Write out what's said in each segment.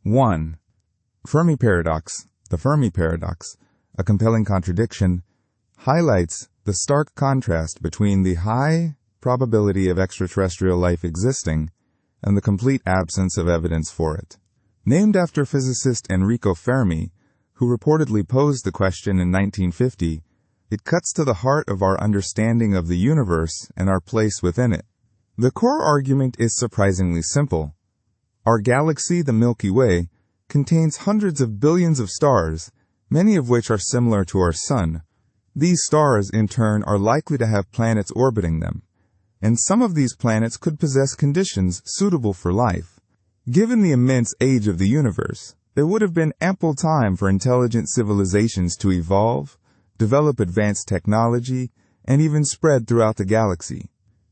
1. Fermi Paradox. The Fermi Paradox, a compelling contradiction, highlights the stark contrast between the high probability of extraterrestrial life existing and the complete absence of evidence for it. Named after physicist Enrico Fermi, who reportedly posed the question in 1950, it cuts to the heart of our understanding of the universe and our place within it. The core argument is surprisingly simple. Our galaxy, the Milky Way, contains hundreds of billions of stars, many of which are similar to our Sun. These stars, in turn, are likely to have planets orbiting them, and some of these planets could possess conditions suitable for life. Given the immense age of the universe, there would have been ample time for intelligent civilizations to evolve, develop advanced technology, and even spread throughout the galaxy.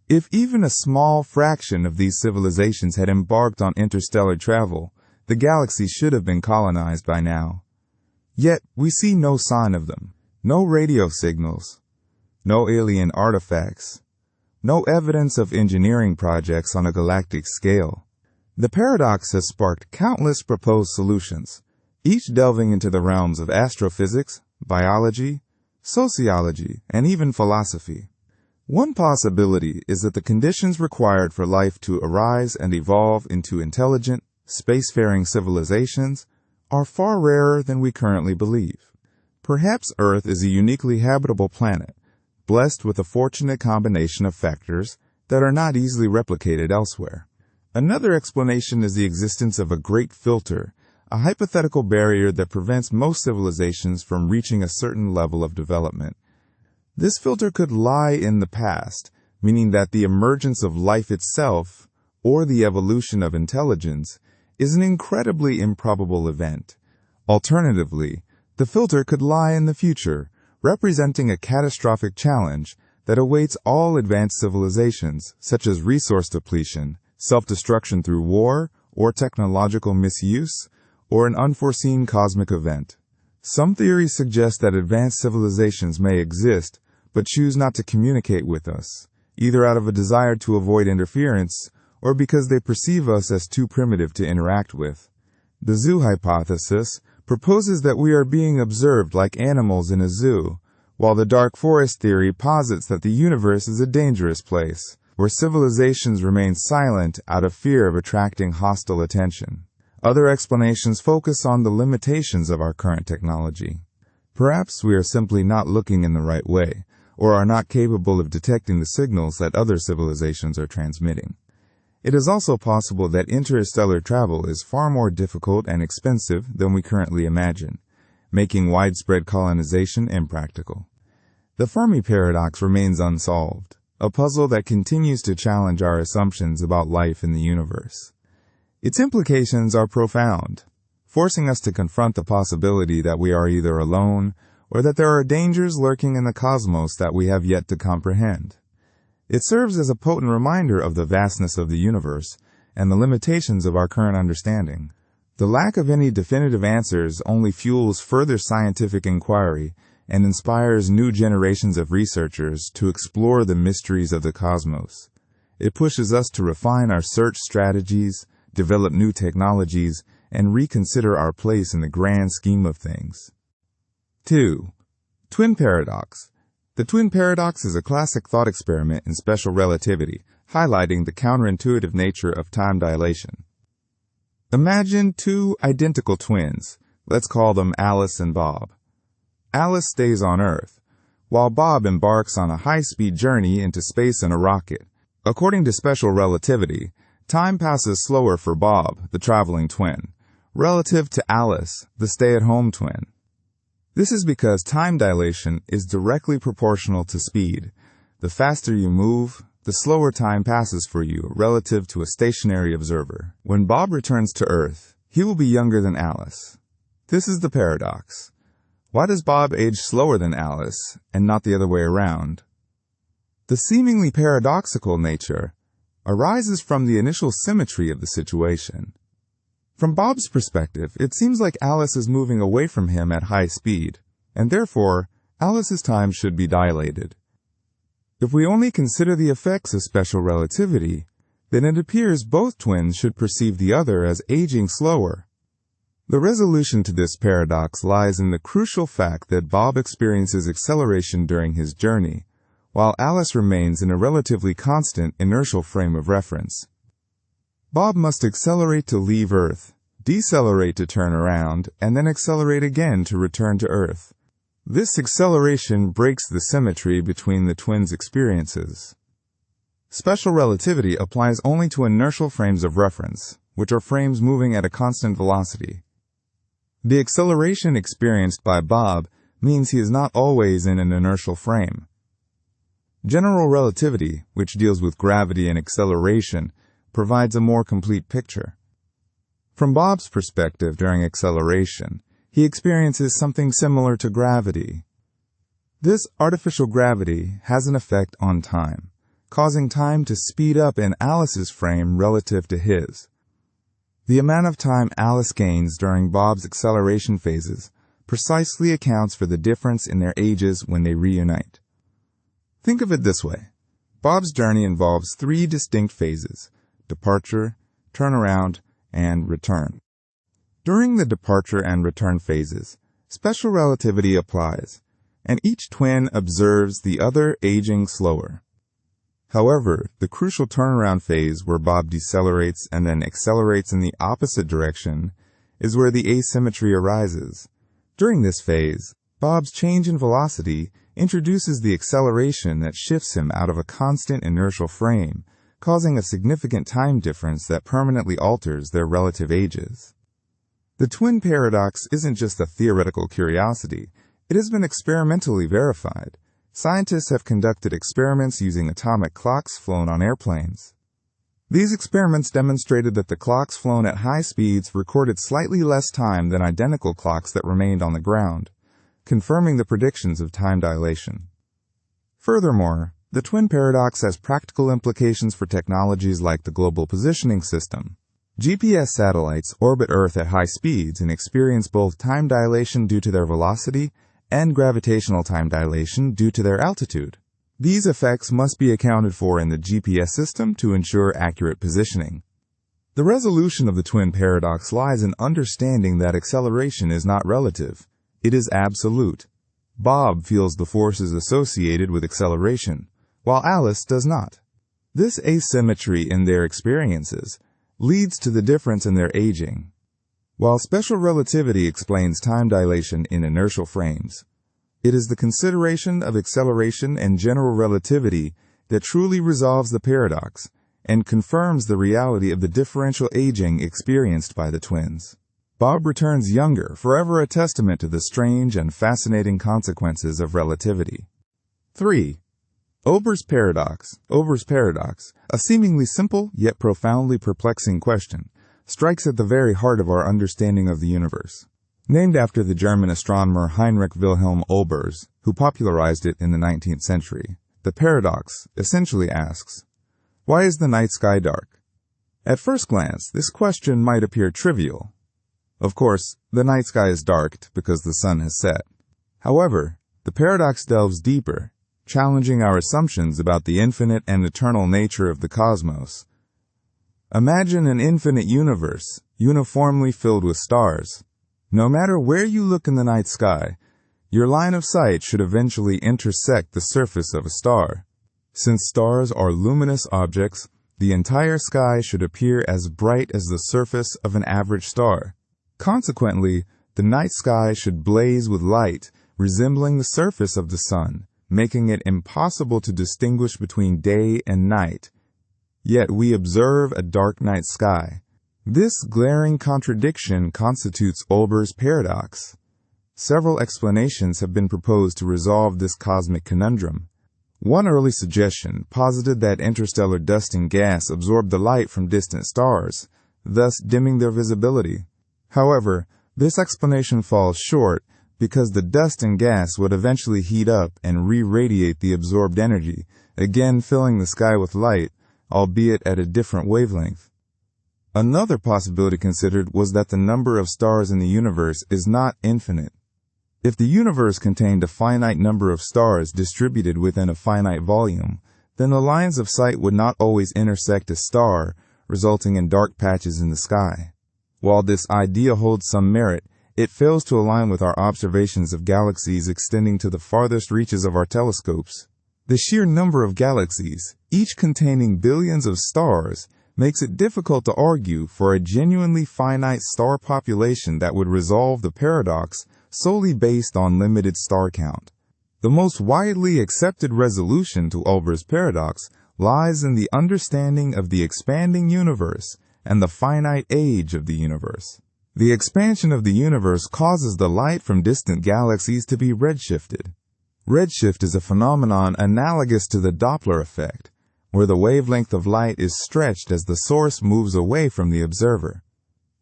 If even a small fraction of these civilizations had embarked on interstellar travel, the galaxy should have been colonized by now. Yet, we see no sign of them. No radio signals. No alien artifacts. No evidence of engineering projects on a galactic scale. The paradox has sparked countless proposed solutions, each delving into the realms of astrophysics, biology, sociology, and even philosophy. One possibility is that the conditions required for life to arise and evolve into intelligent, spacefaring civilizations are far rarer than we currently believe. Perhaps Earth is a uniquely habitable planet, blessed with a fortunate combination of factors that are not easily replicated elsewhere. Another explanation is the existence of a great filter, a hypothetical barrier that prevents most civilizations from reaching a certain level of development. This filter could lie in the past, meaning that the emergence of life itself, or the evolution of intelligence, is an incredibly improbable event. Alternatively, the filter could lie in the future, representing a catastrophic challenge that awaits all advanced civilizations, such as resource depletion, self-destruction through war, or technological misuse, or an unforeseen cosmic event. Some theories suggest that advanced civilizations may exist, but choose not to communicate with us, either out of a desire to avoid interference or because they perceive us as too primitive to interact with. The zoo hypothesis proposes that we are being observed like animals in a zoo, while the dark forest theory posits that the universe is a dangerous place, where civilizations remain silent out of fear of attracting hostile attention. Other explanations focus on the limitations of our current technology. Perhaps we are simply not looking in the right way, or are not capable of detecting the signals that other civilizations are transmitting. It is also possible that interstellar travel is far more difficult and expensive than we currently imagine, making widespread colonization impractical. The Fermi Paradox remains unsolved, a puzzle that continues to challenge our assumptions about life in the universe. Its implications are profound, forcing us to confront the possibility that we are either alone or that there are dangers lurking in the cosmos that we have yet to comprehend. It serves as a potent reminder of the vastness of the universe and the limitations of our current understanding. The lack of any definitive answers only fuels further scientific inquiry and inspires new generations of researchers to explore the mysteries of the cosmos. It pushes us to refine our search strategies, develop new technologies, and reconsider our place in the grand scheme of things. 2. Twin Paradox. The twin paradox is a classic thought experiment in special relativity, highlighting the counterintuitive nature of time dilation. Imagine two identical twins. Let's call them Alice and Bob. Alice stays on Earth, while Bob embarks on a high-speed journey into space in a rocket. According to special relativity, time passes slower for Bob, the traveling twin, relative to Alice, the stay-at-home twin. This is because time dilation is directly proportional to speed. The faster you move, the slower time passes for you relative to a stationary observer. When Bob returns to Earth, he will be younger than Alice. This is the paradox. Why does Bob age slower than Alice, and not the other way around? The seemingly paradoxical nature arises from the initial symmetry of the situation. From Bob's perspective, it seems like Alice is moving away from him at high speed, and therefore, Alice's time should be dilated. If we only consider the effects of special relativity, then it appears both twins should perceive the other as aging slower. The resolution to this paradox lies in the crucial fact that Bob experiences acceleration during his journey, while Alice remains in a relatively constant inertial frame of reference. Bob must accelerate to leave Earth, decelerate to turn around, and then accelerate again to return to Earth. This acceleration breaks the symmetry between the twins' experiences. Special relativity applies only to inertial frames of reference, which are frames moving at a constant velocity. The acceleration experienced by Bob means he is not always in an inertial frame. General relativity, which deals with gravity and acceleration, provides a more complete picture. From Bob's perspective during acceleration, he experiences something similar to gravity. This artificial gravity has an effect on time, causing time to speed up in Alice's frame relative to his. The amount of time Alice gains during Bob's acceleration phases precisely accounts for the difference in their ages when they reunite. Think of it this way. Bob's journey involves 3 distinct phases: departure, turnaround, and return. During the departure and return phases, special relativity applies, and each twin observes the other aging slower. However, the crucial turnaround phase where Bob decelerates and then accelerates in the opposite direction is where the asymmetry arises. During this phase, Bob's change in velocity introduces the acceleration that shifts him out of a constant inertial frame, causing a significant time difference that permanently alters their relative ages. The twin paradox isn't just a theoretical curiosity, it has been experimentally verified. Scientists have conducted experiments using atomic clocks flown on airplanes. These experiments demonstrated that the clocks flown at high speeds recorded slightly less time than identical clocks that remained on the ground, confirming the predictions of time dilation. Furthermore, the twin paradox has practical implications for technologies like the global positioning system. GPS satellites orbit Earth at high speeds and experience both time dilation due to their velocity and gravitational time dilation due to their altitude. These effects must be accounted for in the GPS system to ensure accurate positioning. The resolution of the twin paradox lies in understanding that acceleration is not relative. It is absolute. Bob feels the forces associated with acceleration, while Alice does not. This asymmetry in their experiences leads to the difference in their aging. While special relativity explains time dilation in inertial frames, it is the consideration of acceleration and general relativity that truly resolves the paradox and confirms the reality of the differential aging experienced by the twins. Bob returns younger, forever a testament to the strange and fascinating consequences of relativity. 3. Olbers Paradox. Olbers Paradox, a seemingly simple yet profoundly perplexing question, strikes at the very heart of our understanding of the universe. Named after the German astronomer Heinrich Wilhelm Olbers, who popularized it in the 19th century, the paradox essentially asks, why is the night sky dark? At first glance, this question might appear trivial. Of course, the night sky is dark because the sun has set. However, the paradox delves deeper, challenging our assumptions about the infinite and eternal nature of the cosmos. Imagine an infinite universe, uniformly filled with stars. No matter where you look in the night sky, your line of sight should eventually intersect the surface of a star. Since stars are luminous objects, the entire sky should appear as bright as the surface of an average star. Consequently, the night sky should blaze with light, resembling the surface of the sun, making it impossible to distinguish between day and night. Yet we observe a dark night sky. This glaring contradiction constitutes Olbers' paradox. Several explanations have been proposed to resolve this cosmic conundrum. One early suggestion posited that interstellar dust and gas absorb the light from distant stars, thus dimming their visibility. However, this explanation falls short because the dust and gas would eventually heat up and re-radiate the absorbed energy, again filling the sky with light, albeit at a different wavelength. Another possibility considered was that the number of stars in the universe is not infinite. If the universe contained a finite number of stars distributed within a finite volume, then the lines of sight would not always intersect a star, resulting in dark patches in the sky. While this idea holds some merit, it fails to align with our observations of galaxies extending to the farthest reaches of our telescopes. The sheer number of galaxies, each containing billions of stars, makes it difficult to argue for a genuinely finite star population that would resolve the paradox solely based on limited star count. The most widely accepted resolution to Olbers Paradox lies in the understanding of the expanding universe and the finite age of the universe. The expansion of the universe causes the light from distant galaxies to be redshifted. Redshift is a phenomenon analogous to the Doppler effect, where the wavelength of light is stretched as the source moves away from the observer.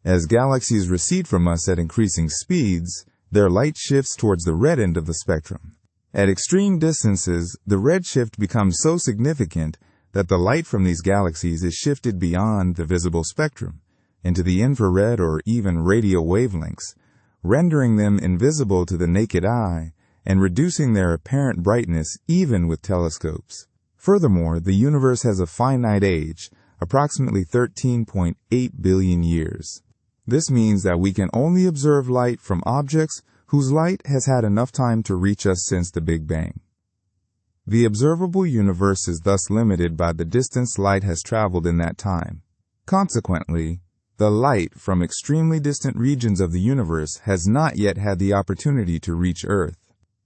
As galaxies recede from us at increasing speeds, their light shifts towards the red end of the spectrum. At extreme distances, the redshift becomes so significant that the light from these galaxies is shifted beyond the visible spectrum, into the infrared or even radio wavelengths, rendering them invisible to the naked eye and reducing their apparent brightness even with telescopes. Furthermore, the universe has a finite age, approximately 13.8 billion years. This means that we can only observe light from objects whose light has had enough time to reach us since the Big Bang. The observable universe is thus limited by the distance light has traveled in that time. Consequently, the light from extremely distant regions of the universe has not yet had the opportunity to reach Earth.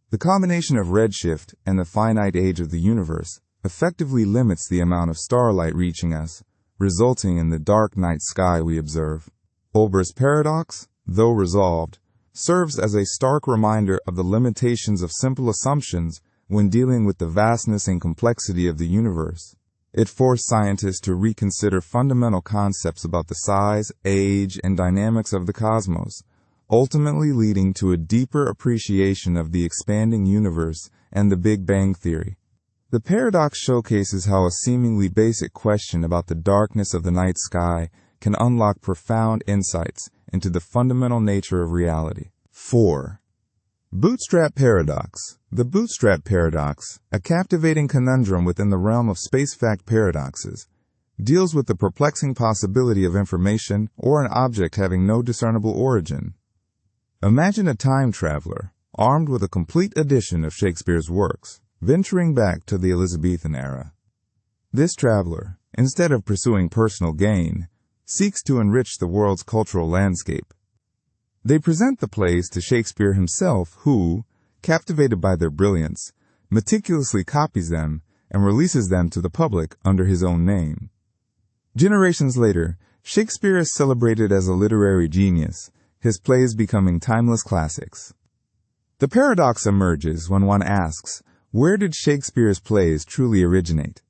The combination of redshift and the finite age of the universe effectively limits the amount of starlight reaching us, resulting in the dark night sky we observe. Olbers Paradox, though resolved, serves as a stark reminder of the limitations of simple assumptions when dealing with the vastness and complexity of the universe. It forced scientists to reconsider fundamental concepts about the size, age, and dynamics of the cosmos, ultimately leading to a deeper appreciation of the expanding universe and the Big Bang theory. The paradox showcases how a seemingly basic question about the darkness of the night sky can unlock profound insights into the fundamental nature of reality. 4. Bootstrap Paradox. The Bootstrap Paradox, a captivating conundrum within the realm of space-fact paradoxes, deals with the perplexing possibility of information or an object having no discernible origin. Imagine a time traveler, armed with a complete edition of Shakespeare's works, venturing back to the Elizabethan era. This traveler, instead of pursuing personal gain, seeks to enrich the world's cultural landscape. They present the plays to Shakespeare himself, who, captivated by their brilliance, meticulously copies them and releases them to the public under his own name. Generations later, Shakespeare is celebrated as a literary genius, his plays becoming timeless classics. The paradox emerges when one asks, where did Shakespeare's plays truly originate?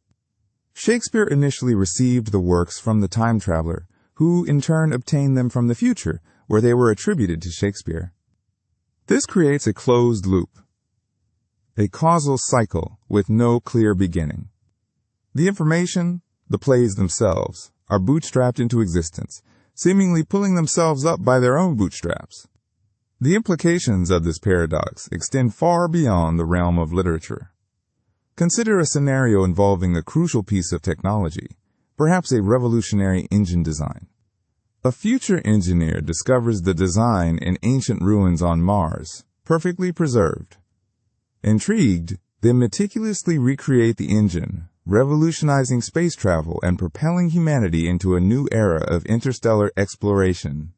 Shakespeare initially received the works from the time traveler, who in turn obtained them from the future, where they were attributed to Shakespeare. This creates a closed loop, a causal cycle with no clear beginning. The information, the plays themselves, are bootstrapped into existence, seemingly pulling themselves up by their own bootstraps. The implications of this paradox extend far beyond the realm of literature. Consider a scenario involving a crucial piece of technology, perhaps a revolutionary engine design. A future engineer discovers the design in ancient ruins on Mars, perfectly preserved. Intrigued, they meticulously recreate the engine, revolutionizing space travel and propelling humanity into a new era of interstellar exploration.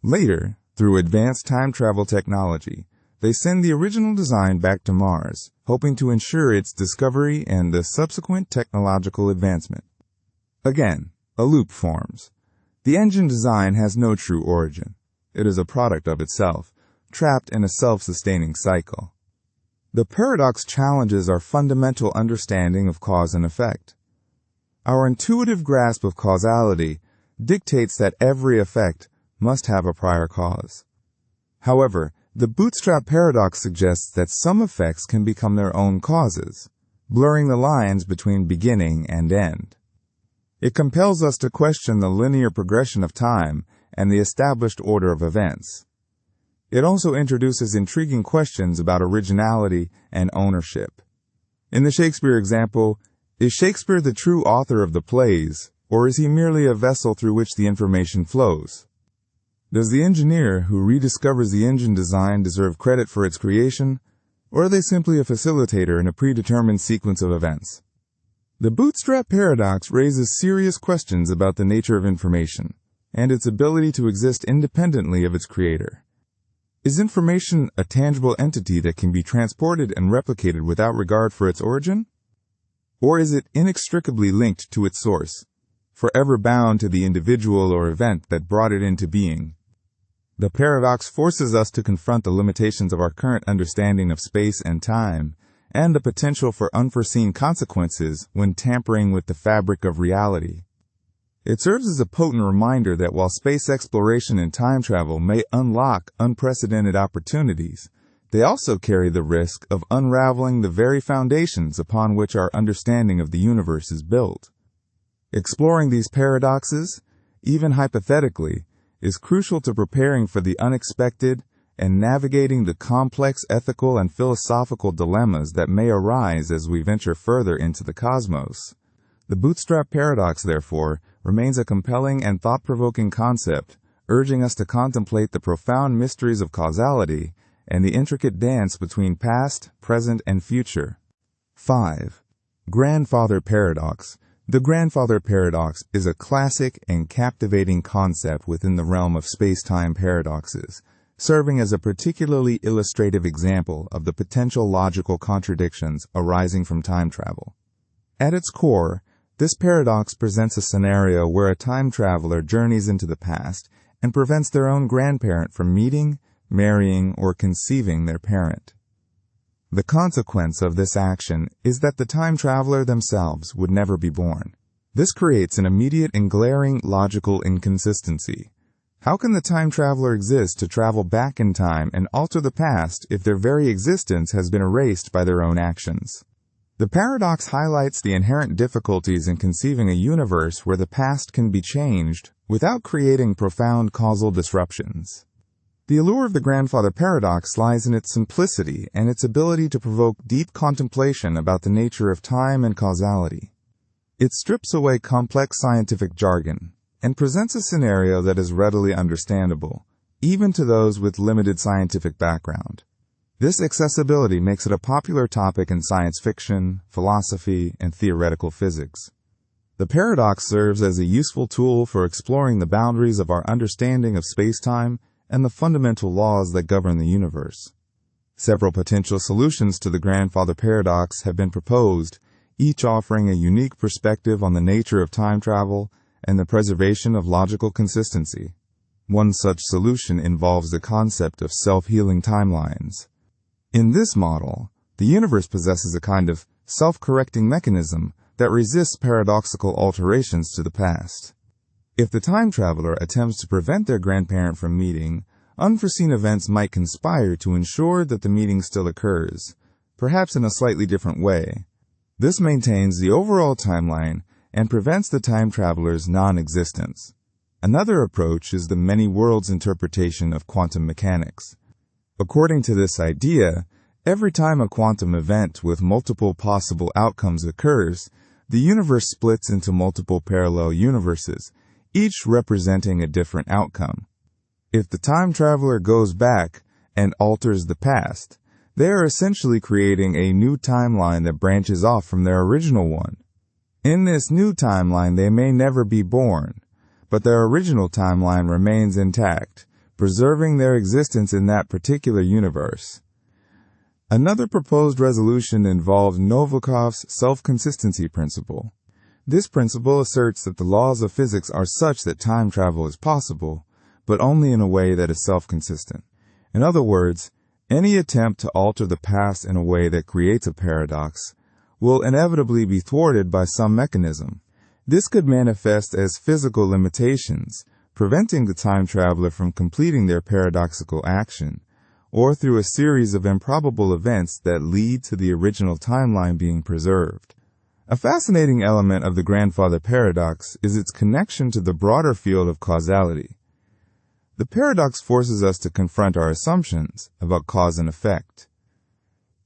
Later, through advanced time travel technology, they send the original design back to Mars, hoping to ensure its discovery and the subsequent technological advancement. Again, a loop forms. The engine design has no true origin. It is a product of itself, trapped in a self-sustaining cycle. The paradox challenges our fundamental understanding of cause and effect. Our intuitive grasp of causality dictates that every effect must have a prior cause. However, the Bootstrap Paradox suggests that some effects can become their own causes, blurring the lines between beginning and end. It compels us to question the linear progression of time and the established order of events. It also introduces intriguing questions about originality and ownership. In the Shakespeare example, is Shakespeare the true author of the plays, or is he merely a vessel through which the information flows? Does the engineer who rediscovers the engine design deserve credit for its creation, or are they simply a facilitator in a predetermined sequence of events? The Bootstrap Paradox raises serious questions about the nature of information and its ability to exist independently of its creator. Is information a tangible entity that can be transported and replicated without regard for its origin? Or is it inextricably linked to its source, forever bound to the individual or event that brought it into being? The paradox forces us to confront the limitations of our current understanding of space and time, and the potential for unforeseen consequences when tampering with the fabric of reality. It serves as a potent reminder that while space exploration and time travel may unlock unprecedented opportunities, they also carry the risk of unraveling the very foundations upon which our understanding of the universe is built. Exploring these paradoxes, even hypothetically, is crucial to preparing for the unexpected and navigating the complex ethical and philosophical dilemmas that may arise as we venture further into the cosmos. The Bootstrap Paradox, therefore, remains a compelling and thought-provoking concept, urging us to contemplate the profound mysteries of causality and the intricate dance between past, present, and future. 5. Grandfather Paradox. The Grandfather Paradox is a classic and captivating concept within the realm of space-time paradoxes, serving as a particularly illustrative example of the potential logical contradictions arising from time travel. At its core, this paradox presents a scenario where a time traveler journeys into the past and prevents their own grandparent from meeting, marrying, or conceiving their parent. The consequence of this action is that the time traveler themselves would never be born. This creates an immediate and glaring logical inconsistency. How can the time traveler exist to travel back in time and alter the past if their very existence has been erased by their own actions? The paradox highlights the inherent difficulties in conceiving a universe where the past can be changed without creating profound causal disruptions. The allure of the Grandfather Paradox lies in its simplicity and its ability to provoke deep contemplation about the nature of time and causality. It strips away complex scientific jargon and presents a scenario that is readily understandable, even to those with limited scientific background. This accessibility makes it a popular topic in science fiction, philosophy, and theoretical physics. The paradox serves as a useful tool for exploring the boundaries of our understanding of space-time and the fundamental laws that govern the universe. Several potential solutions to the Grandfather Paradox have been proposed, each offering a unique perspective on the nature of time travel and the preservation of logical consistency. One such solution involves the concept of self-healing timelines. In this model, the universe possesses a kind of self-correcting mechanism that resists paradoxical alterations to the past. If the time traveler attempts to prevent their grandparent from meeting, unforeseen events might conspire to ensure that the meeting still occurs, perhaps in a slightly different way. This maintains the overall timeline and prevents the time traveler's non-existence. Another approach is the many worlds interpretation of quantum mechanics. According to this idea, every time a quantum event with multiple possible outcomes occurs, the universe splits into multiple parallel universes, each representing a different outcome. If the time traveler goes back and alters the past, they are essentially creating a new timeline that branches off from their original one. In this new timeline, they may never be born, but their original timeline remains intact, preserving their existence in that particular universe. Another proposed resolution involves Novikov's self-consistency principle. This principle asserts that the laws of physics are such that time travel is possible, but only in a way that is self-consistent. In other words, any attempt to alter the past in a way that creates a paradox will inevitably be thwarted by some mechanism. This could manifest as physical limitations, preventing the time traveler from completing their paradoxical action, or through a series of improbable events that lead to the original timeline being preserved. A fascinating element of the Grandfather Paradox is its connection to the broader field of causality. The paradox forces us to confront our assumptions about cause and effect.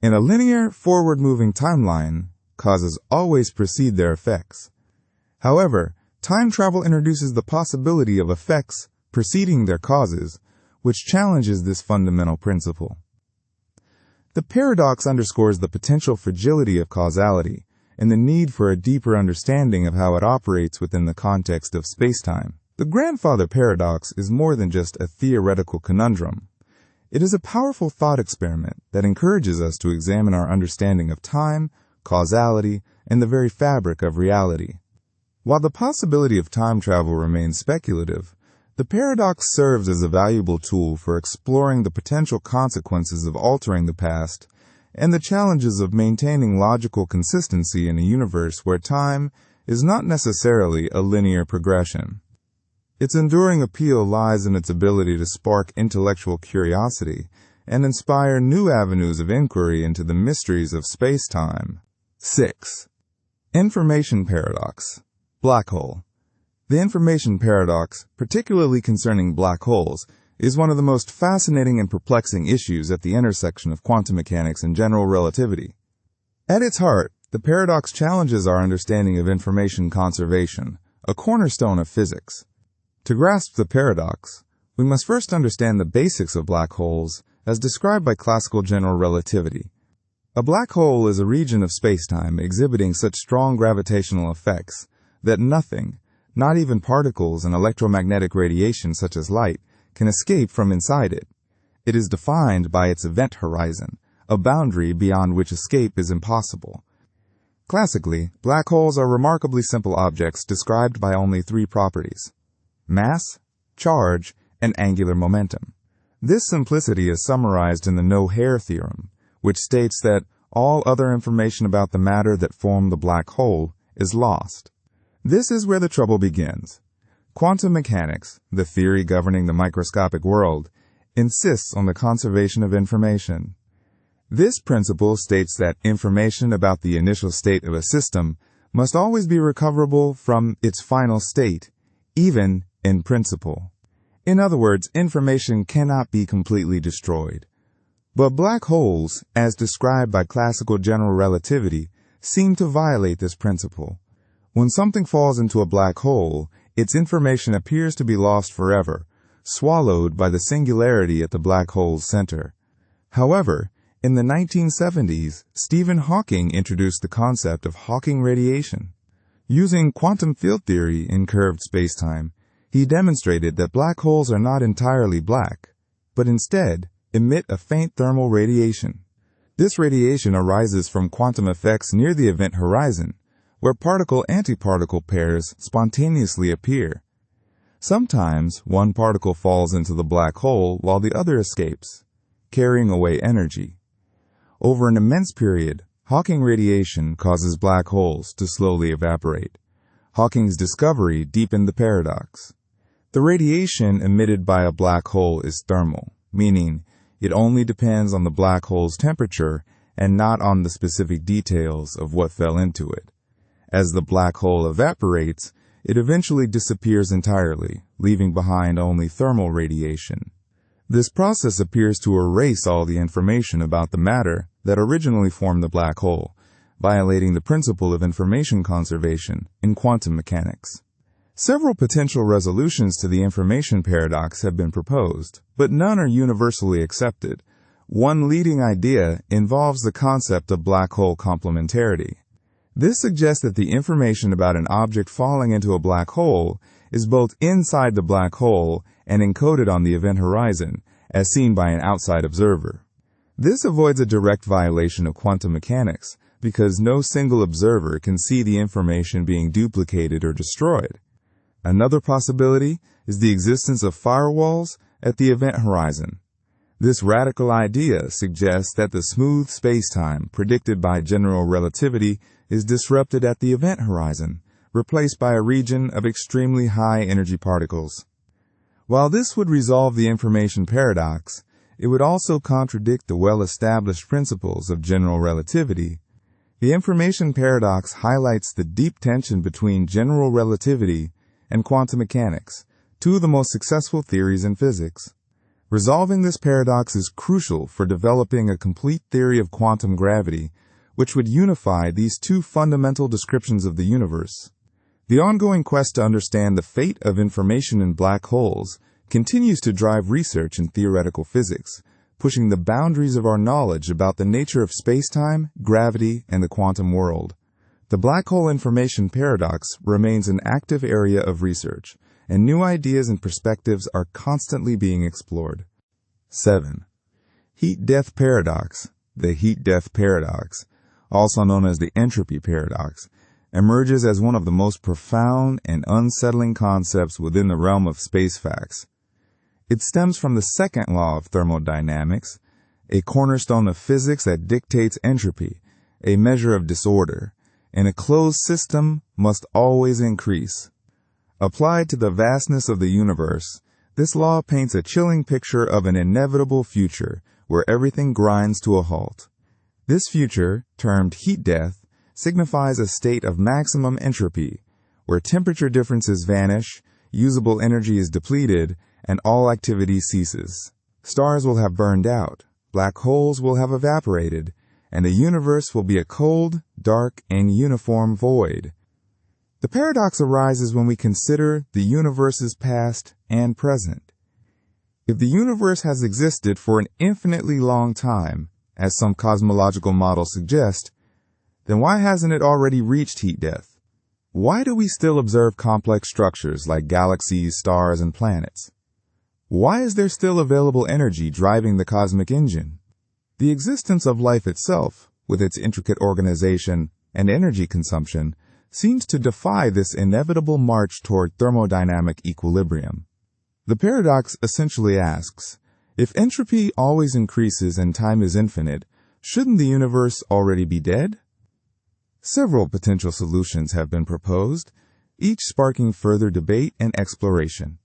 In a linear, forward-moving timeline, causes always precede their effects. However, time travel introduces the possibility of effects preceding their causes, which challenges this fundamental principle. The paradox underscores the potential fragility of causality and the need for a deeper understanding of how it operates within the context of spacetime. The grandfather paradox is more than just a theoretical conundrum. It is a powerful thought experiment that encourages us to examine our understanding of time, causality, and the very fabric of reality. While the possibility of time travel remains speculative, the paradox serves as a valuable tool for exploring the potential consequences of altering the past and the challenges of maintaining logical consistency in a universe where time is not necessarily a linear progression. Its enduring appeal lies in its ability to spark intellectual curiosity and inspire new avenues of inquiry into the mysteries of space-time. 6. Information paradox. Black hole. The information paradox, particularly concerning black holes, is one of the most fascinating and perplexing issues at the intersection of quantum mechanics and general relativity. At its heart, the paradox challenges our understanding of information conservation, a cornerstone of physics. To grasp the paradox, we must first understand the basics of black holes as described by classical general relativity. A black hole is a region of spacetime exhibiting such strong gravitational effects that nothing, not even particles and electromagnetic radiation such as light, can escape from inside it. It is defined by its event horizon, a boundary beyond which escape is impossible. Classically, black holes are remarkably simple objects described by only three properties: mass, charge, and angular momentum. This simplicity is summarized in the no-hair theorem, which states that all other information about the matter that formed the black hole is lost. This is where the trouble begins. Quantum mechanics, the theory governing the microscopic world, insists on the conservation of information. This principle states that information about the initial state of a system must always be recoverable from its final state, even in principle. In other words, information cannot be completely destroyed. But black holes, as described by classical general relativity, seem to violate this principle. When something falls into a black hole, its information appears to be lost forever, swallowed by the singularity at the black hole's center. However, in the 1970s, Stephen Hawking introduced the concept of Hawking radiation. Using quantum field theory in curved spacetime, he demonstrated that black holes are not entirely black, but instead emit a faint thermal radiation. This radiation arises from quantum effects near the event horizon, where particle-antiparticle pairs spontaneously appear. Sometimes one particle falls into the black hole while the other escapes, carrying away energy. Over an immense period, Hawking radiation causes black holes to slowly evaporate. Hawking's discovery deepened the paradox. The radiation emitted by a black hole is thermal, meaning it only depends on the black hole's temperature and not on the specific details of what fell into it. As the black hole evaporates, it eventually disappears entirely, leaving behind only thermal radiation. This process appears to erase all the information about the matter that originally formed the black hole, violating the principle of information conservation in quantum mechanics. Several potential resolutions to the information paradox have been proposed, but none are universally accepted. One leading idea involves the concept of black hole complementarity. This suggests that the information about an object falling into a black hole is both inside the black hole and encoded on the event horizon, as seen by an outside observer. This avoids a direct violation of quantum mechanics, because no single observer can see the information being duplicated or destroyed. Another possibility is the existence of firewalls at the event horizon. This radical idea suggests that the smooth spacetime predicted by general relativity is disrupted at the event horizon, replaced by a region of extremely high energy particles. While this would resolve the information paradox, it would also contradict the well-established principles of general relativity. The information paradox highlights the deep tension between general relativity and quantum mechanics, two of the most successful theories in physics. Resolving this paradox is crucial for developing a complete theory of quantum gravity, which would unify these two fundamental descriptions of the universe. The ongoing quest to understand the fate of information in black holes continues to drive research in theoretical physics, pushing the boundaries of our knowledge about the nature of spacetime, gravity, and the quantum world. The black hole information paradox remains an active area of research, and new ideas and perspectives are constantly being explored. 7. Heat-death paradox. The heat-death paradox, also known as the Entropy Paradox, emerges as one of the most profound and unsettling concepts within the realm of space facts. It stems from the second law of thermodynamics, a cornerstone of physics that dictates entropy, a measure of disorder, and a closed system must always increase. Applied to the vastness of the universe, this law paints a chilling picture of an inevitable future where everything grinds to a halt. This future, termed heat death, signifies a state of maximum entropy, where temperature differences vanish, usable energy is depleted, and all activity ceases. Stars will have burned out, black holes will have evaporated, and the universe will be a cold, dark, and uniform void. The paradox arises when we consider the universe's past and present. If the universe has existed for an infinitely long time, as some cosmological models suggest, then why hasn't it already reached heat death? Why do we still observe complex structures like galaxies, stars, and planets? Why is there still available energy driving the cosmic engine? The existence of life itself, with its intricate organization and energy consumption, seems to defy this inevitable march toward thermodynamic equilibrium. The paradox essentially asks, if entropy always increases and time is infinite, shouldn't the universe already be dead? Several potential solutions have been proposed, each sparking further debate and exploration.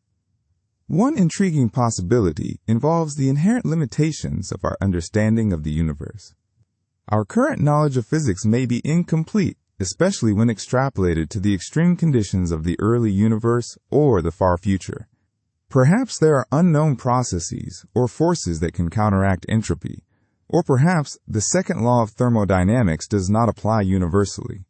One intriguing possibility involves the inherent limitations of our understanding of the universe. Our current knowledge of physics may be incomplete, especially when extrapolated to the extreme conditions of the early universe or the far future. Perhaps there are unknown processes or forces that can counteract entropy, or perhaps the second law of thermodynamics does not apply universally.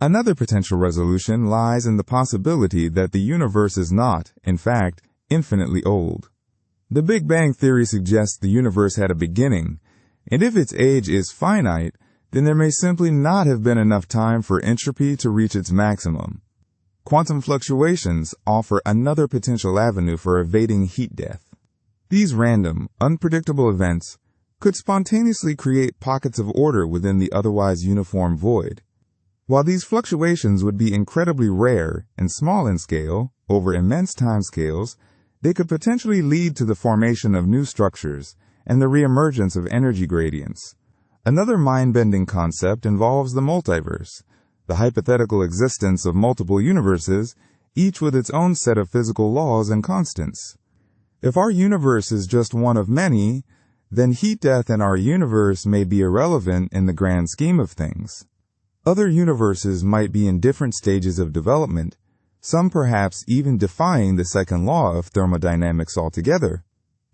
Another potential resolution lies in the possibility that the universe is not, in fact, infinitely old. The Big Bang theory suggests the universe had a beginning, and if its age is finite, then there may simply not have been enough time for entropy to reach its maximum. Quantum fluctuations offer another potential avenue for evading heat death. These random, unpredictable events could spontaneously create pockets of order within the otherwise uniform void. While these fluctuations would be incredibly rare and small in scale, over immense timescales, they could potentially lead to the formation of new structures and the reemergence of energy gradients. Another mind-bending concept involves the multiverse, the hypothetical existence of multiple universes, each with its own set of physical laws and constants. If our universe is just one of many, then heat death in our universe may be irrelevant in the grand scheme of things. Other universes might be in different stages of development, some perhaps even defying the second law of thermodynamics altogether.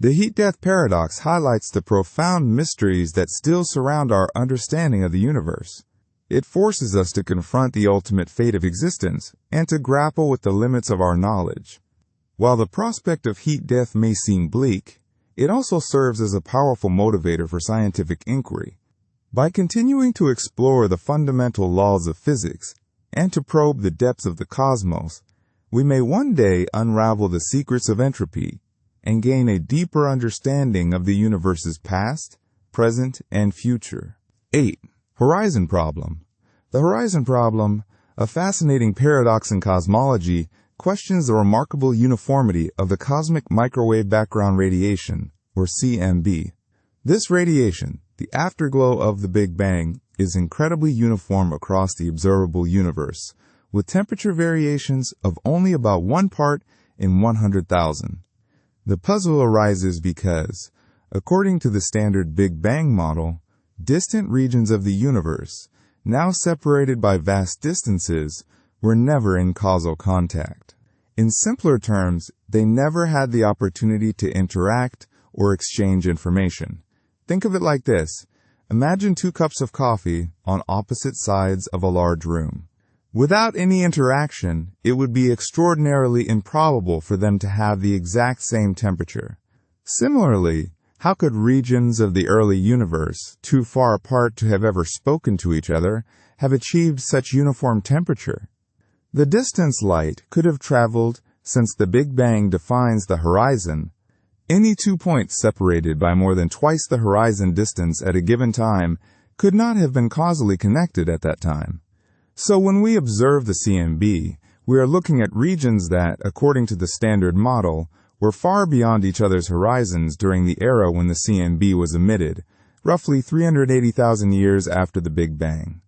The heat-death paradox highlights the profound mysteries that still surround our understanding of the universe. It forces us to confront the ultimate fate of existence and to grapple with the limits of our knowledge. While the prospect of heat death may seem bleak, it also serves as a powerful motivator for scientific inquiry. By continuing to explore the fundamental laws of physics and to probe the depths of the cosmos, we may one day unravel the secrets of entropy and gain a deeper understanding of the universe's past, present, and future. 8. Horizon Problem. The horizon problem, a fascinating paradox in cosmology, questions the remarkable uniformity of the cosmic microwave background radiation, or CMB. This radiation, the afterglow of the Big Bang, is incredibly uniform across the observable universe, with temperature variations of only about 1 part in 100,000. The puzzle arises because, according to the standard Big Bang model, distant regions of the universe, now separated by vast distances, were never in causal contact. In simpler terms, they never had the opportunity to interact or exchange information. Think of it like this. Imagine 2 cups of coffee on opposite sides of a large room. Without any interaction, it would be extraordinarily improbable for them to have the exact same temperature. Similarly, how could regions of the early universe, too far apart to have ever spoken to each other, have achieved such uniform temperature? The distance light could have traveled, since the Big Bang defines the horizon. Any 2 points separated by more than twice the horizon distance at a given time could not have been causally connected at that time. So when we observe the CMB, we are looking at regions that, according to the standard model, were far beyond each other's horizons during the era when the CMB was emitted, roughly 380,000 years after the Big Bang.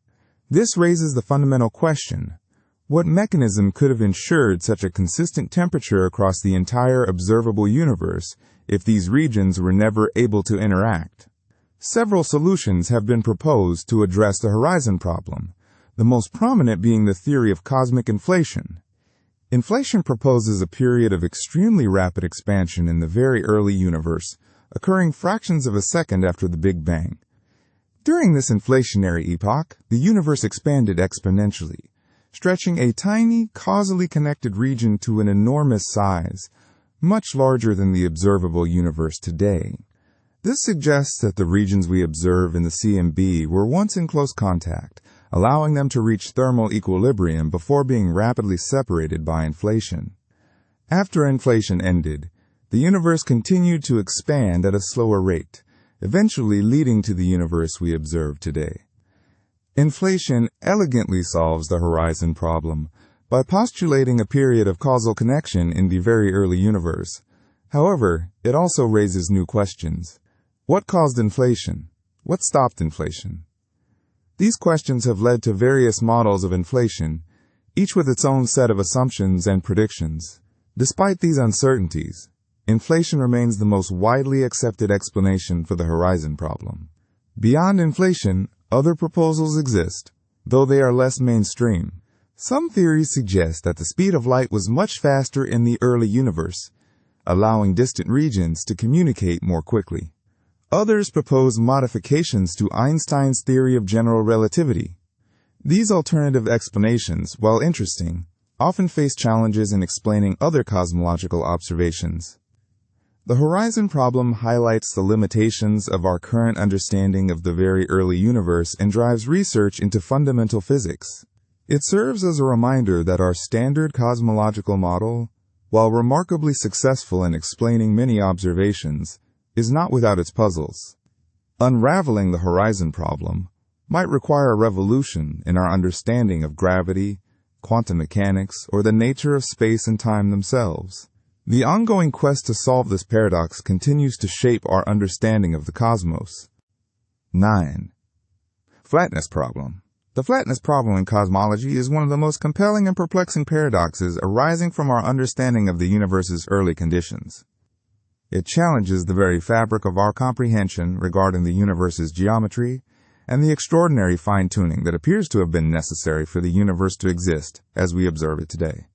This raises the fundamental question: what mechanism could have ensured such a consistent temperature across the entire observable universe if these regions were never able to interact? Several solutions have been proposed to address the horizon problem, the most prominent being the theory of cosmic inflation. Inflation proposes a period of extremely rapid expansion in the very early universe, occurring fractions of a second after the Big Bang. During this inflationary epoch, the universe expanded exponentially, stretching a tiny, causally connected region to an enormous size, much larger than the observable universe today. This suggests that the regions we observe in the CMB were once in close contact, allowing them to reach thermal equilibrium before being rapidly separated by inflation. After inflation ended, the universe continued to expand at a slower rate, eventually leading to the universe we observe today. Inflation elegantly solves the horizon problem by postulating a period of causal connection in the very early universe. However, it also raises new questions. What caused inflation? What stopped inflation? These questions have led to various models of inflation, each with its own set of assumptions and predictions. Despite these uncertainties, inflation remains the most widely accepted explanation for the horizon problem. Beyond inflation, other proposals exist, though they are less mainstream. Some theories suggest that the speed of light was much faster in the early universe, allowing distant regions to communicate more quickly. Others propose modifications to Einstein's theory of general relativity. These alternative explanations, while interesting, often face challenges in explaining other cosmological observations. The horizon problem highlights the limitations of our current understanding of the very early universe and drives research into fundamental physics. It serves as a reminder that our standard cosmological model, while remarkably successful in explaining many observations, is not without its puzzles. Unraveling the horizon problem might require a revolution in our understanding of gravity, quantum mechanics, or the nature of space and time themselves. The ongoing quest to solve this paradox continues to shape our understanding of the cosmos. 9. Flatness Problem. The flatness problem in cosmology is one of the most compelling and perplexing paradoxes arising from our understanding of the universe's early conditions. It challenges the very fabric of our comprehension regarding the universe's geometry and the extraordinary fine-tuning that appears to have been necessary for the universe to exist as we observe it today.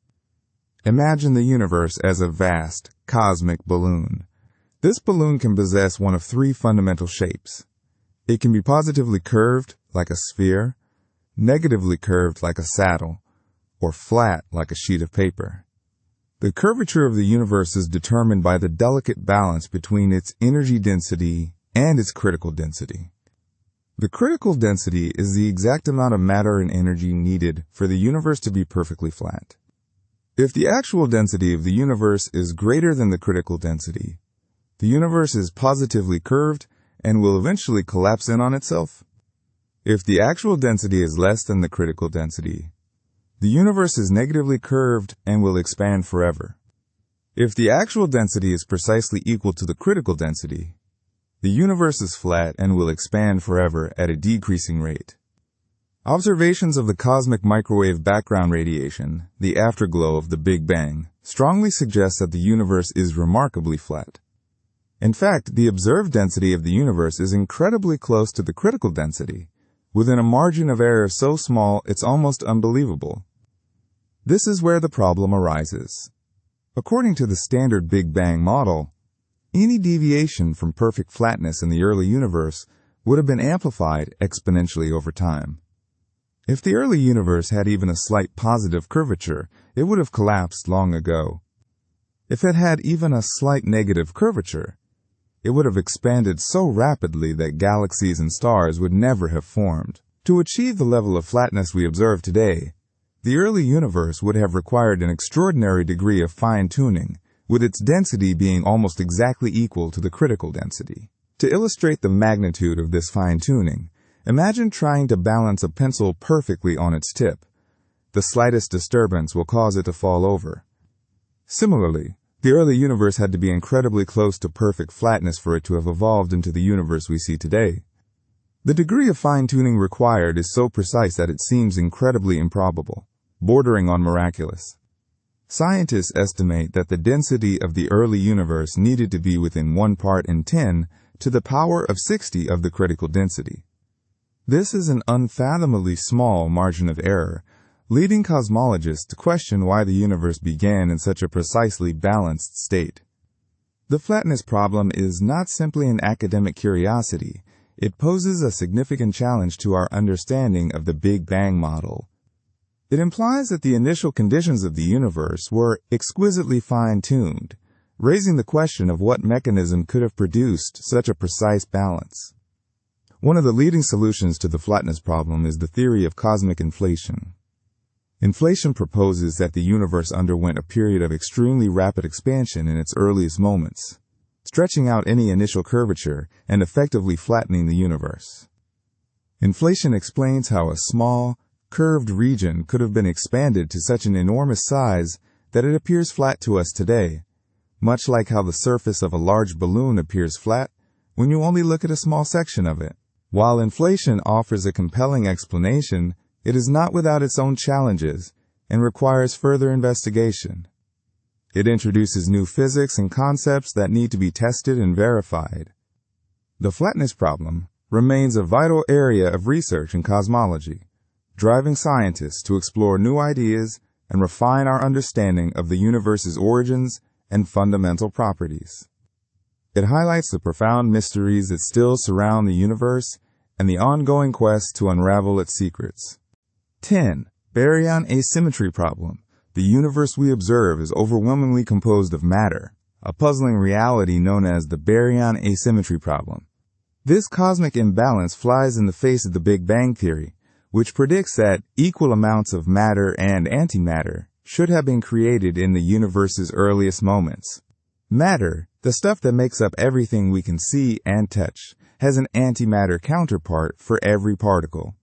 Imagine the universe as a vast, cosmic balloon. This balloon can possess one of three fundamental shapes. It can be positively curved, like a sphere, negatively curved like a saddle, or flat like a sheet of paper. The curvature of the universe is determined by the delicate balance between its energy density and its critical density. The critical density is the exact amount of matter and energy needed for the universe to be perfectly flat. If the actual density of the universe is greater than the critical density, the universe is positively curved and will eventually collapse in on itself. If the actual density is less than the critical density, the universe is negatively curved and will expand forever. If the actual density is precisely equal to the critical density, the universe is flat and will expand forever at a decreasing rate. Observations of the cosmic microwave background radiation, the afterglow of the Big Bang, strongly suggest that the universe is remarkably flat. In fact, the observed density of the universe is incredibly close to the critical density, within a margin of error so small it's almost unbelievable. This is where the problem arises. According to the standard Big Bang model, any deviation from perfect flatness in the early universe would have been amplified exponentially over time. If the early universe had even a slight positive curvature, it would have collapsed long ago. If it had even a slight negative curvature, it would have expanded so rapidly that galaxies and stars would never have formed. To achieve the level of flatness we observe today, the early universe would have required an extraordinary degree of fine-tuning, with its density being almost exactly equal to the critical density. To illustrate the magnitude of this fine-tuning, imagine trying to balance a pencil perfectly on its tip. The slightest disturbance will cause it to fall over. Similarly, the early universe had to be incredibly close to perfect flatness for it to have evolved into the universe we see today. The degree of fine-tuning required is so precise that it seems incredibly improbable, bordering on miraculous. Scientists estimate that the density of the early universe needed to be within 1 part in 10 to the power of 60 of the critical density. This is an unfathomably small margin of error, leading cosmologists to question why the universe began in such a precisely balanced state. The flatness problem is not simply an academic curiosity. It poses a significant challenge to our understanding of the Big Bang model. It implies that the initial conditions of the universe were exquisitely fine-tuned, raising the question of what mechanism could have produced such a precise balance. One of the leading solutions to the flatness problem is the theory of cosmic inflation. Inflation proposes that the universe underwent a period of extremely rapid expansion in its earliest moments, stretching out any initial curvature and effectively flattening the universe. Inflation explains how a small, curved region could have been expanded to such an enormous size that it appears flat to us today, much like how the surface of a large balloon appears flat when you only look at a small section of it. While inflation offers a compelling explanation, it is not without its own challenges and requires further investigation. It introduces new physics and concepts that need to be tested and verified. The flatness problem remains a vital area of research in cosmology, driving scientists to explore new ideas and refine our understanding of the universe's origins and fundamental properties. It highlights the profound mysteries that still surround the universe and the ongoing quest to unravel its secrets. 10. Baryon Asymmetry Problem. The universe we observe is overwhelmingly composed of matter, a puzzling reality known as the Baryon Asymmetry Problem. This cosmic imbalance flies in the face of the Big Bang Theory, which predicts that equal amounts of matter and antimatter should have been created in the universe's earliest moments. Matter, the stuff that makes up everything we can see and touch, has an antimatter counterpart for every particle.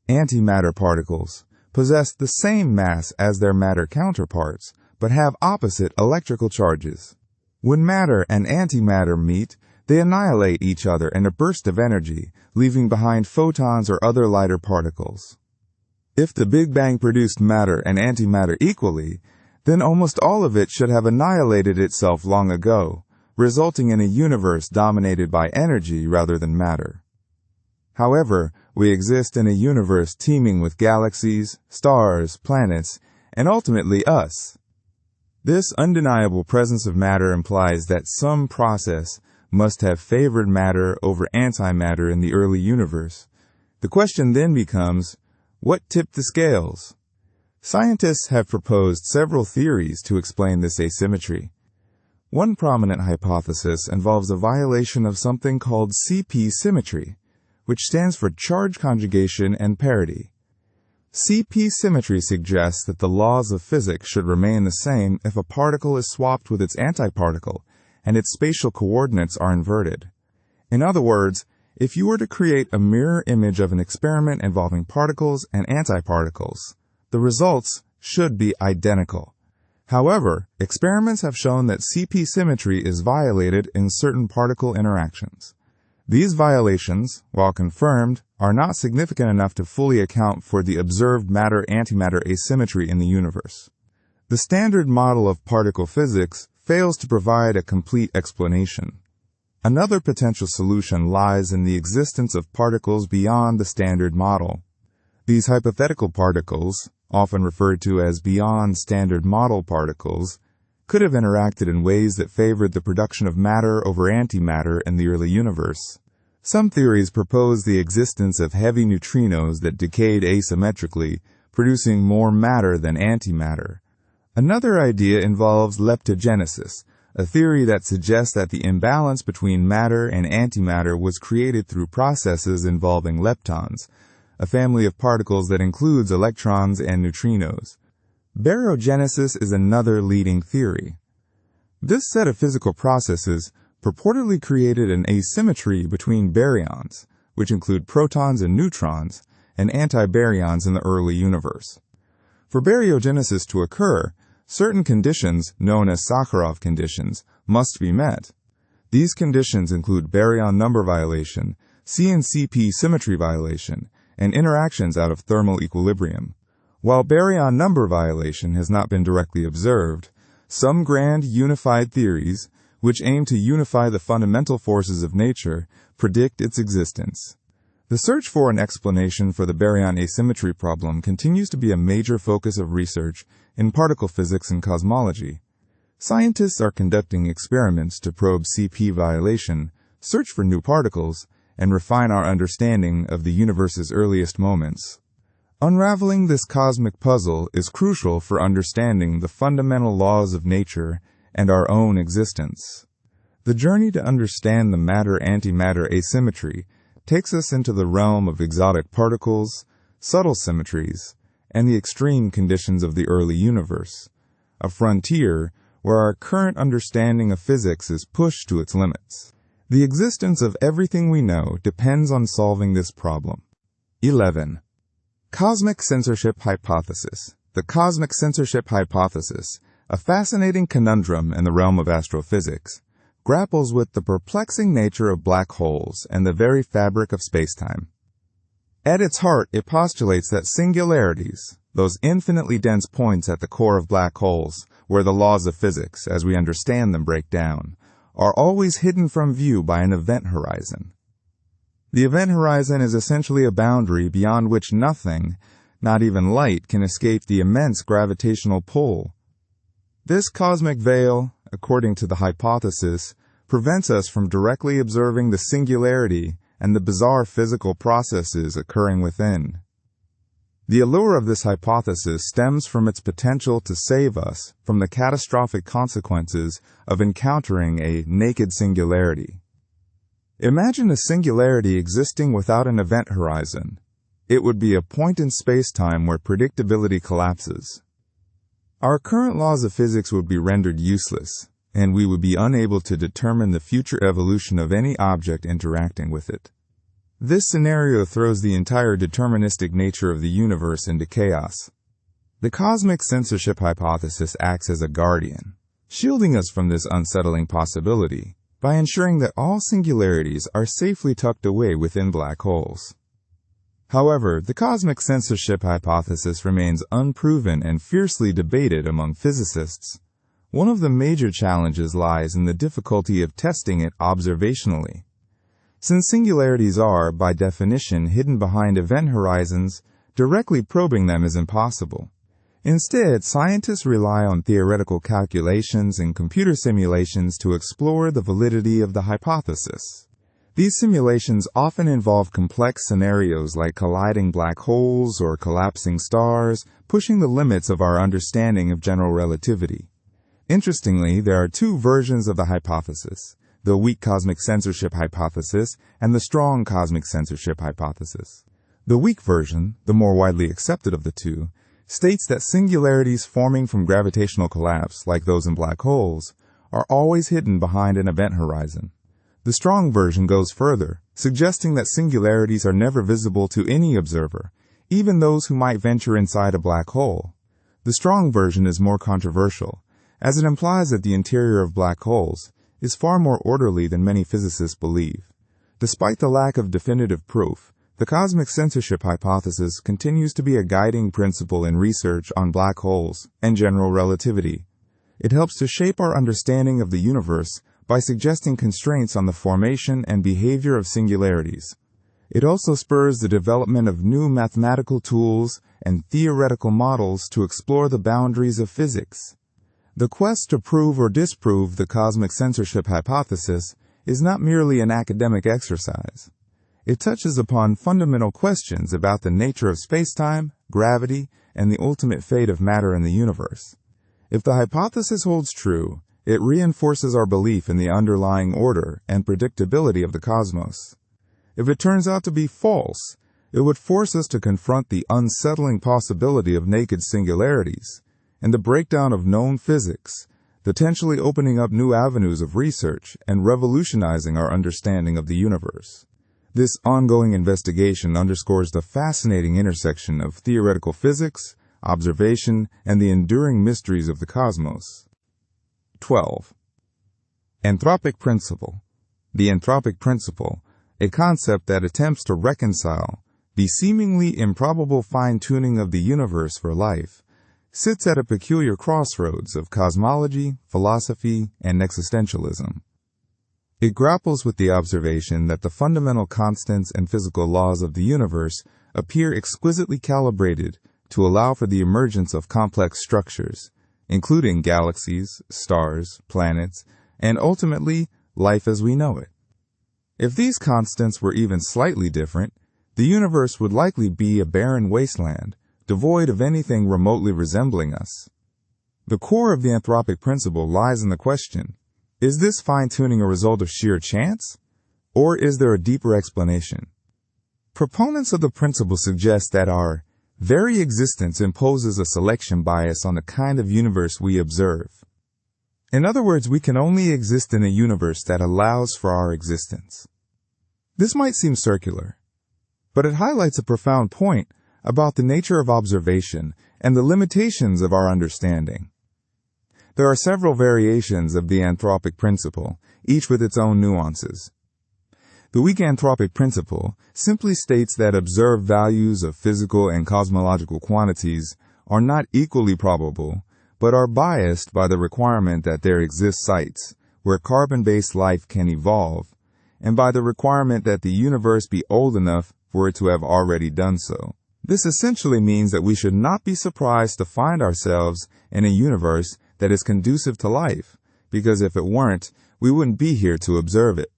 Antimatter particles possess the same mass as their matter counterparts, but have opposite electrical charges. When matter and antimatter meet, they annihilate each other in a burst of energy, leaving behind photons or other lighter particles. If the Big Bang produced matter and antimatter equally, then almost all of it should have annihilated itself long ago, resulting in a universe dominated by energy rather than matter. However, we exist in a universe teeming with galaxies, stars, planets, and ultimately us. This undeniable presence of matter implies that some process must have favored matter over antimatter in the early universe. The question then becomes, what tipped the scales? Scientists have proposed several theories to explain this asymmetry. One prominent hypothesis involves a violation of something called CP symmetry, which stands for charge conjugation and parity. CP symmetry suggests that the laws of physics should remain the same if a particle is swapped with its antiparticle and its spatial coordinates are inverted. In other words, if you were to create a mirror image of an experiment involving particles and antiparticles, the results should be identical. However, experiments have shown that CP symmetry is violated in certain particle interactions. These violations, while confirmed, are not significant enough to fully account for the observed matter-antimatter asymmetry in the universe. The standard model of particle physics fails to provide a complete explanation. Another potential solution lies in the existence of particles beyond the standard model. These hypothetical particles, often referred to as beyond standard model particles, could have interacted in ways that favored the production of matter over antimatter in the early universe. Some theories propose the existence of heavy neutrinos that decayed asymmetrically, producing more matter than antimatter. Another idea involves leptogenesis, a theory that suggests that the imbalance between matter and antimatter was created through processes involving leptons, a family of particles that includes electrons and neutrinos. Baryogenesis is another leading theory. This set of physical processes purportedly created an asymmetry between baryons, which include protons and neutrons, and antibaryons in the early universe. For baryogenesis to occur, certain conditions, known as Sakharov conditions, must be met. These conditions include baryon number violation, C and CP symmetry violation, and interactions out of thermal equilibrium. While baryon number violation has not been directly observed, some grand unified theories, which aim to unify the fundamental forces of nature, predict its existence. The search for an explanation for the baryon asymmetry problem continues to be a major focus of research in particle physics and cosmology. Scientists are conducting experiments to probe CP violation, search for new particles, and refine our understanding of the universe's earliest moments. Unraveling this cosmic puzzle is crucial for understanding the fundamental laws of nature and our own existence. The journey to understand the matter-antimatter asymmetry takes us into the realm of exotic particles, subtle symmetries, and the extreme conditions of the early universe, a frontier where our current understanding of physics is pushed to its limits. The existence of everything we know depends on solving this problem. 11. Cosmic Censorship Hypothesis. The Cosmic Censorship Hypothesis, a fascinating conundrum in the realm of astrophysics, grapples with the perplexing nature of black holes and the very fabric of spacetime. At its heart, it postulates that singularities, those infinitely dense points at the core of black holes, where the laws of physics, as we understand them, break down, are always hidden from view by an event horizon. The event horizon is essentially a boundary beyond which nothing, not even light, can escape the immense gravitational pull. This cosmic veil, according to the hypothesis, prevents us from directly observing the singularity and the bizarre physical processes occurring within. The allure of this hypothesis stems from its potential to save us from the catastrophic consequences of encountering a naked singularity. Imagine a singularity existing without an event horizon. It would be a point in spacetime where predictability collapses. Our current laws of physics would be rendered useless, and we would be unable to determine the future evolution of any object interacting with it. This scenario throws the entire deterministic nature of the universe into chaos. The cosmic censorship hypothesis acts as a guardian, shielding us from this unsettling possibility by ensuring that all singularities are safely tucked away within black holes. However, the cosmic censorship hypothesis remains unproven and fiercely debated among physicists. One of the major challenges lies in the difficulty of testing it observationally. Since singularities are, by definition, hidden behind event horizons, directly probing them is impossible. Instead, scientists rely on theoretical calculations and computer simulations to explore the validity of the hypothesis. These simulations often involve complex scenarios like colliding black holes or collapsing stars, pushing the limits of our understanding of general relativity. Interestingly, there are two versions of the hypothesis: the weak cosmic censorship hypothesis and the strong cosmic censorship hypothesis. The weak version, the more widely accepted of the two, states that singularities forming from gravitational collapse, like those in black holes, are always hidden behind an event horizon. The strong version goes further, suggesting that singularities are never visible to any observer, even those who might venture inside a black hole. The strong version is more controversial, as it implies that the interior of black holes is far more orderly than many physicists believe. Despite the lack of definitive proof, the cosmic censorship hypothesis continues to be a guiding principle in research on black holes and general relativity. It helps to shape our understanding of the universe by suggesting constraints on the formation and behavior of singularities. It also spurs the development of new mathematical tools and theoretical models to explore the boundaries of physics. The quest to prove or disprove the cosmic censorship hypothesis is not merely an academic exercise. It touches upon fundamental questions about the nature of space-time, gravity, and the ultimate fate of matter in the universe. If the hypothesis holds true, it reinforces our belief in the underlying order and predictability of the cosmos. If it turns out to be false, it would force us to confront the unsettling possibility of naked singularities and the breakdown of known physics, potentially opening up new avenues of research and revolutionizing our understanding of the universe. This ongoing investigation underscores the fascinating intersection of theoretical physics, observation, and the enduring mysteries of the cosmos. 12. Anthropic Principle. The Anthropic Principle, a concept that attempts to reconcile the seemingly improbable fine-tuning of the universe for life, sits at a peculiar crossroads of cosmology, philosophy, and existentialism. It grapples with the observation that the fundamental constants and physical laws of the universe appear exquisitely calibrated to allow for the emergence of complex structures, including galaxies, stars, planets, and ultimately, life as we know it. If these constants were even slightly different, the universe would likely be a barren wasteland, devoid of anything remotely resembling us. The core of the Anthropic Principle lies in the question, is this fine-tuning a result of sheer chance, or is there a deeper explanation? Proponents of the principle suggest that our very existence imposes a selection bias on the kind of universe we observe. In other words, we can only exist in a universe that allows for our existence. This might seem circular, but it highlights a profound point about the nature of observation and the limitations of our understanding. There are several variations of the Anthropic Principle, each with its own nuances. The weak Anthropic Principle simply states that observed values of physical and cosmological quantities are not equally probable, but are biased by the requirement that there exist sites where carbon-based life can evolve, and by the requirement that the universe be old enough for it to have already done so. This essentially means that we should not be surprised to find ourselves in a universe that is conducive to life, because if it weren't, we wouldn't be here to observe it.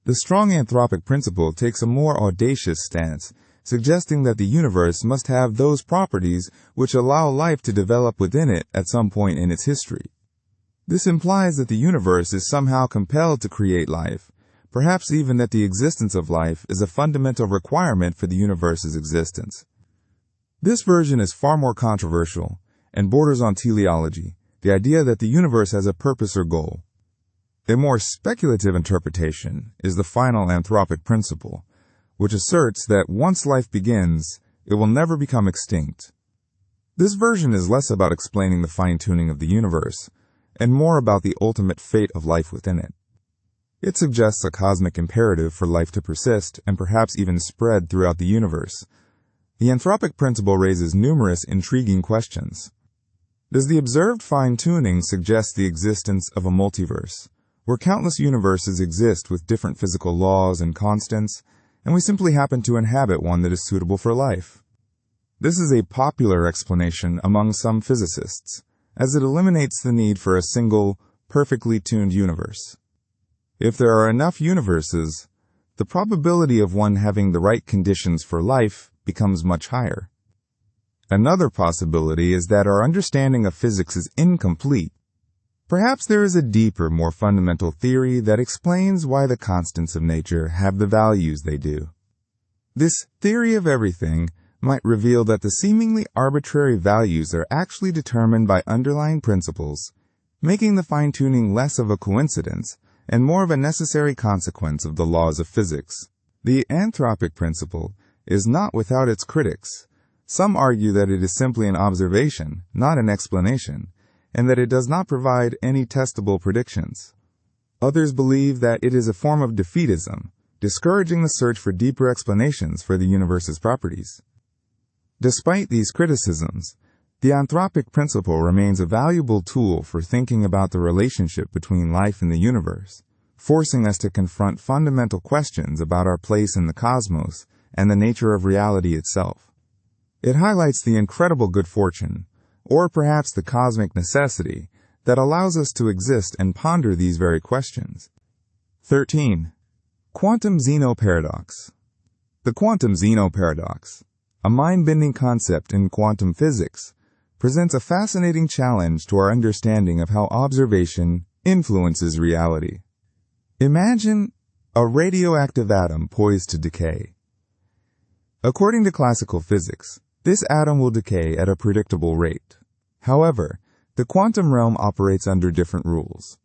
The strong Anthropic Principle takes a more audacious stance, suggesting that the universe must have those properties which allow life to develop within it at some point in its history. This implies that the universe is somehow compelled to create life, perhaps even that the existence of life is a fundamental requirement for the universe's existence. This version is far more controversial and borders on teleology, the idea that the universe has a purpose or goal. A more speculative interpretation is the final Anthropic Principle, which asserts that once life begins, it will never become extinct. This version is less about explaining the fine-tuning of the universe, and more about the ultimate fate of life within it. It suggests a cosmic imperative for life to persist and perhaps even spread throughout the universe. The Anthropic Principle raises numerous intriguing questions. Does the observed fine-tuning suggest the existence of a multiverse, where countless universes exist with different physical laws and constants, and we simply happen to inhabit one that is suitable for life? This is a popular explanation among some physicists, as it eliminates the need for a single, perfectly tuned universe. If there are enough universes, the probability of one having the right conditions for life becomes much higher. Another possibility is that our understanding of physics is incomplete. Perhaps there is a deeper, more fundamental theory that explains why the constants of nature have the values they do. This theory of everything might reveal that the seemingly arbitrary values are actually determined by underlying principles, making the fine-tuning less of a coincidence and more of a necessary consequence of the laws of physics. The Anthropic Principle is not without its critics. Some argue that it is simply an observation, not an explanation, and that it does not provide any testable predictions. Others believe that it is a form of defeatism, discouraging the search for deeper explanations for the universe's properties. Despite these criticisms, the Anthropic Principle remains a valuable tool for thinking about the relationship between life and the universe, forcing us to confront fundamental questions about our place in the cosmos and the nature of reality itself. It highlights the incredible good fortune, or perhaps the cosmic necessity, that allows us to exist and ponder these very questions. 13. Quantum Zeno Paradox. The quantum Zeno paradox, a mind-bending concept in quantum physics, presents a fascinating challenge to our understanding of how observation influences reality. Imagine a radioactive atom poised to decay. According to classical physics, this atom will decay at a predictable rate. However, the quantum realm operates under different rules.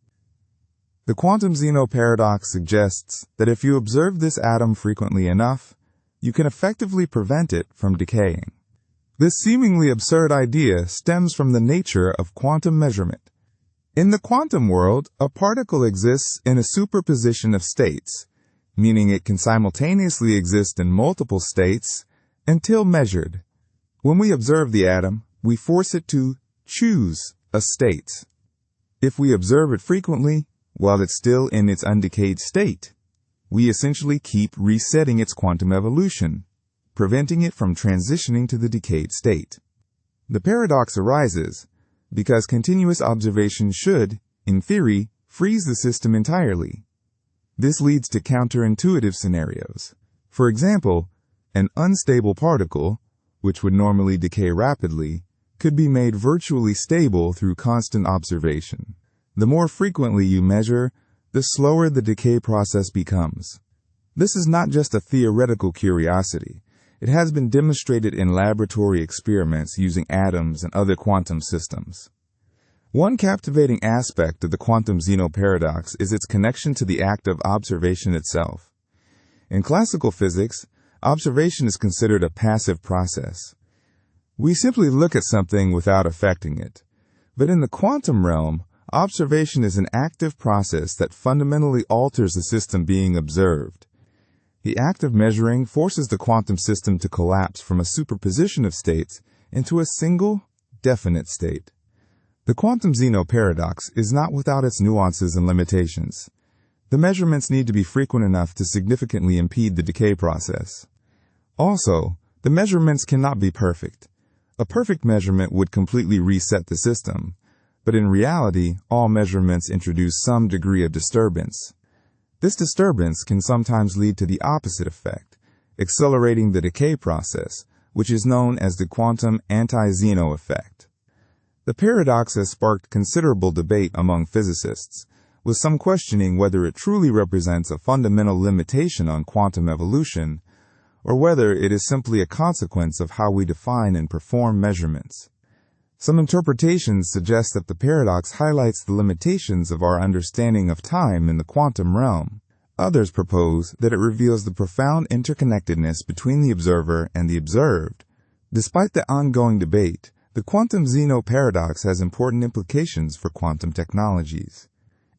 The quantum Zeno paradox suggests that if you observe this atom frequently enough, you can effectively prevent it from decaying. This seemingly absurd idea stems from the nature of quantum measurement. In the quantum world, a particle exists in a superposition of states, meaning it can simultaneously exist in multiple states until measured. When we observe the atom, we force it to choose a state. If we observe it frequently, while it's still in its undecayed state, we essentially keep resetting its quantum evolution, preventing it from transitioning to the decayed state. The paradox arises because continuous observation should, in theory, freeze the system entirely. This leads to counterintuitive scenarios. For example, an unstable particle, which would normally decay rapidly, could be made virtually stable through constant observation. The more frequently you measure, the slower the decay process becomes. This is not just a theoretical curiosity. It has been demonstrated in laboratory experiments using atoms and other quantum systems. One captivating aspect of the quantum Zeno paradox is its connection to the act of observation itself. In classical physics, observation is considered a passive process. We simply look at something without affecting it. But in the quantum realm, observation is an active process that fundamentally alters the system being observed. The act of measuring forces the quantum system to collapse from a superposition of states into a single, definite state. The quantum Zeno paradox is not without its nuances and limitations. The measurements need to be frequent enough to significantly impede the decay process. Also, the measurements cannot be perfect. A perfect measurement would completely reset the system. But in reality, all measurements introduce some degree of disturbance. This disturbance can sometimes lead to the opposite effect, accelerating the decay process, which is known as the quantum anti-Zeno effect. The paradox has sparked considerable debate among physicists, with some questioning whether it truly represents a fundamental limitation on quantum evolution, or whether it is simply a consequence of how we define and perform measurements. Some interpretations suggest that the paradox highlights the limitations of our understanding of time in the quantum realm. Others propose that it reveals the profound interconnectedness between the observer and the observed. Despite the ongoing debate, the quantum Zeno paradox has important implications for quantum technologies.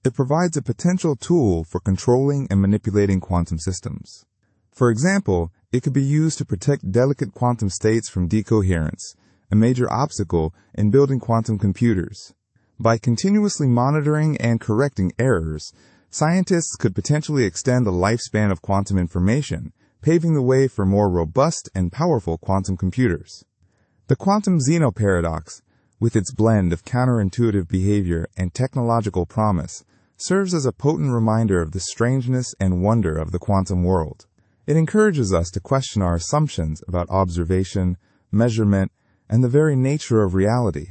It provides a potential tool for controlling and manipulating quantum systems. For example, it could be used to protect delicate quantum states from decoherence, a major obstacle in building quantum computers. By continuously monitoring and correcting errors, scientists could potentially extend the lifespan of quantum information, paving the way for more robust and powerful quantum computers. The quantum Zeno paradox, with its blend of counterintuitive behavior and technological promise, serves as a potent reminder of the strangeness and wonder of the quantum world. It encourages us to question our assumptions about observation, measurement, and the very nature of reality.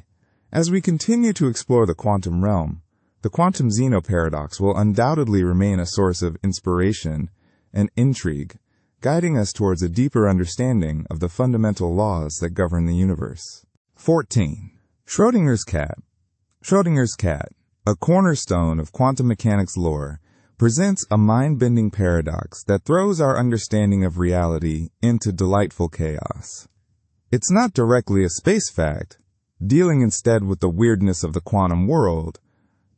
As we continue to explore the quantum realm, the quantum Zeno paradox will undoubtedly remain a source of inspiration and intrigue, guiding us towards a deeper understanding of the fundamental laws that govern the universe. 14. Schrödinger's cat. Schrödinger's cat, a cornerstone of quantum mechanics lore, presents a mind-bending paradox that throws our understanding of reality into delightful chaos. It's not directly a space fact, dealing instead with the weirdness of the quantum world,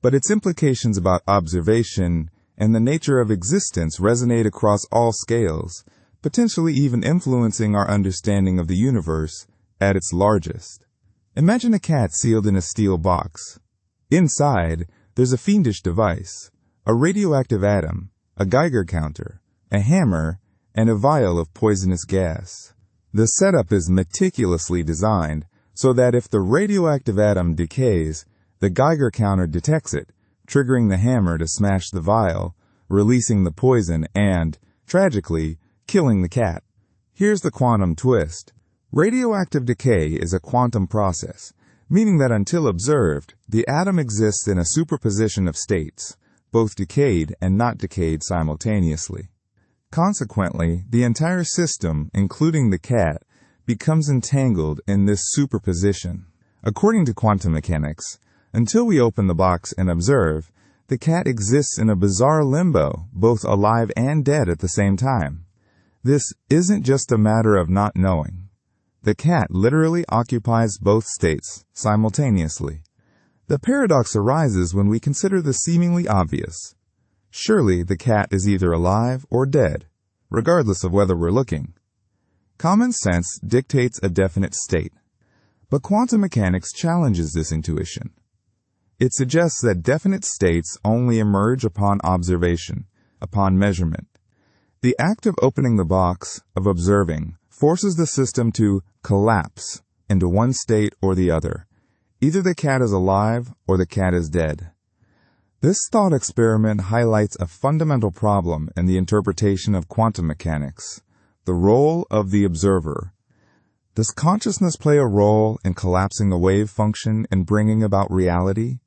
but its implications about observation and the nature of existence resonate across all scales, potentially even influencing our understanding of the universe at its largest. Imagine a cat sealed in a steel box. Inside, there's a fiendish device, a radioactive atom, a Geiger counter, a hammer, and a vial of poisonous gas. The setup is meticulously designed so that if the radioactive atom decays, the Geiger counter detects it, triggering the hammer to smash the vial, releasing the poison and, tragically, killing the cat. Here's the quantum twist. Radioactive decay is a quantum process, meaning that until observed, the atom exists in a superposition of states, both decayed and not decayed simultaneously. Consequently, the entire system, including the cat, becomes entangled in this superposition. According to quantum mechanics, until we open the box and observe, the cat exists in a bizarre limbo, both alive and dead at the same time. This isn't just a matter of not knowing. The cat literally occupies both states simultaneously. The paradox arises when we consider the seemingly obvious. Surely the cat is either alive or dead, regardless of whether we're looking. Common sense dictates a definite state, but quantum mechanics challenges this intuition. It suggests that definite states only emerge upon observation, upon measurement. The act of opening the box, of observing, forces the system to collapse into one state or the other. Either the cat is alive or the cat is dead. This thought experiment highlights a fundamental problem in the interpretation of quantum mechanics, the role of the observer. Does consciousness play a role in collapsing a wave function and bringing about reality?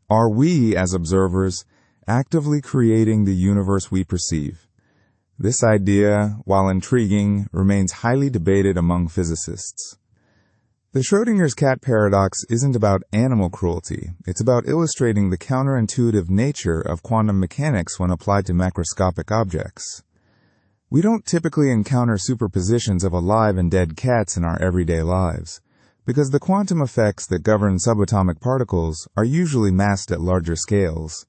Are we, as observers, actively creating the universe we perceive? This idea, while intriguing, remains highly debated among physicists. The Schrödinger's cat paradox isn't about animal cruelty. It's about illustrating the counterintuitive nature of quantum mechanics when applied to macroscopic objects. We don't typically encounter superpositions of alive and dead cats in our everyday lives, because the quantum effects that govern subatomic particles are usually masked at larger scales.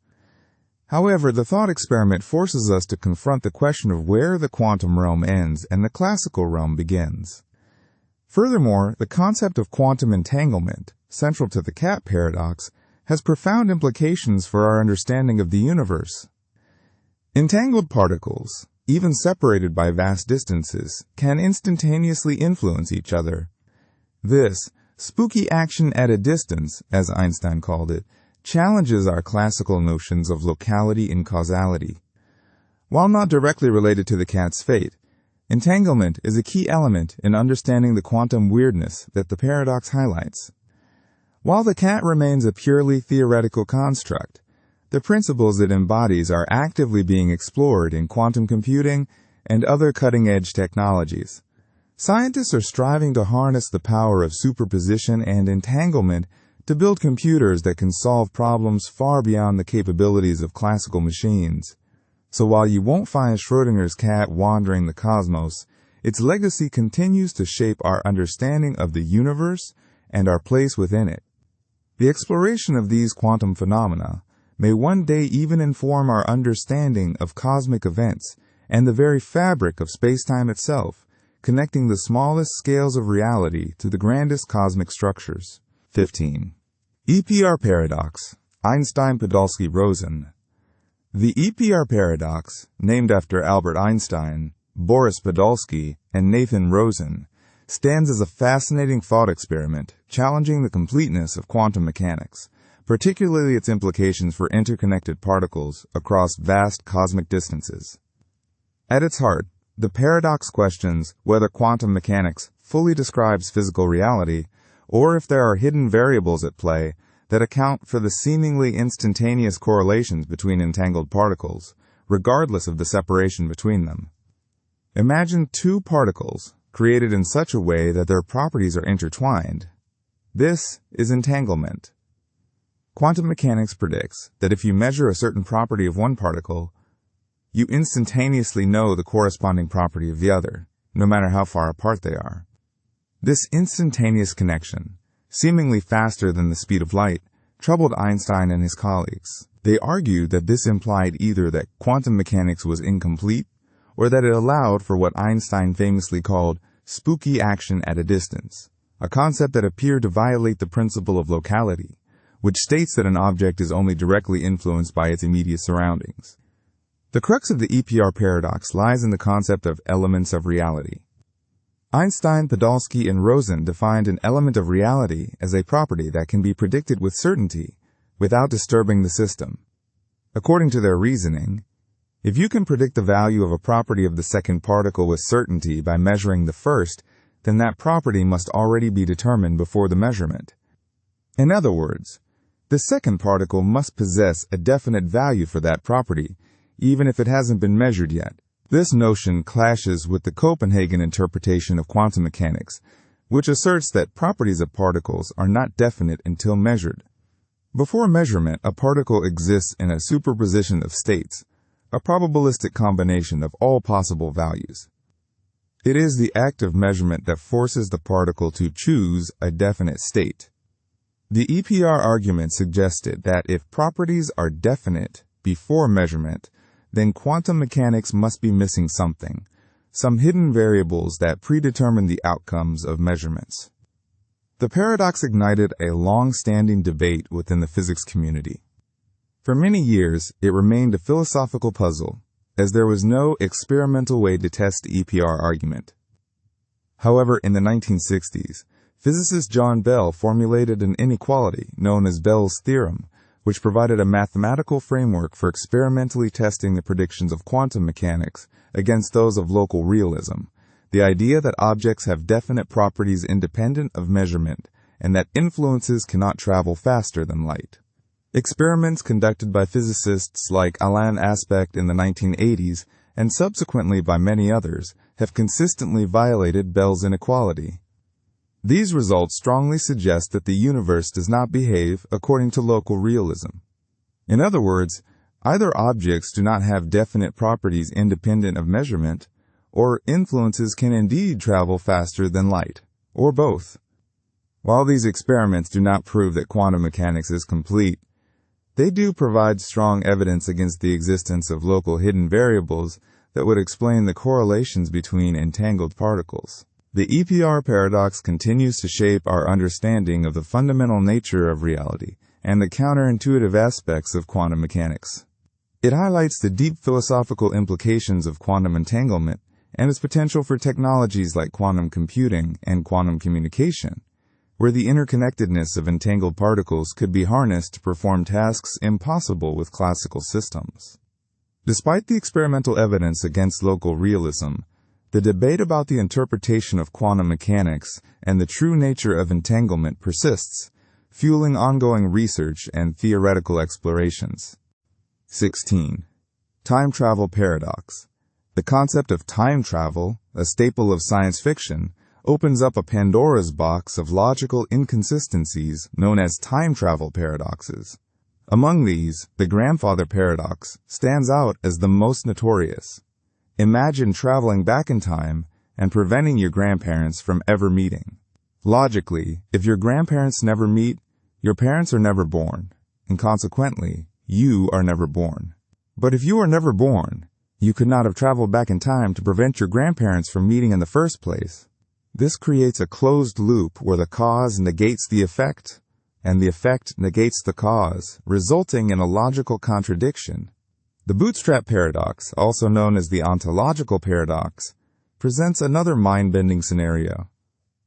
However, the thought experiment forces us to confront the question of where the quantum realm ends and the classical realm begins. Furthermore, the concept of quantum entanglement, central to the cat paradox, has profound implications for our understanding of the universe. Entangled particles, even separated by vast distances, can instantaneously influence each other. This spooky action at a distance, as Einstein called it, challenges our classical notions of locality and causality. While not directly related to the cat's fate, entanglement is a key element in understanding the quantum weirdness that the paradox highlights. While the cat remains a purely theoretical construct, the principles it embodies are actively being explored in quantum computing and other cutting-edge technologies. Scientists are striving to harness the power of superposition and entanglement to build computers that can solve problems far beyond the capabilities of classical machines. So while you won't find Schrödinger's cat wandering the cosmos, its legacy continues to shape our understanding of the universe and our place within it. The exploration of these quantum phenomena may one day even inform our understanding of cosmic events and the very fabric of space-time itself, connecting the smallest scales of reality to the grandest cosmic structures. 15. Epr Paradox, Einstein-Podolsky-Rosen. The Epr Paradox, named after Albert Einstein, Boris Podolsky, and Nathan Rosen, stands as a fascinating thought experiment challenging the completeness of quantum mechanics, particularly its implications for interconnected particles across vast cosmic distances. At its heart, the paradox questions whether quantum mechanics fully describes physical reality, or if there are hidden variables at play that account for the seemingly instantaneous correlations between entangled particles, regardless of the separation between them. Imagine two particles created in such a way that their properties are intertwined. This is entanglement. Quantum mechanics predicts that if you measure a certain property of one particle, you instantaneously know the corresponding property of the other, no matter how far apart they are. This instantaneous connection, seemingly faster than the speed of light, troubled Einstein and his colleagues. They argued that this implied either that quantum mechanics was incomplete, or that it allowed for what Einstein famously called spooky action at a distance, a concept that appeared to violate the principle of locality, which states that an object is only directly influenced by its immediate surroundings. The crux of the Epr paradox lies in the concept of elements of reality. Einstein, Podolsky, and Rosen defined an element of reality as a property that can be predicted with certainty without disturbing the system. According to their reasoning, If you can predict the value of a property of the second particle with certainty by measuring the first, then that property must already be determined before the measurement. In other words, the second particle must possess a definite value for that property, even if it hasn't been measured yet. This notion clashes with the Copenhagen interpretation of quantum mechanics, which asserts that properties of particles are not definite until measured. Before measurement, a particle exists in a superposition of states, a probabilistic combination of all possible values. It is the act of measurement that forces the particle to choose a definite state. The Epr argument suggested that if properties are definite before measurement, then quantum mechanics must be missing something, some hidden variables that predetermine the outcomes of measurements. The paradox ignited a long-standing debate within the physics community. For many years, it remained a philosophical puzzle, as there was no experimental way to test the Epr argument. However, in the 1960s, physicist John Bell formulated an inequality known as Bell's theorem, which provided a mathematical framework for experimentally testing the predictions of quantum mechanics against those of local realism, the idea that objects have definite properties independent of measurement, and that influences cannot travel faster than light. Experiments conducted by physicists like Alain Aspect in the 1980s, and subsequently by many others, have consistently violated Bell's inequality. These results strongly suggest that the universe does not behave according to local realism. In other words, either objects do not have definite properties independent of measurement, or influences can indeed travel faster than light, or both. While these experiments do not prove that quantum mechanics is complete, they do provide strong evidence against the existence of local hidden variables that would explain the correlations between entangled particles. The Epr paradox continues to shape our understanding of the fundamental nature of reality and the counterintuitive aspects of quantum mechanics. It highlights the deep philosophical implications of quantum entanglement and its potential for technologies like quantum computing and quantum communication, where the interconnectedness of entangled particles could be harnessed to perform tasks impossible with classical systems. Despite the experimental evidence against local realism, the debate about the interpretation of quantum mechanics and the true nature of entanglement persists, fueling ongoing research and theoretical explorations. 16. Time travel paradox. The concept of time travel, a staple of science fiction, opens up a Pandora's box of logical inconsistencies known as time travel paradoxes. Among these, the grandfather paradox stands out as the most notorious. Imagine traveling back in time and preventing your grandparents from ever meeting. Logically, if your grandparents never meet, your parents are never born, and consequently, you are never born. But if you are never born, you could not have traveled back in time to prevent your grandparents from meeting in the first place. This creates a closed loop where the cause negates the effect, and the effect negates the cause, resulting in a logical contradiction. The Bootstrap Paradox, also known as the Ontological Paradox, presents another mind-bending scenario.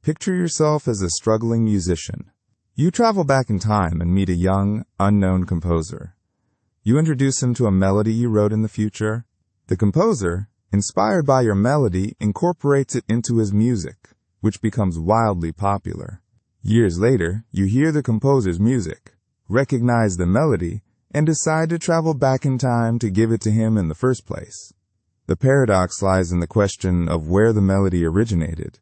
Picture yourself as a struggling musician. You travel back in time and meet a young, unknown composer. You introduce him to a melody you wrote in the future. The composer, inspired by your melody, incorporates it into his music, which becomes wildly popular. Years later, you hear the composer's music, recognize the melody, and decide to travel back in time to give it to him in the first place. The paradox lies in the question of where the melody originated.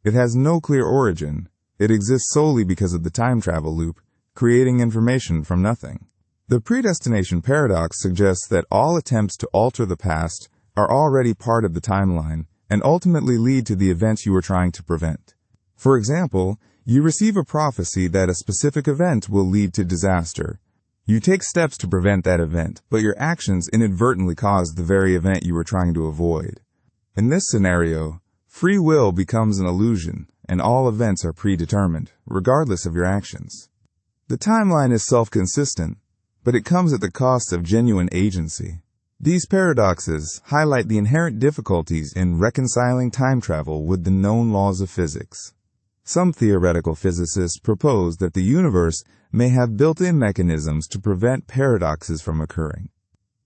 It has no clear origin. It exists solely because of the time travel loop, creating information from nothing. The predestination paradox suggests that all attempts to alter the past are already part of the timeline and ultimately lead to the events you are trying to prevent. For example, you receive a prophecy that a specific event will lead to disaster. You take steps to prevent that event, but your actions inadvertently cause the very event you were trying to avoid. In this scenario, free will becomes an illusion, and all events are predetermined, regardless of your actions. The timeline is self-consistent, but it comes at the cost of genuine agency. These paradoxes highlight the inherent difficulties in reconciling time travel with the known laws of physics. Some theoretical physicists propose that the universe may have built-in mechanisms to prevent paradoxes from occurring.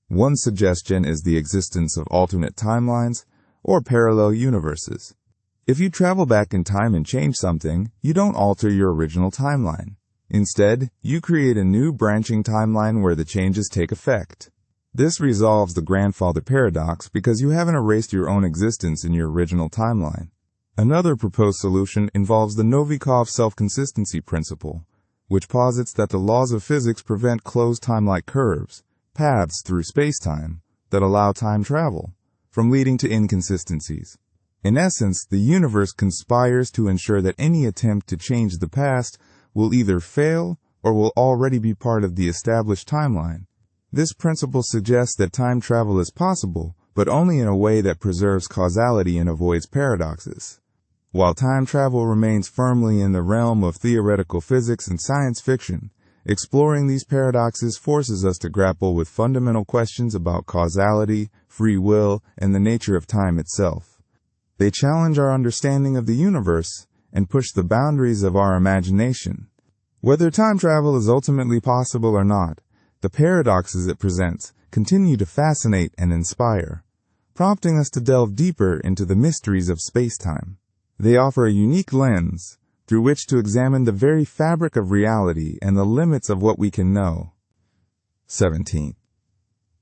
One suggestion is the existence of alternate timelines or parallel universes. If you travel back in time and change something, you don't alter your original timeline. Instead, you create a new branching timeline where the changes take effect. This resolves the grandfather paradox because you haven't erased your own existence in your original timeline. Another proposed solution involves the Novikov self-consistency principle, which posits that the laws of physics prevent closed time-like curves, paths through space-time, that allow time travel, from leading to inconsistencies. In essence, the universe conspires to ensure that any attempt to change the past will either fail or will already be part of the established timeline. This principle suggests that time travel is possible, but only in a way that preserves causality and avoids paradoxes. While time travel remains firmly in the realm of theoretical physics and science fiction, exploring these paradoxes forces us to grapple with fundamental questions about causality, free will, and the nature of time itself. They challenge our understanding of the universe and push the boundaries of our imagination. Whether time travel is ultimately possible or not, the paradoxes it presents continue to fascinate and inspire, prompting us to delve deeper into the mysteries of space-time. They offer a unique lens through which to examine the very fabric of reality and the limits of what we can know. 17.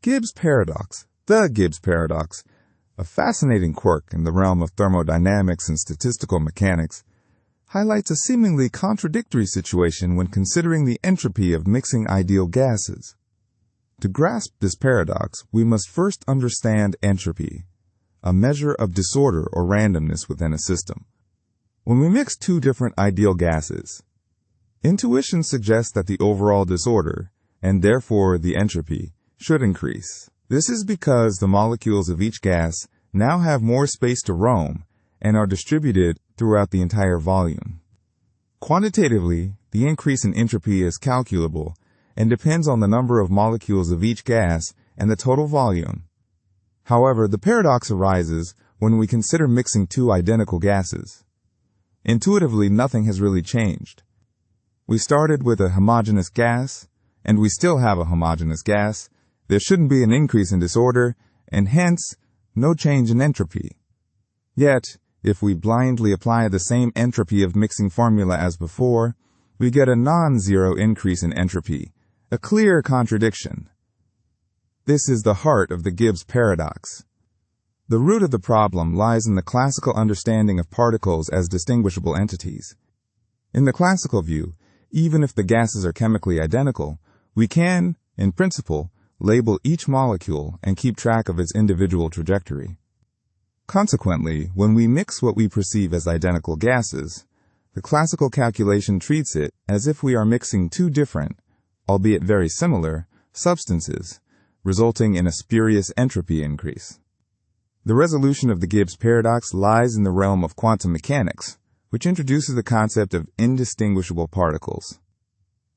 Gibbs Paradox. The Gibbs Paradox, a fascinating quirk in the realm of thermodynamics and statistical mechanics, highlights a seemingly contradictory situation when considering the entropy of mixing ideal gases. To grasp this paradox, we must first understand entropy, a measure of disorder or randomness within a system. When we mix two different ideal gases, intuition suggests that the overall disorder, and therefore the entropy, should increase. This is because the molecules of each gas now have more space to roam and are distributed throughout the entire volume. Quantitatively, the increase in entropy is calculable and depends on the number of molecules of each gas and the total volume. However, the paradox arises when we consider mixing two identical gases. Intuitively, nothing has really changed. We started with a homogeneous gas, and we still have a homogeneous gas. There shouldn't be an increase in disorder, and hence, no change in entropy. Yet, if we blindly apply the same entropy of mixing formula as before, we get a non-zero increase in entropy, a clear contradiction. This is the heart of the Gibbs paradox. The root of the problem lies in the classical understanding of particles as distinguishable entities. In the classical view, even if the gases are chemically identical, we can, in principle, label each molecule and keep track of its individual trajectory. Consequently, when we mix what we perceive as identical gases, the classical calculation treats it as if we are mixing two different, albeit very similar, substances, resulting in a spurious entropy increase. The resolution of the Gibbs paradox lies in the realm of quantum mechanics, which introduces the concept of indistinguishable particles.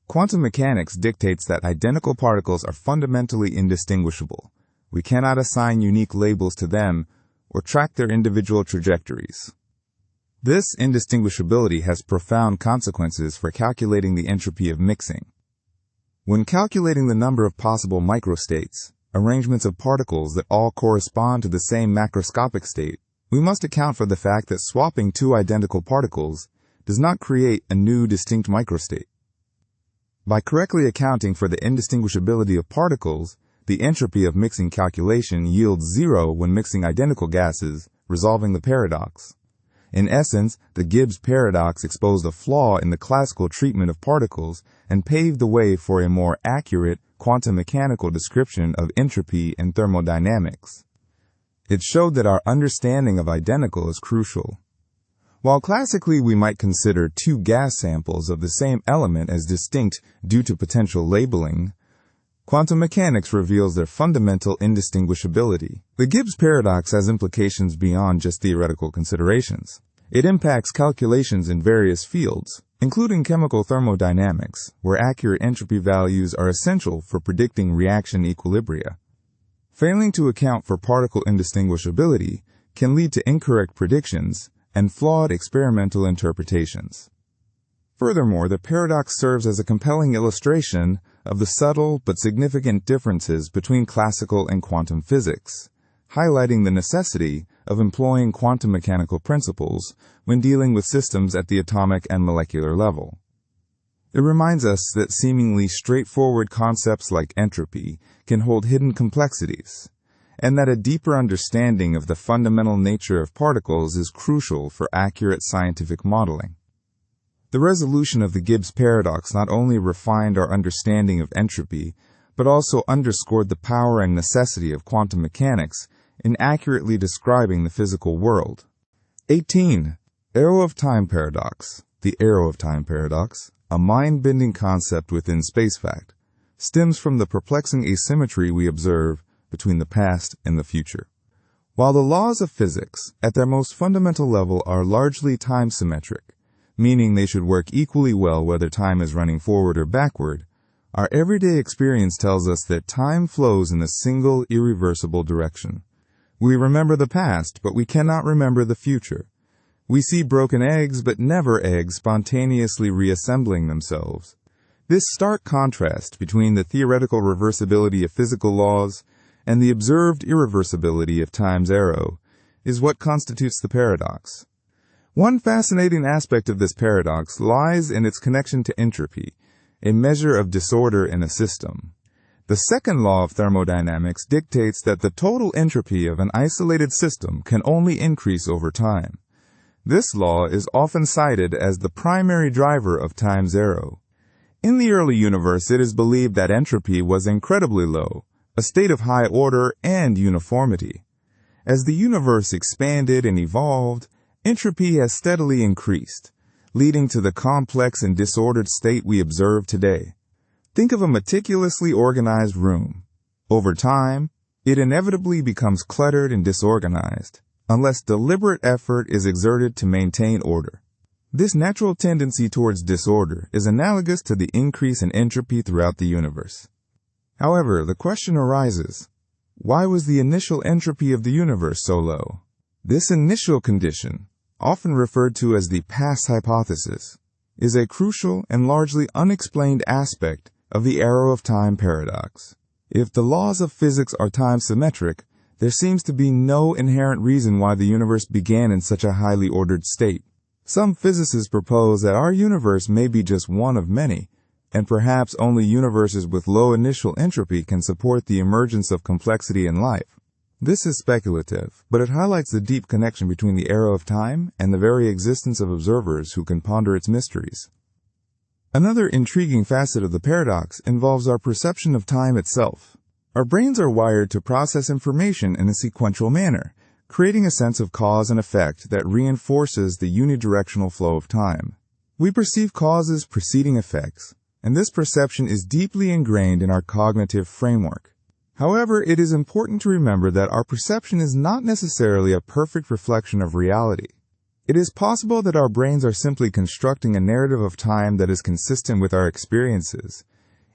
Quantum mechanics dictates that identical particles are fundamentally indistinguishable. We cannot assign unique labels to them or track their individual trajectories. This indistinguishability has profound consequences for calculating the entropy of mixing. When calculating the number of possible microstates, arrangements of particles that all correspond to the same macroscopic state, we must account for the fact that swapping two identical particles does not create a new distinct microstate. By correctly accounting for the indistinguishability of particles, the entropy of mixing calculation yields zero when mixing identical gases, resolving the paradox. In essence, the Gibbs paradox exposed a flaw in the classical treatment of particles and paved the way for a more accurate quantum mechanical description of entropy and thermodynamics. It showed that our understanding of identical is crucial. While classically we might consider two gas samples of the same element as distinct due to potential labeling, quantum mechanics reveals their fundamental indistinguishability. The Gibbs paradox has implications beyond just theoretical considerations. It impacts calculations in various fields, including chemical thermodynamics, where accurate entropy values are essential for predicting reaction equilibria. Failing to account for particle indistinguishability can lead to incorrect predictions and flawed experimental interpretations. Furthermore, the paradox serves as a compelling illustration of the subtle but significant differences between classical and quantum physics, highlighting the necessity of employing quantum mechanical principles when dealing with systems at the atomic and molecular level. It reminds us that seemingly straightforward concepts like entropy can hold hidden complexities, and that a deeper understanding of the fundamental nature of particles is crucial for accurate scientific modeling. The resolution of the Gibbs paradox not only refined our understanding of entropy, but also underscored the power and necessity of quantum mechanics in accurately describing the physical world. 18. Arrow of Time Paradox. The arrow of time paradox, a mind-bending concept within spacefact, stems from the perplexing asymmetry we observe between the past and the future. While the laws of physics, at their most fundamental level, are largely time-symmetric, meaning they should work equally well whether time is running forward or backward, our everyday experience tells us that time flows in a single, irreversible direction. We remember the past, but we cannot remember the future. We see broken eggs, but never eggs spontaneously reassembling themselves. This stark contrast between the theoretical reversibility of physical laws and the observed irreversibility of time's arrow is what constitutes the paradox. One fascinating aspect of this paradox lies in its connection to entropy, a measure of disorder in a system. The second law of thermodynamics dictates that the total entropy of an isolated system can only increase over time. This law is often cited as the primary driver of time's arrow. In the early universe, it is believed that entropy was incredibly low, a state of high order and uniformity. As the universe expanded and evolved, entropy has steadily increased, leading to the complex and disordered state we observe today. Think of a meticulously organized room. Over time, it inevitably becomes cluttered and disorganized, unless deliberate effort is exerted to maintain order. This natural tendency towards disorder is analogous to the increase in entropy throughout the universe. However, the question arises, why was the initial entropy of the universe so low? This initial condition, often referred to as the past hypothesis, is a crucial and largely unexplained aspect of the arrow of time paradox. If the laws of physics are time-symmetric, there seems to be no inherent reason why the universe began in such a highly ordered state. Some physicists propose that our universe may be just one of many, and perhaps only universes with low initial entropy can support the emergence of complexity in life. This is speculative, but it highlights the deep connection between the arrow of time and the very existence of observers who can ponder its mysteries. Another intriguing facet of the paradox involves our perception of time itself. Our brains are wired to process information in a sequential manner, creating a sense of cause and effect that reinforces the unidirectional flow of time. We perceive causes preceding effects, and this perception is deeply ingrained in our cognitive framework. However, it is important to remember that our perception is not necessarily a perfect reflection of reality. It is possible that our brains are simply constructing a narrative of time that is consistent with our experiences,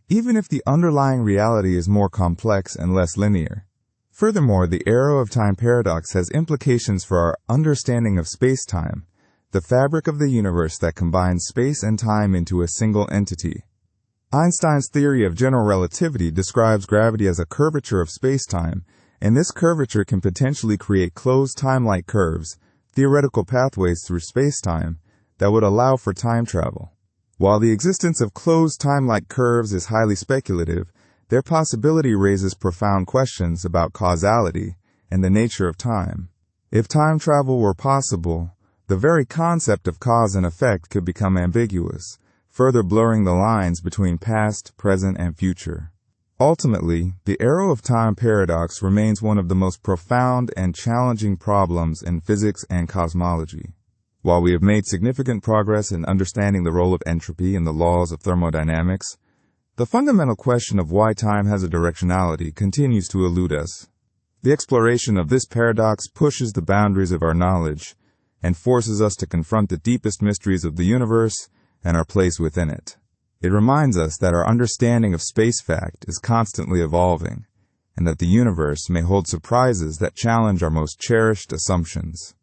even if the underlying reality is more complex and less linear. Furthermore, the arrow of time paradox has implications for our understanding of space-time, the fabric of the universe that combines space and time into a single entity. Einstein's theory of general relativity describes gravity as a curvature of space-time, and this curvature can potentially create closed time-like curves, theoretical pathways through space-time, that would allow for time travel. While the existence of closed time-like curves is highly speculative, their possibility raises profound questions about causality and the nature of time. If time travel were possible, the very concept of cause and effect could become ambiguous, further blurring the lines between past, present, and future. Ultimately, the arrow of time paradox remains one of the most profound and challenging problems in physics and cosmology. While we have made significant progress in understanding the role of entropy and the laws of thermodynamics, the fundamental question of why time has a directionality continues to elude us. The exploration of this paradox pushes the boundaries of our knowledge and forces us to confront the deepest mysteries of the universe and our place within it. It reminds us that our understanding of space fact is constantly evolving, and that the universe may hold surprises that challenge our most cherished assumptions.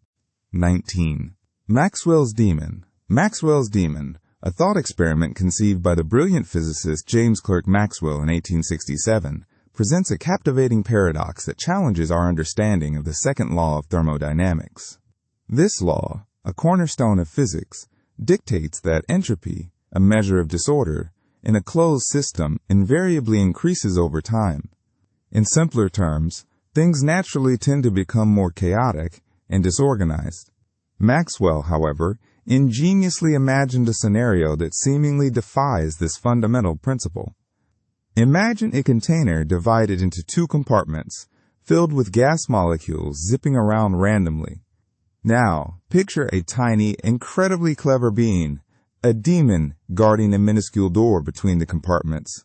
19. Maxwell's Demon. Maxwell's demon, a thought experiment conceived by the brilliant physicist James Clerk Maxwell in 1867, presents a captivating paradox that challenges our understanding of the second law of thermodynamics. This law, a cornerstone of physics, dictates that entropy, a measure of disorder, in a closed system invariably increases over time. In simpler terms, things naturally tend to become more chaotic and disorganized. Maxwell, however, ingeniously imagined a scenario that seemingly defies this fundamental principle. Imagine a container divided into two compartments, filled with gas molecules zipping around randomly. Now, picture a tiny, incredibly clever being, a demon guarding a minuscule door between the compartments.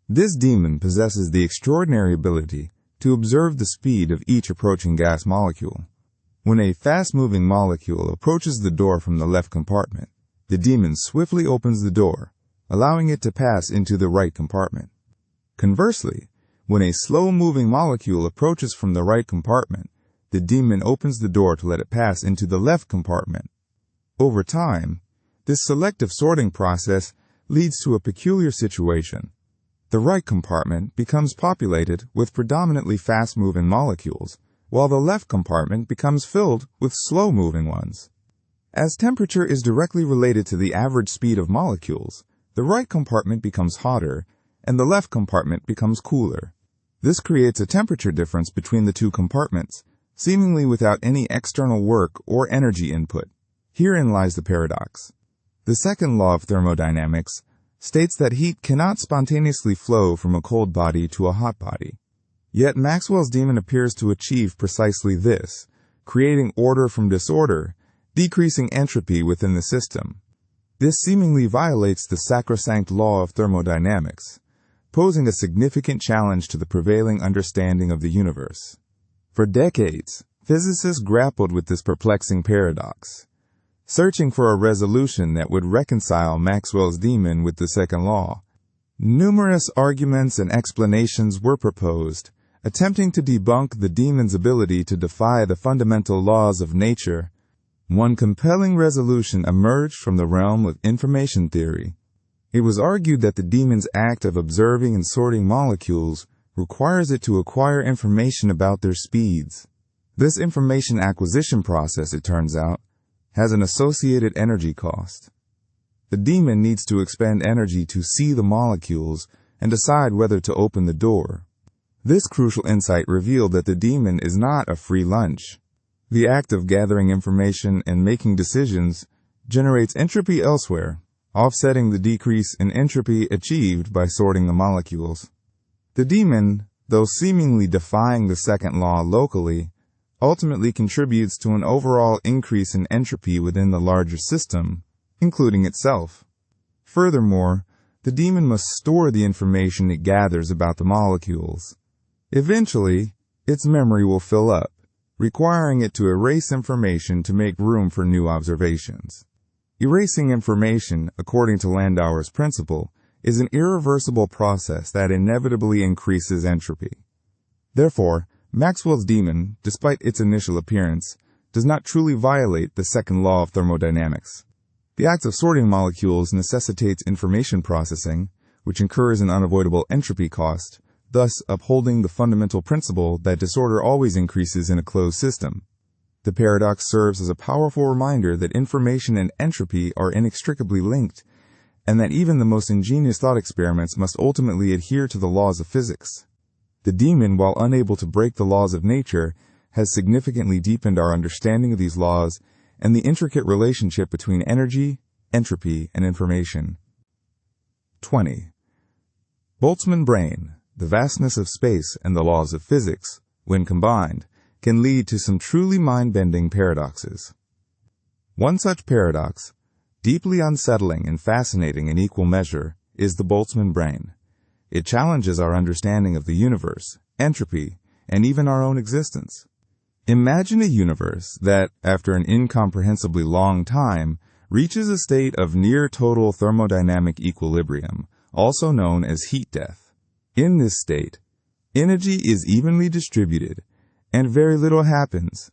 This demon possesses the extraordinary ability to observe the speed of each approaching gas molecule. When a fast-moving molecule approaches the door from the left compartment, the demon swiftly opens the door, allowing it to pass into the right compartment. Conversely, when a slow-moving molecule approaches from the right compartment, the demon opens the door to let it pass into the left compartment. Over time, this selective sorting process leads to a peculiar situation. The right compartment becomes populated with predominantly fast-moving molecules, while the left compartment becomes filled with slow-moving ones. As temperature is directly related to the average speed of molecules, the right compartment becomes hotter, and the left compartment becomes cooler. This creates a temperature difference between the two compartments, seemingly without any external work or energy input. Herein lies the paradox. The second law of thermodynamics states that heat cannot spontaneously flow from a cold body to a hot body. Yet Maxwell's demon appears to achieve precisely this, creating order from disorder, decreasing entropy within the system. This seemingly violates the sacrosanct law of thermodynamics, posing a significant challenge to the prevailing understanding of the universe. For decades, physicists grappled with this perplexing paradox, searching for a resolution that would reconcile Maxwell's demon with the second law. Numerous arguments and explanations were proposed, attempting to debunk the demon's ability to defy the fundamental laws of nature. One compelling resolution emerged from the realm of information theory. It was argued that the demon's act of observing and sorting molecules requires it to acquire information about their speeds. This information acquisition process, it turns out, has an associated energy cost. The demon needs to expend energy to see the molecules and decide whether to open the door. This crucial insight revealed that the demon is not a free lunch. The act of gathering information and making decisions generates entropy elsewhere, offsetting the decrease in entropy achieved by sorting the molecules. The demon, though seemingly defying the second law locally, ultimately contributes to an overall increase in entropy within the larger system, including itself. Furthermore, the demon must store the information it gathers about the molecules. Eventually, its memory will fill up, requiring it to erase information to make room for new observations. Erasing information, according to Landauer's principle, is an irreversible process that inevitably increases entropy. Therefore, Maxwell's demon, despite its initial appearance, does not truly violate the second law of thermodynamics. The act of sorting molecules necessitates information processing, which incurs an unavoidable entropy cost, thus upholding the fundamental principle that disorder always increases in a closed system. The paradox serves as a powerful reminder that information and entropy are inextricably linked, and that even the most ingenious thought experiments must ultimately adhere to the laws of physics. The demon, while unable to break the laws of nature, has significantly deepened our understanding of these laws and the intricate relationship between energy, entropy, and information. 20. Boltzmann Brain, the vastness of space and the laws of physics, when combined, can lead to some truly mind-bending paradoxes. One such paradox, deeply unsettling and fascinating in equal measure, is the Boltzmann brain. It challenges our understanding of the universe, entropy, and even our own existence. Imagine a universe that, after an incomprehensibly long time, reaches a state of near-total thermodynamic equilibrium, also known as heat death. In this state, energy is evenly distributed, and very little happens.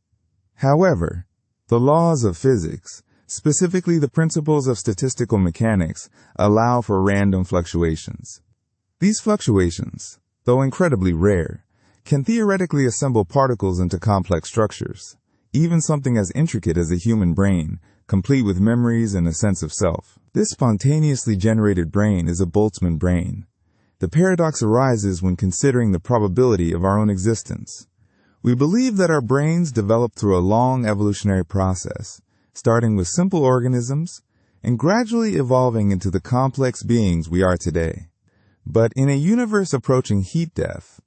However, the laws of physics Specifically, the principles of statistical mechanics allow for random fluctuations. These fluctuations, though incredibly rare, can theoretically assemble particles into complex structures, even something as intricate as a human brain, complete with memories and a sense of self. This spontaneously generated brain is a Boltzmann brain. The paradox arises when considering the probability of our own existence. We believe that our brains developed through a long evolutionary process, starting with simple organisms and gradually evolving into the complex beings we are today. But in a universe approaching heat death,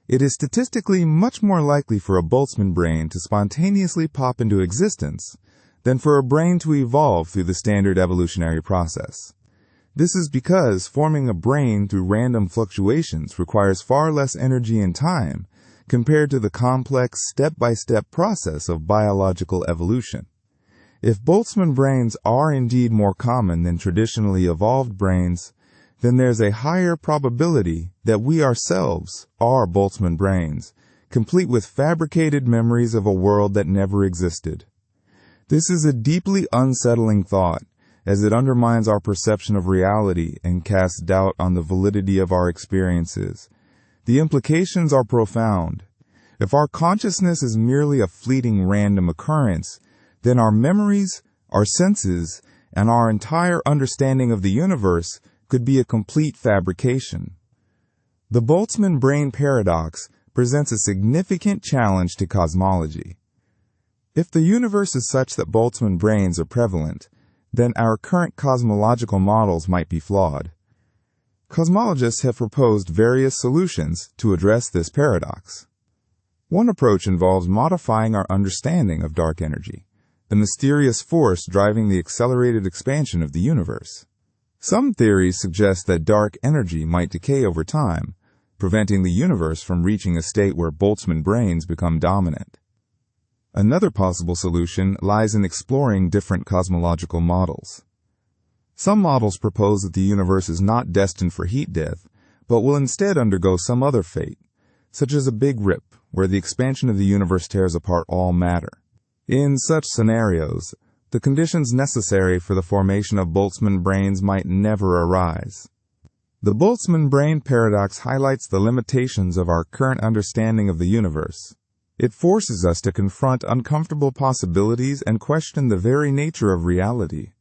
it is statistically much more likely for a Boltzmann brain to spontaneously pop into existence than for a brain to evolve through the standard evolutionary process. This is because forming a brain through random fluctuations requires far less energy and time compared to the complex step-by-step process of biological evolution. If Boltzmann brains are indeed more common than traditionally evolved brains, then there's a higher probability that we ourselves are Boltzmann brains, complete with fabricated memories of a world that never existed. This is a deeply unsettling thought, as it undermines our perception of reality and casts doubt on the validity of our experiences. The implications are profound. If our consciousness is merely a fleeting random occurrence, then our memories, our senses, and our entire understanding of the universe could be a complete fabrication. The Boltzmann Brain paradox presents a significant challenge to cosmology. If the universe is such that Boltzmann brains are prevalent, then our current cosmological models might be flawed. Cosmologists have proposed various solutions to address this paradox. One approach involves modifying our understanding of dark energy, the mysterious force driving the accelerated expansion of the universe. Some theories suggest that dark energy might decay over time, preventing the universe from reaching a state where Boltzmann brains become dominant. Another possible solution lies in exploring different cosmological models. Some models propose that the universe is not destined for heat death, but will instead undergo some other fate, such as a big rip, where the expansion of the universe tears apart all matter. In such scenarios, the conditions necessary for the formation of Boltzmann brains might never arise. The Boltzmann brain paradox highlights the limitations of our current understanding of the universe. It forces us to confront uncomfortable possibilities and question the very nature of reality.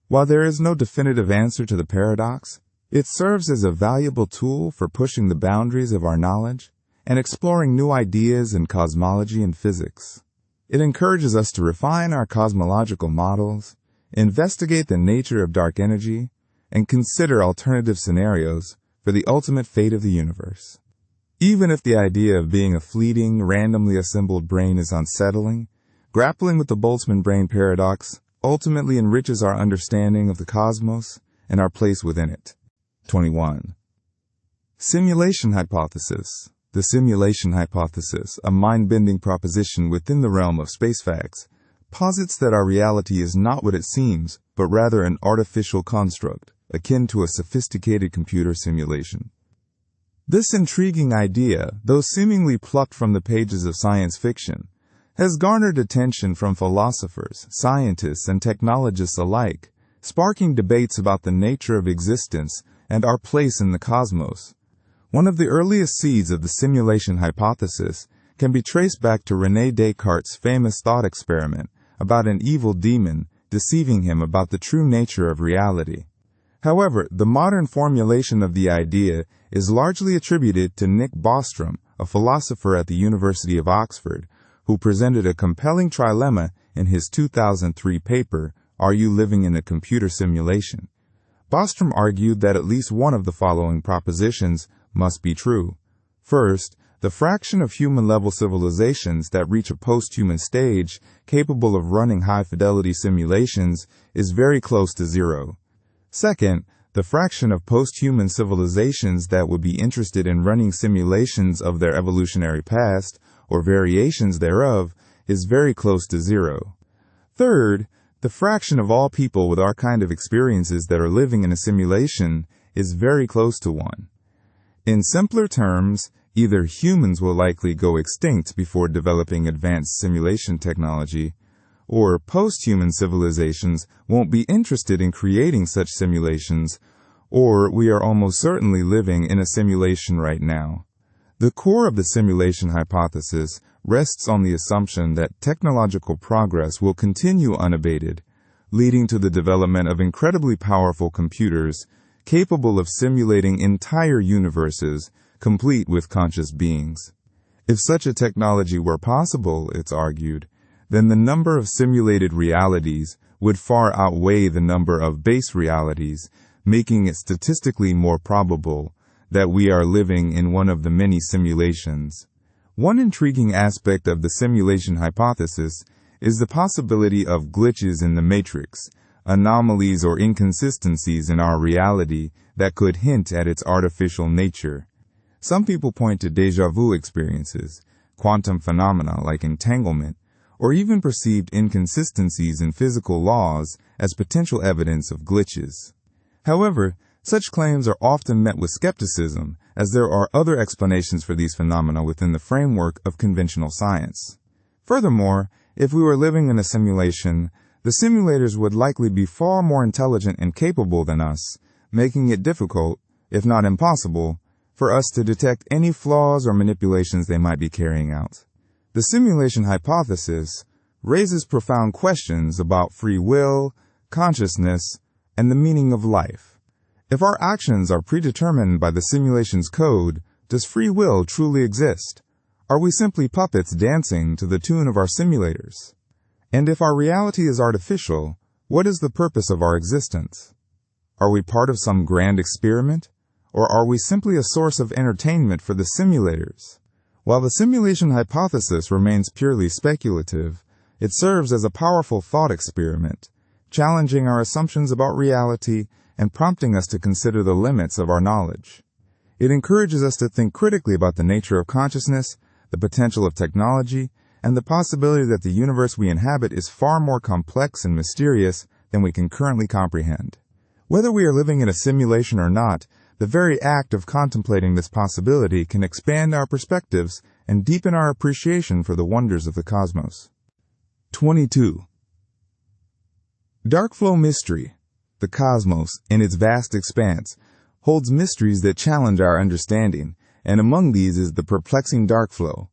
While there is no definitive answer to the paradox, it serves as a valuable tool for pushing the boundaries of our knowledge and exploring new ideas in cosmology and physics. It encourages us to refine our cosmological models, investigate the nature of dark energy, and consider alternative scenarios for the ultimate fate of the universe. Even if the idea of being a fleeting, randomly assembled brain is unsettling, grappling with the Boltzmann brain paradox ultimately enriches our understanding of the cosmos and our place within it. 21. Simulation hypothesis. The simulation hypothesis, a mind-bending proposition within the realm of space facts, posits that our reality is not what it seems, but rather an artificial construct, akin to a sophisticated computer simulation. This intriguing idea, though seemingly plucked from the pages of science fiction, has garnered attention from philosophers, scientists, and technologists alike, sparking debates about the nature of existence and our place in the cosmos. One of the earliest seeds of the simulation hypothesis can be traced back to René Descartes' famous thought experiment about an evil demon deceiving him about the true nature of reality. However, the modern formulation of the idea is largely attributed to Nick Bostrom, a philosopher at the University of Oxford, who presented a compelling trilemma in his 2003 paper, Are You Living in a Computer Simulation? Bostrom argued that at least one of the following propositions must be true. First, the fraction of human-level civilizations that reach a post-human stage capable of running high-fidelity simulations is very close to zero. Second, the fraction of post-human civilizations that would be interested in running simulations of their evolutionary past, or variations thereof, is very close to zero. Third, the fraction of all people with our kind of experiences that are living in a simulation is very close to 1. In simpler terms, either humans will likely go extinct before developing advanced simulation technology, or post-human civilizations won't be interested in creating such simulations, or we are almost certainly living in a simulation right now. The core of the simulation hypothesis rests on the assumption that technological progress will continue unabated, leading to the development of incredibly powerful computers capable of simulating entire universes, complete with conscious beings. If such a technology were possible, it's argued, then the number of simulated realities would far outweigh the number of base realities, making it statistically more probable that we are living in one of the many simulations. One intriguing aspect of the simulation hypothesis is the possibility of glitches in the matrix, anomalies or inconsistencies in our reality that could hint at its artificial nature. Some people point to déjà vu experiences, quantum phenomena like entanglement, or even perceived inconsistencies in physical laws as potential evidence of glitches. However, such claims are often met with skepticism, as there are other explanations for these phenomena within the framework of conventional science. Furthermore, if we were living in a simulation, the simulators would likely be far more intelligent and capable than us, making it difficult, if not impossible, for us to detect any flaws or manipulations they might be carrying out. The simulation hypothesis raises profound questions about free will, consciousness, and the meaning of life. If our actions are predetermined by the simulation's code, does free will truly exist? Are we simply puppets dancing to the tune of our simulators? And if our reality is artificial, what is the purpose of our existence? Are we part of some grand experiment? Or are we simply a source of entertainment for the simulators? While the simulation hypothesis remains purely speculative, it serves as a powerful thought experiment, challenging our assumptions about reality and prompting us to consider the limits of our knowledge. It encourages us to think critically about the nature of consciousness, the potential of technology, and the possibility that the universe we inhabit is far more complex and mysterious than we can currently comprehend. Whether we are living in a simulation or not, the very act of contemplating this possibility can expand our perspectives and deepen our appreciation for the wonders of the cosmos. 22. Dark flow mystery. The cosmos, in its vast expanse, holds mysteries that challenge our understanding, and among these is the perplexing dark flow.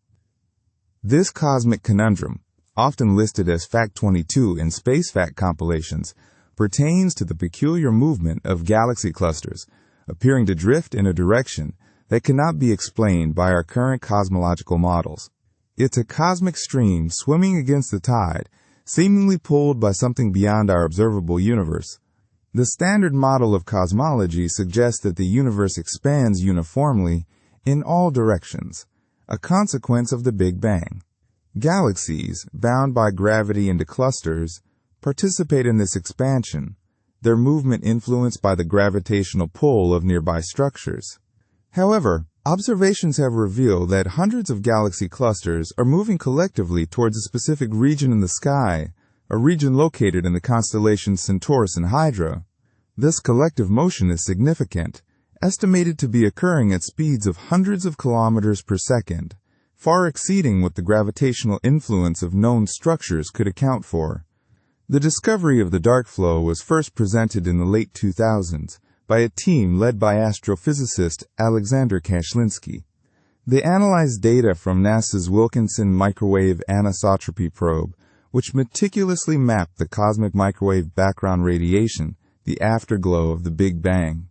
This cosmic conundrum, often listed as Fact 22 in space fact compilations, pertains to the peculiar movement of galaxy clusters, appearing to drift in a direction that cannot be explained by our current cosmological models. It's a cosmic stream swimming against the tide, seemingly pulled by something beyond our observable universe. The standard model of cosmology suggests that the universe expands uniformly in all directions, a consequence of the Big Bang. Galaxies, bound by gravity into clusters, participate in this expansion, their movement influenced by the gravitational pull of nearby structures. However, observations have revealed that hundreds of galaxy clusters are moving collectively towards a specific region in the sky, a region located in the constellations Centaurus and Hydra. This collective motion is significant, estimated to be occurring at speeds of hundreds of kilometers per second, far exceeding what the gravitational influence of known structures could account for. The discovery of the dark flow was first presented in the late 2000s by a team led by astrophysicist Alexander Kashlinsky. They analyzed data from NASA's Wilkinson Microwave Anisotropy probe, which meticulously mapped the cosmic microwave background radiation, the afterglow of the Big Bang.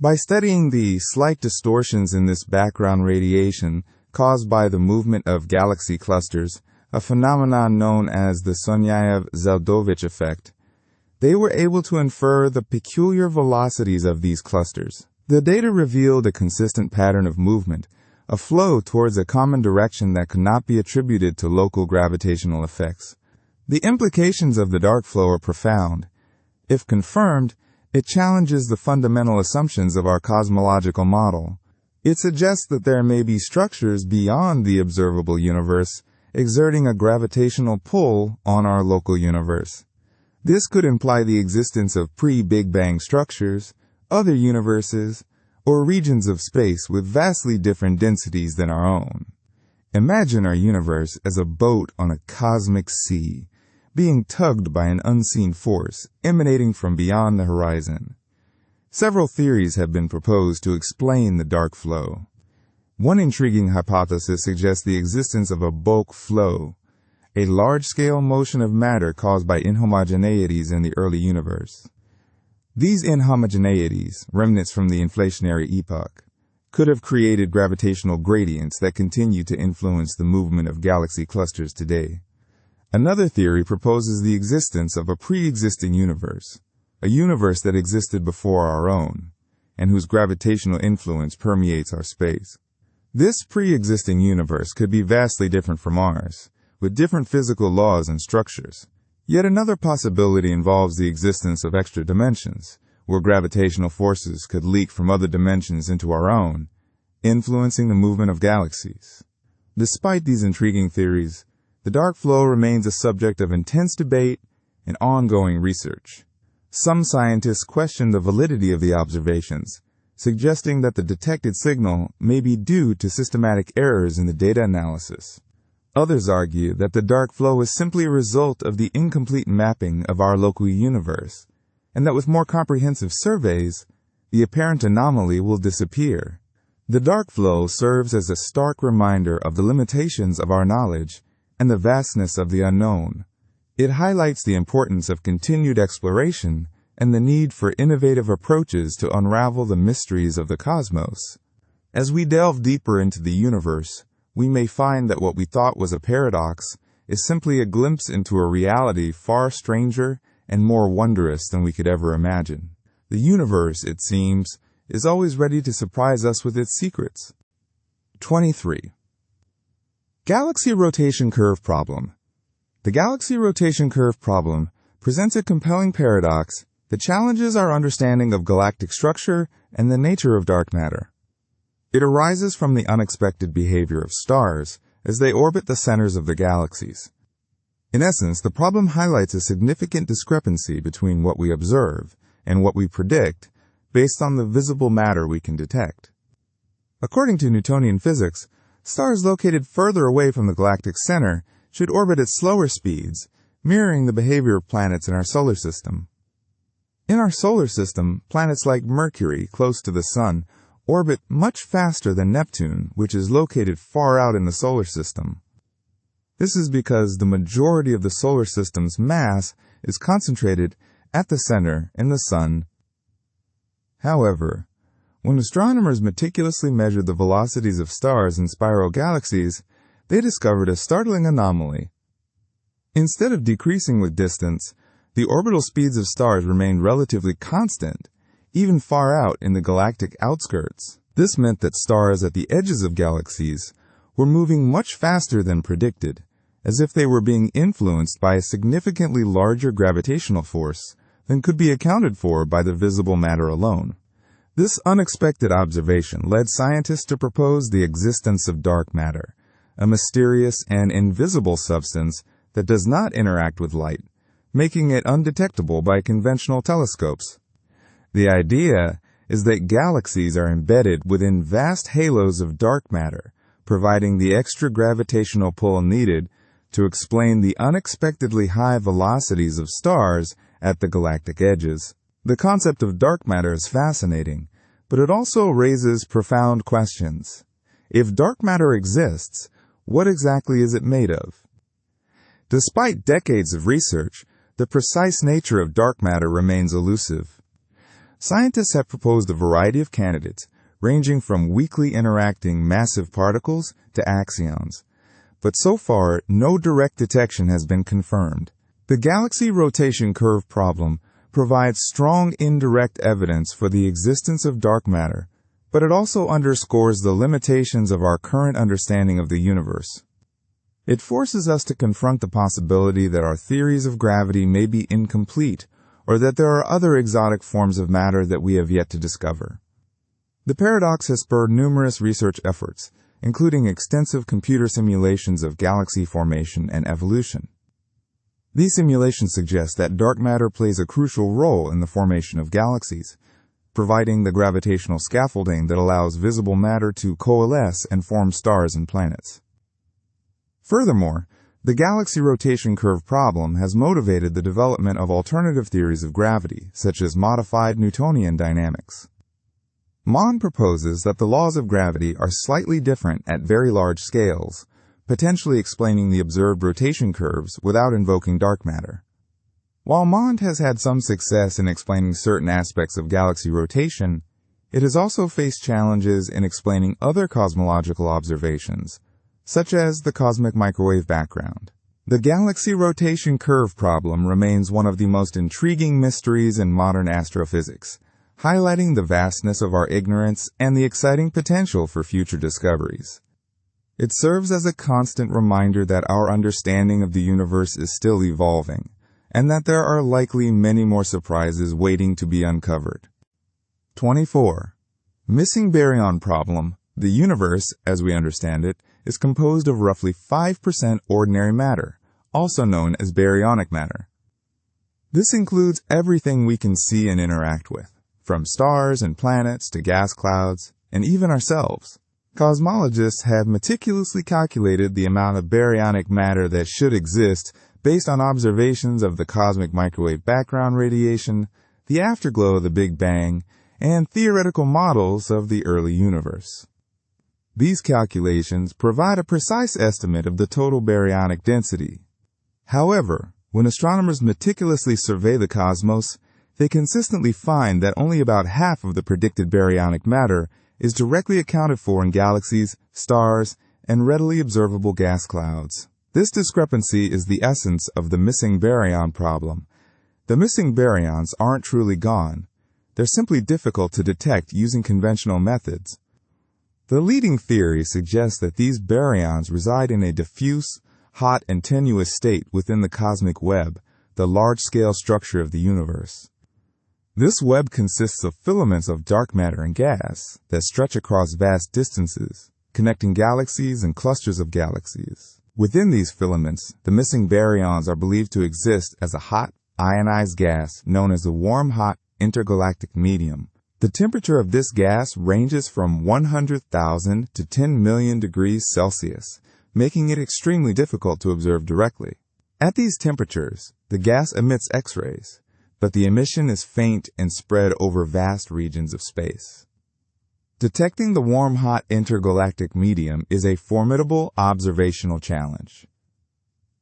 By studying the slight distortions in this background radiation caused by the movement of galaxy clusters, a phenomenon known as the Sonyaev-Zeldovich effect, they were able to infer the peculiar velocities of these clusters. The data revealed a consistent pattern of movement, a flow towards a common direction that could not be attributed to local gravitational effects. The implications of the dark flow are profound. If confirmed, it challenges the fundamental assumptions of our cosmological model. It suggests that there may be structures beyond the observable universe exerting a gravitational pull on our local universe. This could imply the existence of pre-Big Bang structures, other universes, or regions of space with vastly different densities than our own. Imagine our universe as a boat on a cosmic sea, being tugged by an unseen force emanating from beyond the horizon. Several theories have been proposed to explain the dark flow. One intriguing hypothesis suggests the existence of a bulk flow, a large-scale motion of matter caused by inhomogeneities in the early universe. These inhomogeneities, remnants from the inflationary epoch, could have created gravitational gradients that continue to influence the movement of galaxy clusters today. Another theory proposes the existence of a pre-existing universe, a universe that existed before our own, and whose gravitational influence permeates our space. This pre-existing universe could be vastly different from ours, with different physical laws and structures. Yet another possibility involves the existence of extra dimensions, where gravitational forces could leak from other dimensions into our own, influencing the movement of galaxies. Despite these intriguing theories, the dark flow remains a subject of intense debate and ongoing research. Some scientists question the validity of the observations, suggesting that the detected signal may be due to systematic errors in the data analysis. Others argue that the dark flow is simply a result of the incomplete mapping of our local universe, and that with more comprehensive surveys, the apparent anomaly will disappear. The dark flow serves as a stark reminder of the limitations of our knowledge and the vastness of the unknown. It highlights the importance of continued exploration and the need for innovative approaches to unravel the mysteries of the cosmos. As we delve deeper into the universe, we may find that what we thought was a paradox is simply a glimpse into a reality far stranger and more wondrous than we could ever imagine. The universe, it seems, is always ready to surprise us with its secrets. 23. Galaxy Rotation Curve Problem. The Galaxy Rotation Curve Problem presents a compelling paradox that challenges our understanding of galactic structure and the nature of dark matter. It arises from the unexpected behavior of stars as they orbit the centers of the galaxies. In essence, the problem highlights a significant discrepancy between what we observe and what we predict based on the visible matter we can detect. According to Newtonian physics, stars located further away from the galactic center should orbit at slower speeds, mirroring the behavior of planets in our solar system. In our solar system, planets like Mercury, close to the Sun, orbit much faster than Neptune, which is located far out in the solar system. This is because the majority of the solar system's mass is concentrated at the center in the Sun. However, when astronomers meticulously measured the velocities of stars in spiral galaxies, they discovered a startling anomaly. Instead of decreasing with distance, the orbital speeds of stars remained relatively constant, even far out in the galactic outskirts. This meant that stars at the edges of galaxies were moving much faster than predicted, as if they were being influenced by a significantly larger gravitational force than could be accounted for by the visible matter alone. This unexpected observation led scientists to propose the existence of dark matter, a mysterious and invisible substance that does not interact with light, making it undetectable by conventional telescopes. The idea is that galaxies are embedded within vast halos of dark matter, providing the extra gravitational pull needed to explain the unexpectedly high velocities of stars at the galactic edges. The concept of dark matter is fascinating, but it also raises profound questions. If dark matter exists, what exactly is it made of? Despite decades of research, the precise nature of dark matter remains elusive. Scientists have proposed a variety of candidates, ranging from weakly interacting massive particles to axions, but so far no direct detection has been confirmed. The galaxy rotation curve problem provides strong indirect evidence for the existence of dark matter, but it also underscores the limitations of our current understanding of the universe. It forces us to confront the possibility that our theories of gravity may be incomplete, or that there are other exotic forms of matter that we have yet to discover. The paradox has spurred numerous research efforts, including extensive computer simulations of galaxy formation and evolution. These simulations suggest that dark matter plays a crucial role in the formation of galaxies, providing the gravitational scaffolding that allows visible matter to coalesce and form stars and planets. Furthermore, The galaxy rotation curve problem has motivated the development of alternative theories of gravity, such as modified Newtonian dynamics. Mond proposes that the laws of gravity are slightly different at very large scales, potentially explaining the observed rotation curves without invoking dark matter. While Mond has had some success in explaining certain aspects of galaxy rotation, it has also faced challenges in explaining other cosmological observations, such as the cosmic microwave background. The galaxy rotation curve problem remains one of the most intriguing mysteries in modern astrophysics, highlighting the vastness of our ignorance and the exciting potential for future discoveries. It serves as a constant reminder that our understanding of the universe is still evolving, and that there are likely many more surprises waiting to be uncovered. 24. Missing baryon problem. The universe, as we understand it, is composed of roughly 5% ordinary matter, also known as baryonic matter. This includes everything we can see and interact with, from stars and planets to gas clouds, and even ourselves. Cosmologists have meticulously calculated the amount of baryonic matter that should exist based on observations of the cosmic microwave background radiation, the afterglow of the Big Bang, and theoretical models of the early universe. These calculations provide a precise estimate of the total baryonic density. However, when astronomers meticulously survey the cosmos, they consistently find that only about half of the predicted baryonic matter is directly accounted for in galaxies, stars, and readily observable gas clouds. This discrepancy is the essence of the missing baryon problem. The missing baryons aren't truly gone. They're simply difficult to detect using conventional methods. The leading theory suggests that these baryons reside in a diffuse, hot, and tenuous state within the cosmic web, the large-scale structure of the universe. This web consists of filaments of dark matter and gas that stretch across vast distances, connecting galaxies and clusters of galaxies. Within these filaments, the missing baryons are believed to exist as a hot, ionized gas known as a warm-hot intergalactic medium. The temperature of this gas ranges from 100,000 to 10 million degrees Celsius, making it extremely difficult to observe directly. At these temperatures, the gas emits X-rays, but the emission is faint and spread over vast regions of space. Detecting the warm-hot intergalactic medium is a formidable observational challenge.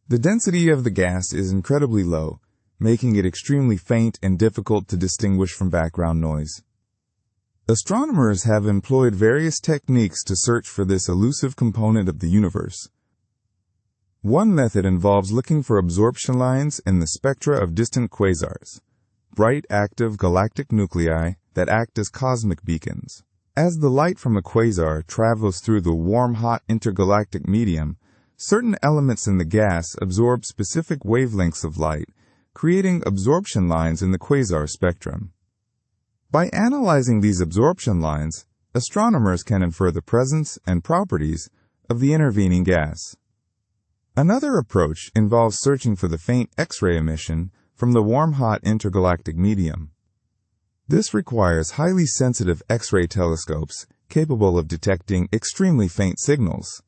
The density of the gas is incredibly low, making it extremely faint and difficult to distinguish from background noise. Astronomers have employed various techniques to search for this elusive component of the universe. One method involves looking for absorption lines in the spectra of distant quasars, bright active galactic nuclei that act as cosmic beacons. As the light from a quasar travels through the warm-hot intergalactic medium, certain elements in the gas absorb specific wavelengths of light, creating absorption lines in the quasar spectrum. By analyzing these absorption lines, astronomers can infer the presence and properties of the intervening gas. Another approach involves searching for the faint X-ray emission from the warm-hot intergalactic medium. This requires highly sensitive X-ray telescopes capable of detecting extremely faint signals.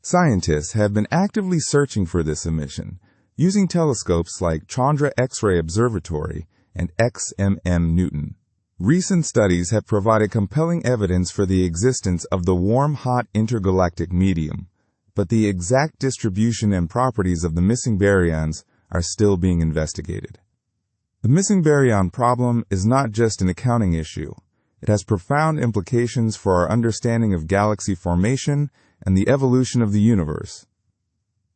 Scientists have been actively searching for this emission, using telescopes like Chandra X-ray Observatory and XMM Newton. Recent studies have provided compelling evidence for the existence of the warm-hot intergalactic medium, but the exact distribution and properties of the missing baryons are still being investigated. The missing baryon problem is not just an accounting issue. It has profound implications for our understanding of galaxy formation and the evolution of the universe.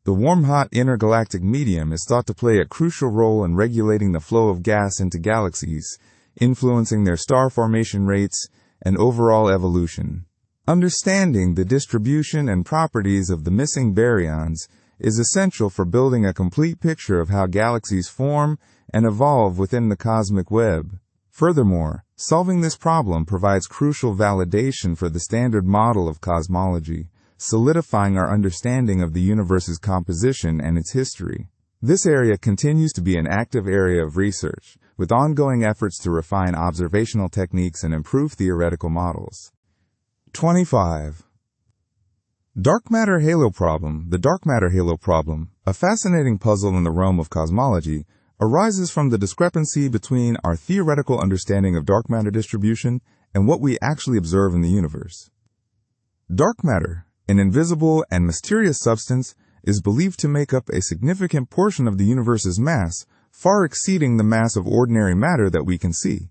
The warm-hot intergalactic medium is thought to play a crucial role in regulating the flow of gas into galaxies, influencing their star formation rates and overall evolution. Understanding the distribution and properties of the missing baryons is essential for building a complete picture of how galaxies form and evolve within the cosmic web. Furthermore, solving this problem provides crucial validation for the standard model of cosmology, solidifying our understanding of the universe's composition and its history. This area continues to be an active area of research, with ongoing efforts to refine observational techniques and improve theoretical models. 25. Dark matter halo problem. The dark matter halo problem, a fascinating puzzle in the realm of cosmology, arises from the discrepancy between our theoretical understanding of dark matter distribution and what we actually observe in the universe. Dark matter, an invisible and mysterious substance, is believed to make up a significant portion of the universe's mass, far exceeding the mass of ordinary matter that we can see.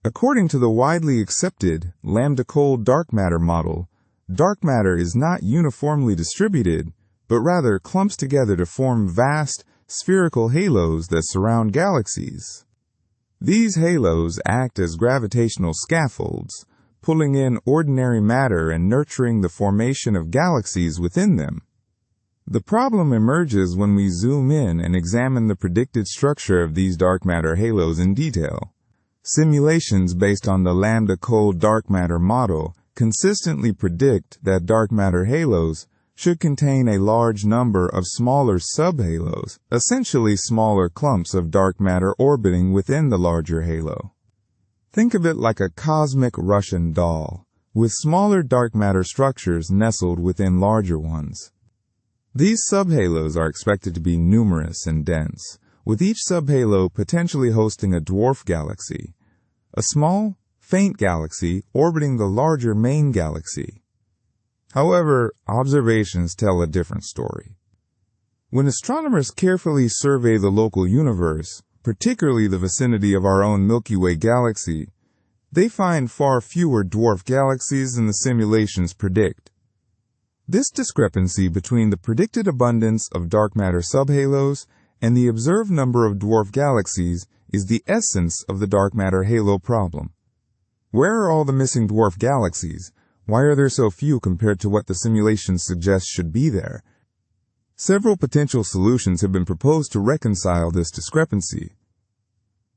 According to the widely accepted lambda-cold dark matter model, dark matter is not uniformly distributed, but rather clumps together to form vast, spherical halos that surround galaxies. These halos act as gravitational scaffolds, pulling in ordinary matter and nurturing the formation of galaxies within them. The problem emerges when we zoom in and examine the predicted structure of these dark matter halos in detail. Simulations based on the lambda-cold dark matter model consistently predict that dark matter halos should contain a large number of smaller subhalos, essentially smaller clumps of dark matter orbiting within the larger halo. Think of it like a cosmic Russian doll, with smaller dark matter structures nestled within larger ones. These subhalos are expected to be numerous and dense, with each subhalo potentially hosting a dwarf galaxy, a small, faint galaxy orbiting the larger main galaxy. However, observations tell a different story. When astronomers carefully survey the local universe, particularly the vicinity of our own Milky Way galaxy, they find far fewer dwarf galaxies than the simulations predict. This discrepancy between the predicted abundance of dark matter subhalos and the observed number of dwarf galaxies is the essence of the dark matter halo problem. Where are all the missing dwarf galaxies? Why are there so few compared to what the simulations suggest should be there? Several potential solutions have been proposed to reconcile this discrepancy.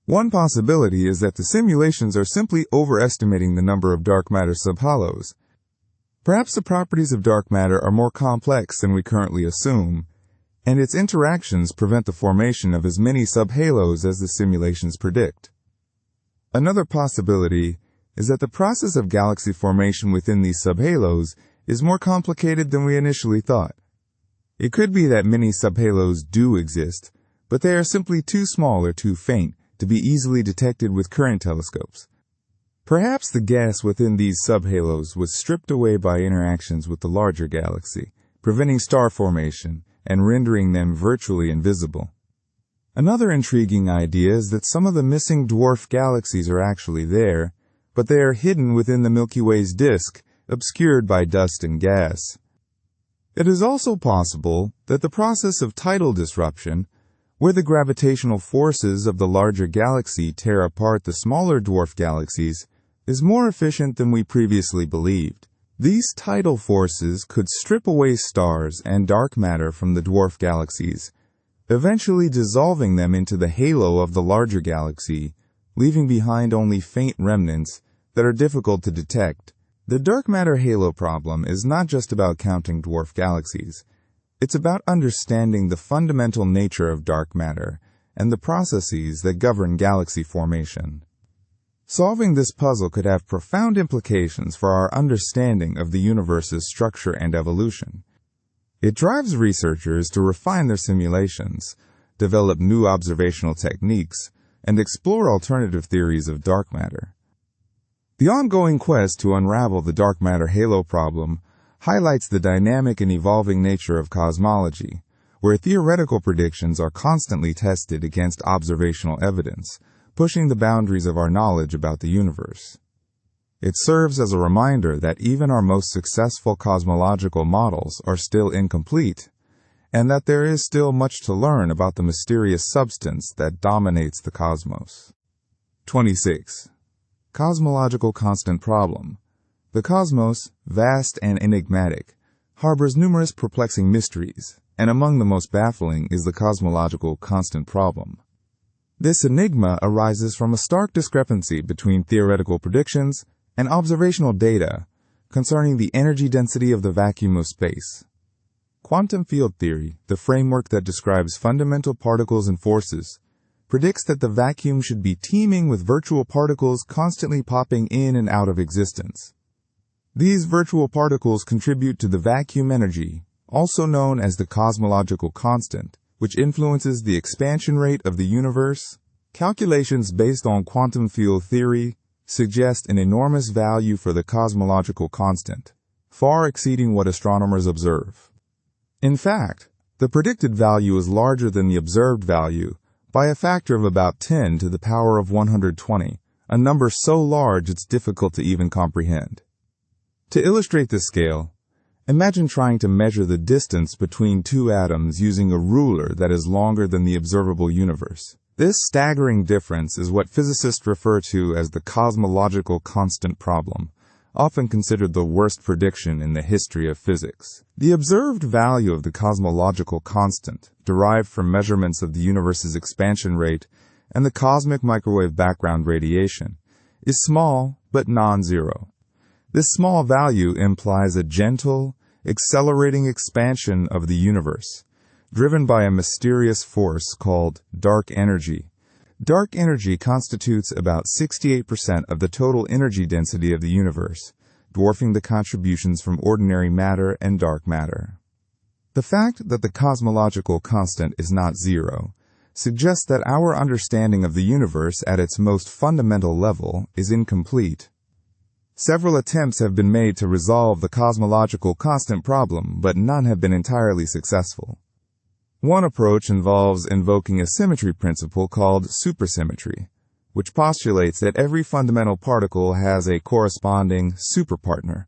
One possibility is that the simulations are simply overestimating the number of dark matter subhalos. Perhaps the properties of dark matter are more complex than we currently assume, and its interactions prevent the formation of as many subhalos as the simulations predict. Another possibility is that the process of galaxy formation within these subhalos is more complicated than we initially thought. It could be that many subhalos do exist, but they are simply too small or too faint to be easily detected with current telescopes. Perhaps the gas within these subhalos was stripped away by interactions with the larger galaxy, preventing star formation and rendering them virtually invisible. Another intriguing idea is that some of the missing dwarf galaxies are actually there, but they are hidden within the Milky Way's disk, obscured by dust and gas. It is also possible that the process of tidal disruption, where the gravitational forces of the larger galaxy tear apart the smaller dwarf galaxies, is more efficient than we previously believed. These tidal forces could strip away stars and dark matter from the dwarf galaxies, eventually dissolving them into the halo of the larger galaxy, leaving behind only faint remnants that are difficult to detect. The dark matter halo problem is not just about counting dwarf galaxies. It's about understanding the fundamental nature of dark matter and the processes that govern galaxy formation. Solving this puzzle could have profound implications for our understanding of the universe's structure and evolution. It drives researchers to refine their simulations, develop new observational techniques, and explore alternative theories of dark matter. The ongoing quest to unravel the dark matter halo problem highlights the dynamic and evolving nature of cosmology, where theoretical predictions are constantly tested against observational evidence, pushing the boundaries of our knowledge about the universe. It serves as a reminder that even our most successful cosmological models are still incomplete, and that there is still much to learn about the mysterious substance that dominates the cosmos. 26. Cosmological constant problem. The cosmos, vast and enigmatic, harbors numerous perplexing mysteries, and among the most baffling is the cosmological constant problem. This enigma arises from a stark discrepancy between theoretical predictions and observational data concerning the energy density of the vacuum of space. Quantum field theory, the framework that describes fundamental particles and forces, predicts that the vacuum should be teeming with virtual particles constantly popping in and out of existence. These virtual particles contribute to the vacuum energy, also known as the cosmological constant, which influences the expansion rate of the universe. Calculations based on quantum field theory suggest an enormous value for the cosmological constant, far exceeding what astronomers observe. In fact, the predicted value is larger than the observed value by a factor of about 10 to the power of 120, a number so large it's difficult to even comprehend. To illustrate this scale, imagine trying to measure the distance between two atoms using a ruler that is longer than the observable universe. This staggering difference is what physicists refer to as the cosmological constant problem, often considered the worst prediction in the history of physics. The observed value of the cosmological constant, derived from measurements of the universe's expansion rate and the cosmic microwave background radiation, is small but non-zero. This small value implies a gentle, accelerating expansion of the universe, driven by a mysterious force called dark energy. Dark energy constitutes about 68% of the total energy density of the universe, dwarfing the contributions from ordinary matter and dark matter. The fact that the cosmological constant is not zero suggests that our understanding of the universe at its most fundamental level is incomplete. Several attempts have been made to resolve the cosmological constant problem, but none have been entirely successful. One approach involves invoking a symmetry principle called supersymmetry, which postulates that every fundamental particle has a corresponding superpartner.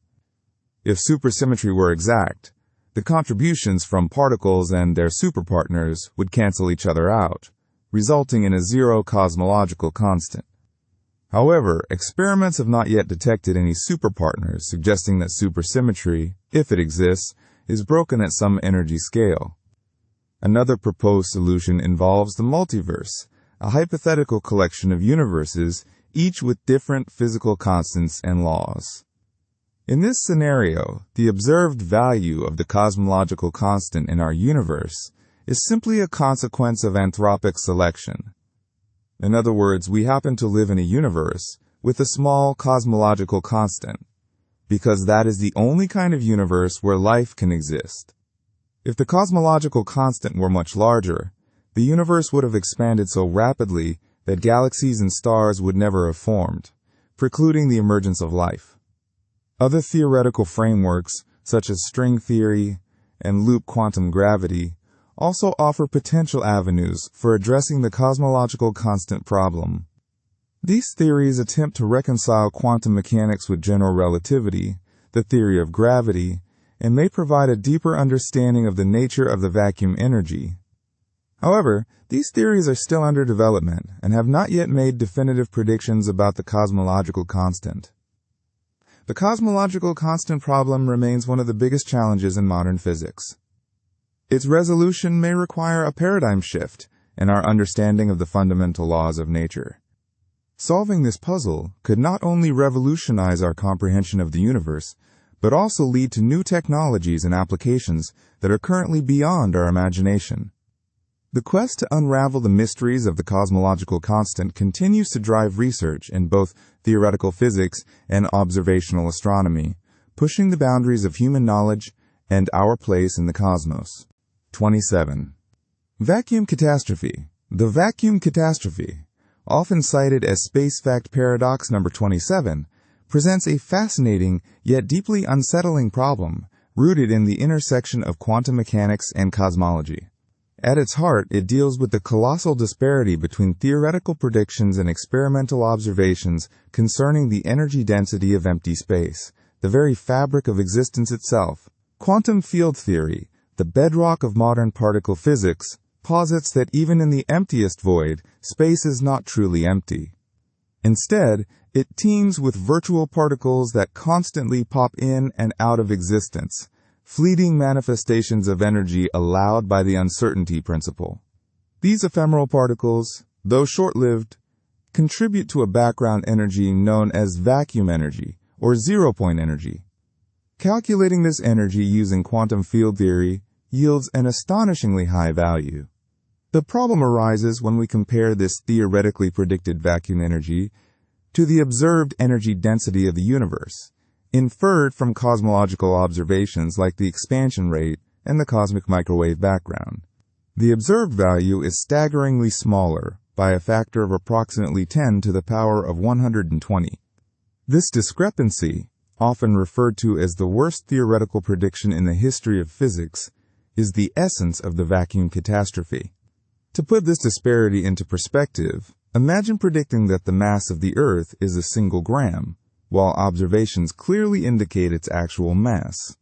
If supersymmetry were exact, the contributions from particles and their superpartners would cancel each other out, resulting in a zero cosmological constant. However, experiments have not yet detected any superpartners, suggesting that supersymmetry, if it exists, is broken at some energy scale. Another proposed solution involves the multiverse, a hypothetical collection of universes, each with different physical constants and laws. In this scenario, the observed value of the cosmological constant in our universe is simply a consequence of anthropic selection. In other words, we happen to live in a universe with a small cosmological constant, because that is the only kind of universe where life can exist. If the cosmological constant were much larger, the universe would have expanded so rapidly that galaxies and stars would never have formed, precluding the emergence of life. Other theoretical frameworks, such as string theory and loop quantum gravity, also offer potential avenues for addressing the cosmological constant problem. These theories attempt to reconcile quantum mechanics with general relativity, the theory of gravity, and may provide a deeper understanding of the nature of the vacuum energy. However, these theories are still under development and have not yet made definitive predictions about the cosmological constant. The cosmological constant problem remains one of the biggest challenges in modern physics. Its resolution may require a paradigm shift in our understanding of the fundamental laws of nature. Solving this puzzle could not only revolutionize our comprehension of the universe, but also lead to new technologies and applications that are currently beyond our imagination. The quest to unravel the mysteries of the cosmological constant continues to drive research in both theoretical physics and observational astronomy, pushing the boundaries of human knowledge and our place in the cosmos. 27. Vacuum catastrophe. The vacuum catastrophe, often cited as space fact paradox number 27, presents a fascinating yet deeply unsettling problem rooted in the intersection of quantum mechanics and cosmology. At its heart, it deals with the colossal disparity between theoretical predictions and experimental observations concerning the energy density of empty space, the very fabric of existence itself. Quantum field theory, the bedrock of modern particle physics, posits that even in the emptiest void, space is not truly empty. Instead, it teems with virtual particles that constantly pop in and out of existence, fleeting manifestations of energy allowed by the uncertainty principle. These ephemeral particles, though short-lived, contribute to a background energy known as vacuum energy, or zero-point energy. Calculating this energy using quantum field theory yields an astonishingly high value. The problem arises when we compare this theoretically predicted vacuum energy to the observed energy density of the universe, inferred from cosmological observations like the expansion rate and the cosmic microwave background. The observed value is staggeringly smaller, by a factor of approximately 10 to the power of 120. This discrepancy, often referred to as the worst theoretical prediction in the history of physics, is the essence of the vacuum catastrophe. To put this disparity into perspective, imagine predicting that the mass of the Earth is a single gram, while observations clearly indicate its actual mass.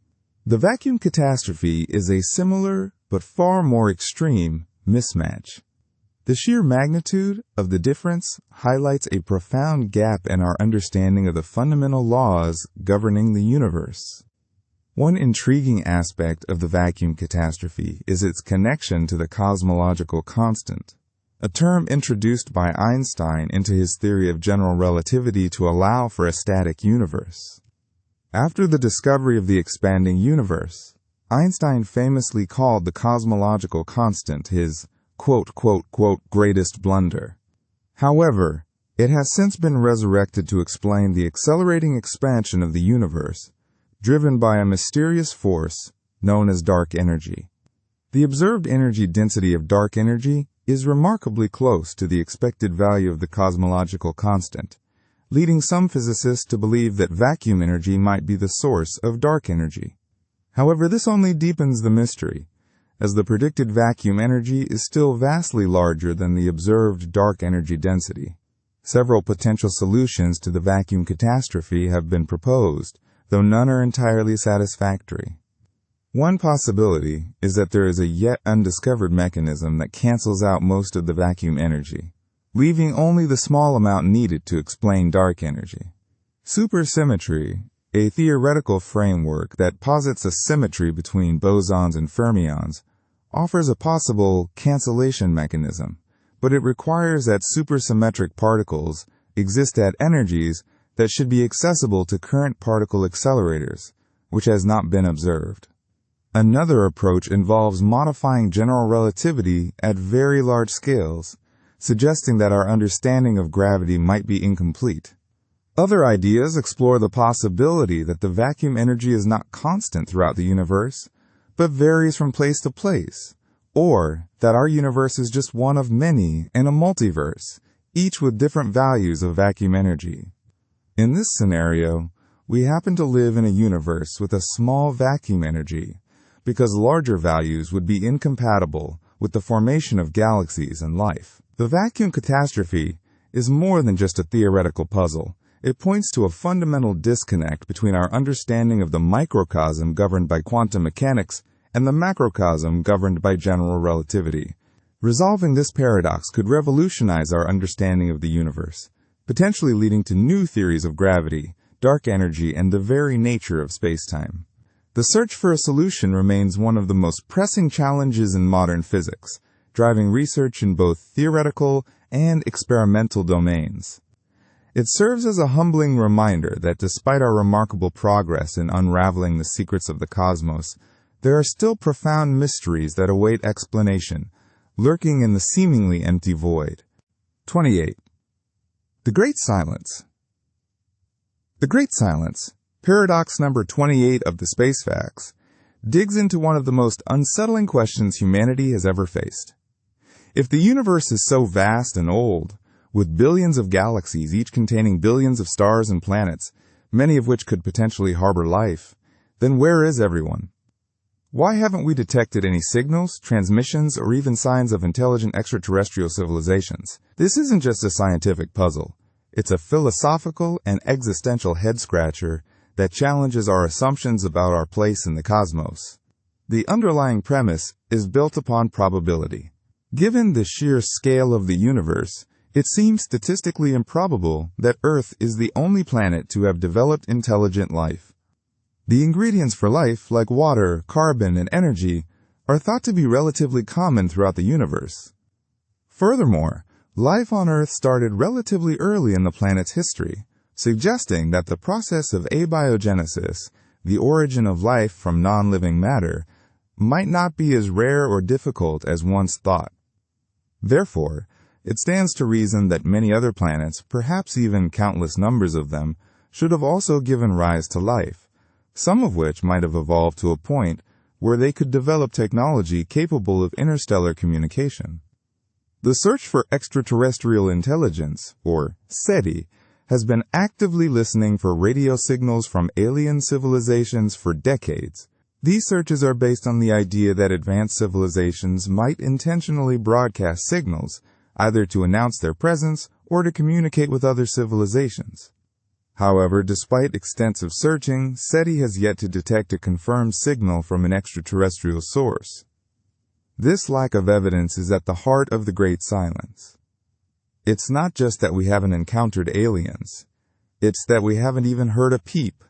The vacuum catastrophe is a similar, but far more extreme, mismatch. The sheer magnitude of the difference highlights a profound gap in our understanding of the fundamental laws governing the universe. One intriguing aspect of the vacuum catastrophe is its connection to the cosmological constant, a term introduced by Einstein into his theory of general relativity to allow for a static universe. After the discovery of the expanding universe, Einstein famously called the cosmological constant his "greatest blunder." However, it has since been resurrected to explain the accelerating expansion of the universe, driven by a mysterious force known as dark energy. The observed energy density of dark energy is remarkably close to the expected value of the cosmological constant, leading some physicists to believe that vacuum energy might be the source of dark energy. However, this only deepens the mystery, as the predicted vacuum energy is still vastly larger than the observed dark energy density. Several potential solutions to the vacuum catastrophe have been proposed, though none are entirely satisfactory. One possibility is that there is a yet undiscovered mechanism that cancels out most of the vacuum energy, leaving only the small amount needed to explain dark energy. Supersymmetry, a theoretical framework that posits a symmetry between bosons and fermions, offers a possible cancellation mechanism, but it requires that supersymmetric particles exist at energies that should be accessible to current particle accelerators, which has not been observed. Another approach involves modifying general relativity at very large scales, suggesting that our understanding of gravity might be incomplete. Other ideas explore the possibility that the vacuum energy is not constant throughout the universe, but varies from place to place, or that our universe is just one of many in a multiverse, each with different values of vacuum energy. In this scenario, we happen to live in a universe with a small vacuum energy, because larger values would be incompatible with the formation of galaxies and life. The vacuum catastrophe is more than just a theoretical puzzle. It points to a fundamental disconnect between our understanding of the microcosm governed by quantum mechanics and the macrocosm governed by general relativity. Resolving this paradox could revolutionize our understanding of the universe, potentially leading to new theories of gravity, dark energy, and the very nature of space-time. The search for a solution remains one of the most pressing challenges in modern physics, driving research in both theoretical and experimental domains. It serves as a humbling reminder that despite our remarkable progress in unraveling the secrets of the cosmos, there are still profound mysteries that await explanation, lurking in the seemingly empty void. 28. The Great Silence. The Great Silence, paradox number 28 of the Space Facts, digs into one of the most unsettling questions humanity has ever faced. If the universe is so vast and old, with billions of galaxies each containing billions of stars and planets, many of which could potentially harbor life, then where is everyone? Why haven't we detected any signals, transmissions, or even signs of intelligent extraterrestrial civilizations? This isn't just a scientific puzzle. It's a philosophical and existential head-scratcher that challenges our assumptions about our place in the cosmos. The underlying premise is built upon probability. Given the sheer scale of the universe, it seems statistically improbable that Earth is the only planet to have developed intelligent life. The ingredients for life, like water, carbon, and energy, are thought to be relatively common throughout the universe. Furthermore, life on Earth started relatively early in the planet's history, suggesting that the process of abiogenesis, the origin of life from non-living matter, might not be as rare or difficult as once thought. Therefore, it stands to reason that many other planets, perhaps even countless numbers of them, should have also given rise to life, some of which might have evolved to a point where they could develop technology capable of interstellar communication. The search for extraterrestrial intelligence, or SETI, has been actively listening for radio signals from alien civilizations for decades. These searches are based on the idea that advanced civilizations might intentionally broadcast signals, either to announce their presence or to communicate with other civilizations. However, despite extensive searching, SETI has yet to detect a confirmed signal from an extraterrestrial source. This lack of evidence is at the heart of the Great Silence. It's not just that we haven't encountered aliens, it's that we haven't even heard a peep.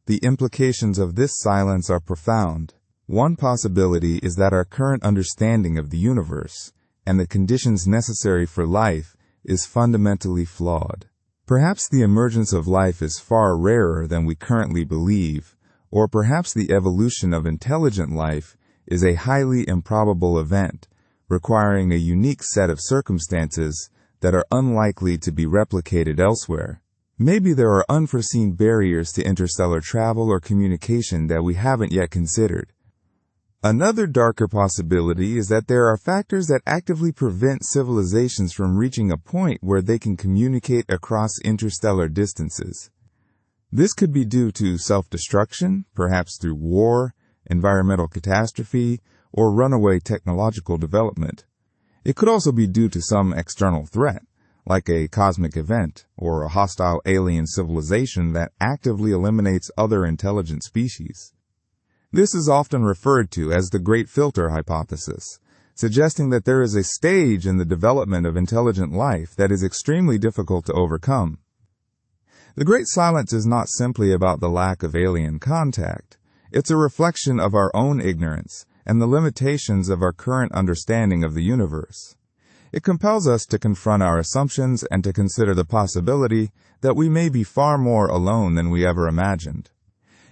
The implications of this silence are profound. One possibility is that our current understanding of the universe and the conditions necessary for life is fundamentally flawed. Perhaps the emergence of life is far rarer than we currently believe, or perhaps the evolution of intelligent life is a highly improbable event, requiring a unique set of circumstances that are unlikely to be replicated elsewhere. Maybe there are unforeseen barriers to interstellar travel or communication that we haven't yet considered. Another darker possibility is that there are factors that actively prevent civilizations from reaching a point where they can communicate across interstellar distances. This could be due to self-destruction, perhaps through war, environmental catastrophe, or runaway technological development. It could also be due to some external threat, like a cosmic event or a hostile alien civilization that actively eliminates other intelligent species. This is often referred to as the Great Filter Hypothesis, suggesting that there is a stage in the development of intelligent life that is extremely difficult to overcome. The Great Silence is not simply about the lack of alien contact. It's a reflection of our own ignorance and the limitations of our current understanding of the universe. It compels us to confront our assumptions and to consider the possibility that we may be far more alone than we ever imagined.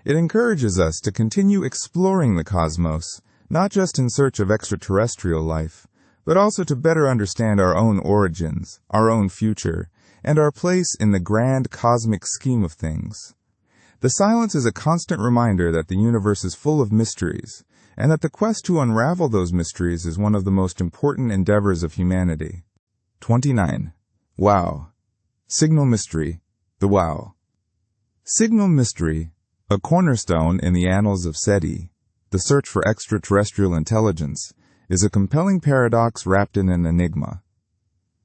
It encourages us to continue exploring the cosmos, not just in search of extraterrestrial life, but also to better understand our own origins, our own future, and our place in the grand cosmic scheme of things. The silence is a constant reminder that the universe is full of mysteries, and that the quest to unravel those mysteries is one of the most important endeavors of humanity. 29. Wow. Signal Mystery. The Wow. Signal Mystery, a cornerstone in the annals of SETI, the search for extraterrestrial intelligence, is a compelling paradox wrapped in an enigma.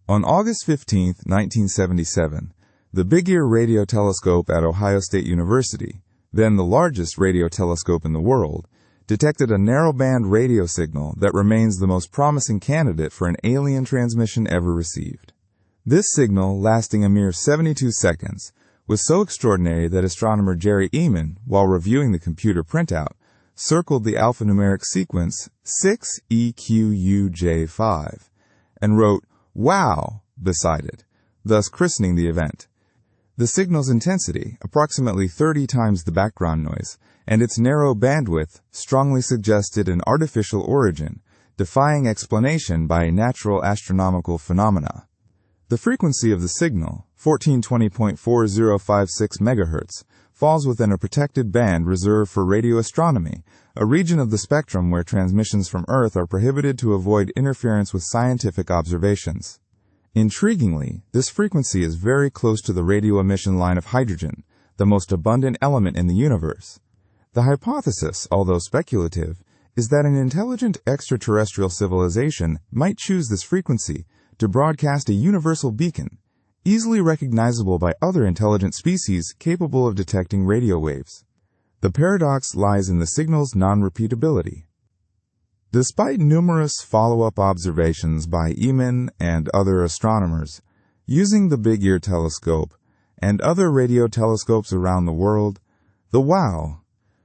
On August 15, 1977, the Big Ear radio telescope at Ohio State University, then the largest radio telescope in the world, detected a narrowband radio signal that remains the most promising candidate for an alien transmission ever received. This signal, lasting a mere 72 seconds, was so extraordinary that astronomer Jerry Ehman, while reviewing the computer printout, circled the alphanumeric sequence 6EQUJ5 and wrote "Wow" beside it, thus christening the event. The signal's intensity, approximately 30 times the background noise, and its narrow bandwidth strongly suggested an artificial origin, defying explanation by natural astronomical phenomena. The frequency of the signal, 1420.4056 MHz, falls within a protected band reserved for radio astronomy, a region of the spectrum where transmissions from Earth are prohibited to avoid interference with scientific observations. Intriguingly, this frequency is very close to the radio emission line of hydrogen, the most abundant element in the universe. The hypothesis, although speculative, is that an intelligent extraterrestrial civilization might choose this frequency to broadcast a universal beacon, easily recognizable by other intelligent species capable of detecting radio waves. The paradox lies in the signal's non-repeatability. Despite numerous follow-up observations by Ehman and other astronomers, using the Big Ear telescope and other radio telescopes around the world, the WOW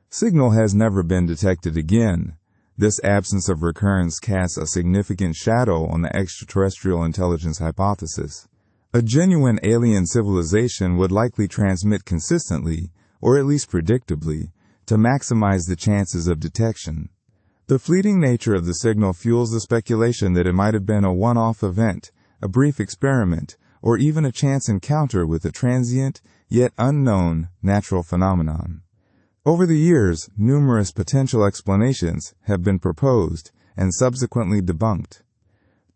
signal has never been detected again. This absence of recurrence casts a significant shadow on the extraterrestrial intelligence hypothesis. A genuine alien civilization would likely transmit consistently, or at least predictably, to maximize the chances of detection. The fleeting nature of the signal fuels the speculation that it might have been a one-off event, a brief experiment, or even a chance encounter with a transient, yet unknown, natural phenomenon. Over the years, numerous potential explanations have been proposed and subsequently debunked.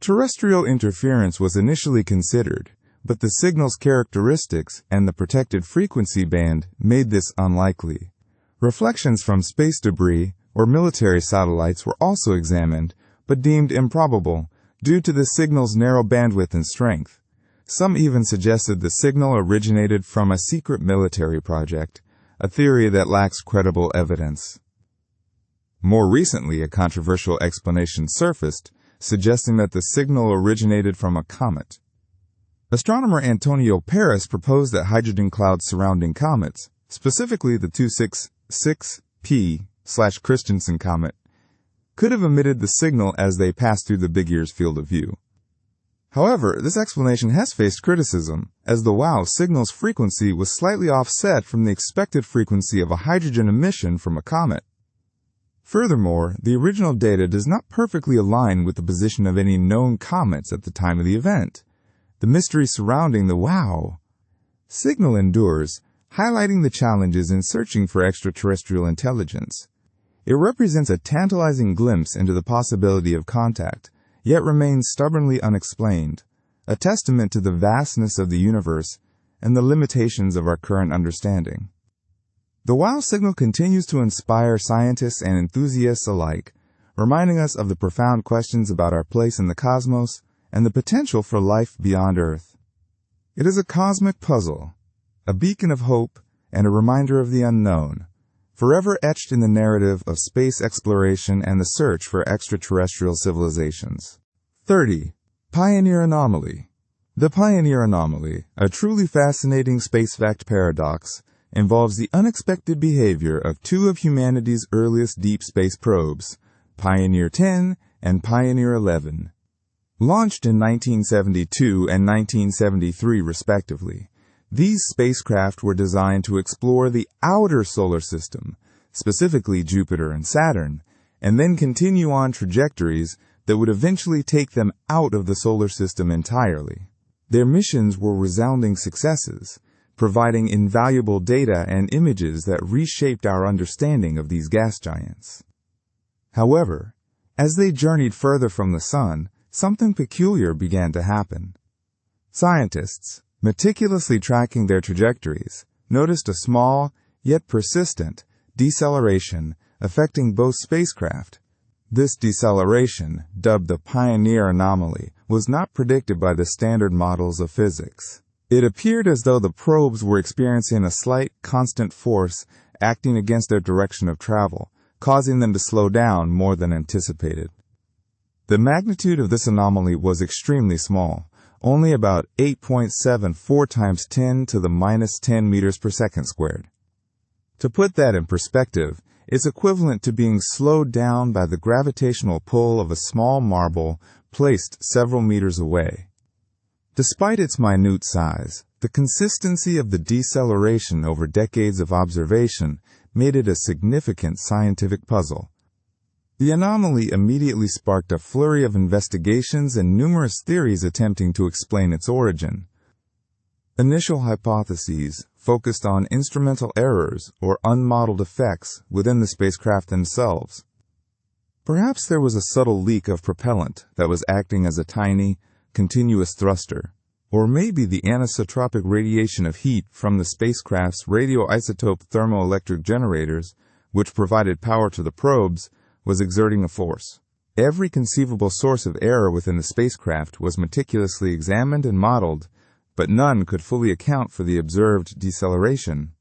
Terrestrial interference was initially considered, but the signal's characteristics and the protected frequency band made this unlikely. Reflections from space debris or military satellites were also examined, but deemed improbable due to the signal's narrow bandwidth and strength. Some even suggested the signal originated from a secret military project, a theory that lacks credible evidence. More recently, a controversial explanation surfaced, suggesting that the signal originated from a comet. Astronomer Antonio Paris proposed that hydrogen clouds surrounding comets, specifically the 266P/Christensen comet, could have emitted the signal as they passed through the Big Ear's field of view. However, this explanation has faced criticism, as the WOW signal's frequency was slightly offset from the expected frequency of a hydrogen emission from a comet. Furthermore, the original data does not perfectly align with the position of any known comets at the time of the event. The mystery surrounding the WOW signal endures, highlighting the challenges in searching for extraterrestrial intelligence. It represents a tantalizing glimpse into the possibility of contact, yet remains stubbornly unexplained, a testament to the vastness of the universe and the limitations of our current understanding. The WOW signal continues to inspire scientists and enthusiasts alike, reminding us of the profound questions about our place in the cosmos and the potential for life beyond Earth. It is a cosmic puzzle, a beacon of hope, and a reminder of the unknown, forever etched in the narrative of space exploration and the search for extraterrestrial civilizations. 30. Pioneer Anomaly. The Pioneer Anomaly, a truly fascinating space-fact paradox, involves the unexpected behavior of two of humanity's earliest deep space probes, Pioneer 10 and Pioneer 11. Launched in 1972 and 1973 respectively, these spacecraft were designed to explore the outer solar system, specifically Jupiter and Saturn, and then continue on trajectories that would eventually take them out of the solar system entirely. Their missions were resounding successes, providing invaluable data and images that reshaped our understanding of these gas giants. However, as they journeyed further from the Sun, something peculiar began to happen. Scientists, meticulously tracking their trajectories, noticed a small, yet persistent, deceleration affecting both spacecraft. This deceleration, dubbed the Pioneer Anomaly, was not predicted by the standard models of physics. It appeared as though the probes were experiencing a slight, constant force acting against their direction of travel, causing them to slow down more than anticipated. The magnitude of this anomaly was extremely small, only about 8.74 times 10 to the minus 10 meters per second squared. To put that in perspective, it's equivalent to being slowed down by the gravitational pull of a small marble placed several meters away. Despite its minute size, the consistency of the deceleration over decades of observation made it a significant scientific puzzle. The anomaly immediately sparked a flurry of investigations and numerous theories attempting to explain its origin. Initial hypotheses focused on instrumental errors or unmodeled effects within the spacecraft themselves. Perhaps there was a subtle leak of propellant that was acting as a tiny, continuous thruster, or maybe the anisotropic radiation of heat from the spacecraft's radioisotope thermoelectric generators, which provided power to the probes, was exerting a force. Every conceivable source of error within the spacecraft was meticulously examined and modeled, but none could fully account for the observed deceleration.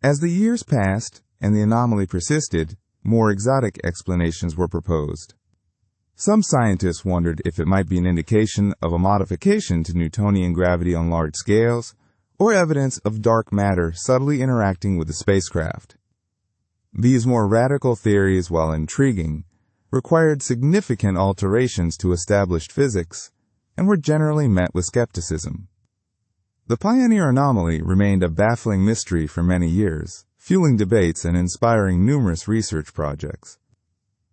As the years passed and the anomaly persisted, more exotic explanations were proposed. Some scientists wondered if it might be an indication of a modification to Newtonian gravity on large scales, or evidence of dark matter subtly interacting with the spacecraft. These more radical theories, while intriguing, required significant alterations to established physics, and were generally met with skepticism. The Pioneer Anomaly remained a baffling mystery for many years, fueling debates and inspiring numerous research projects.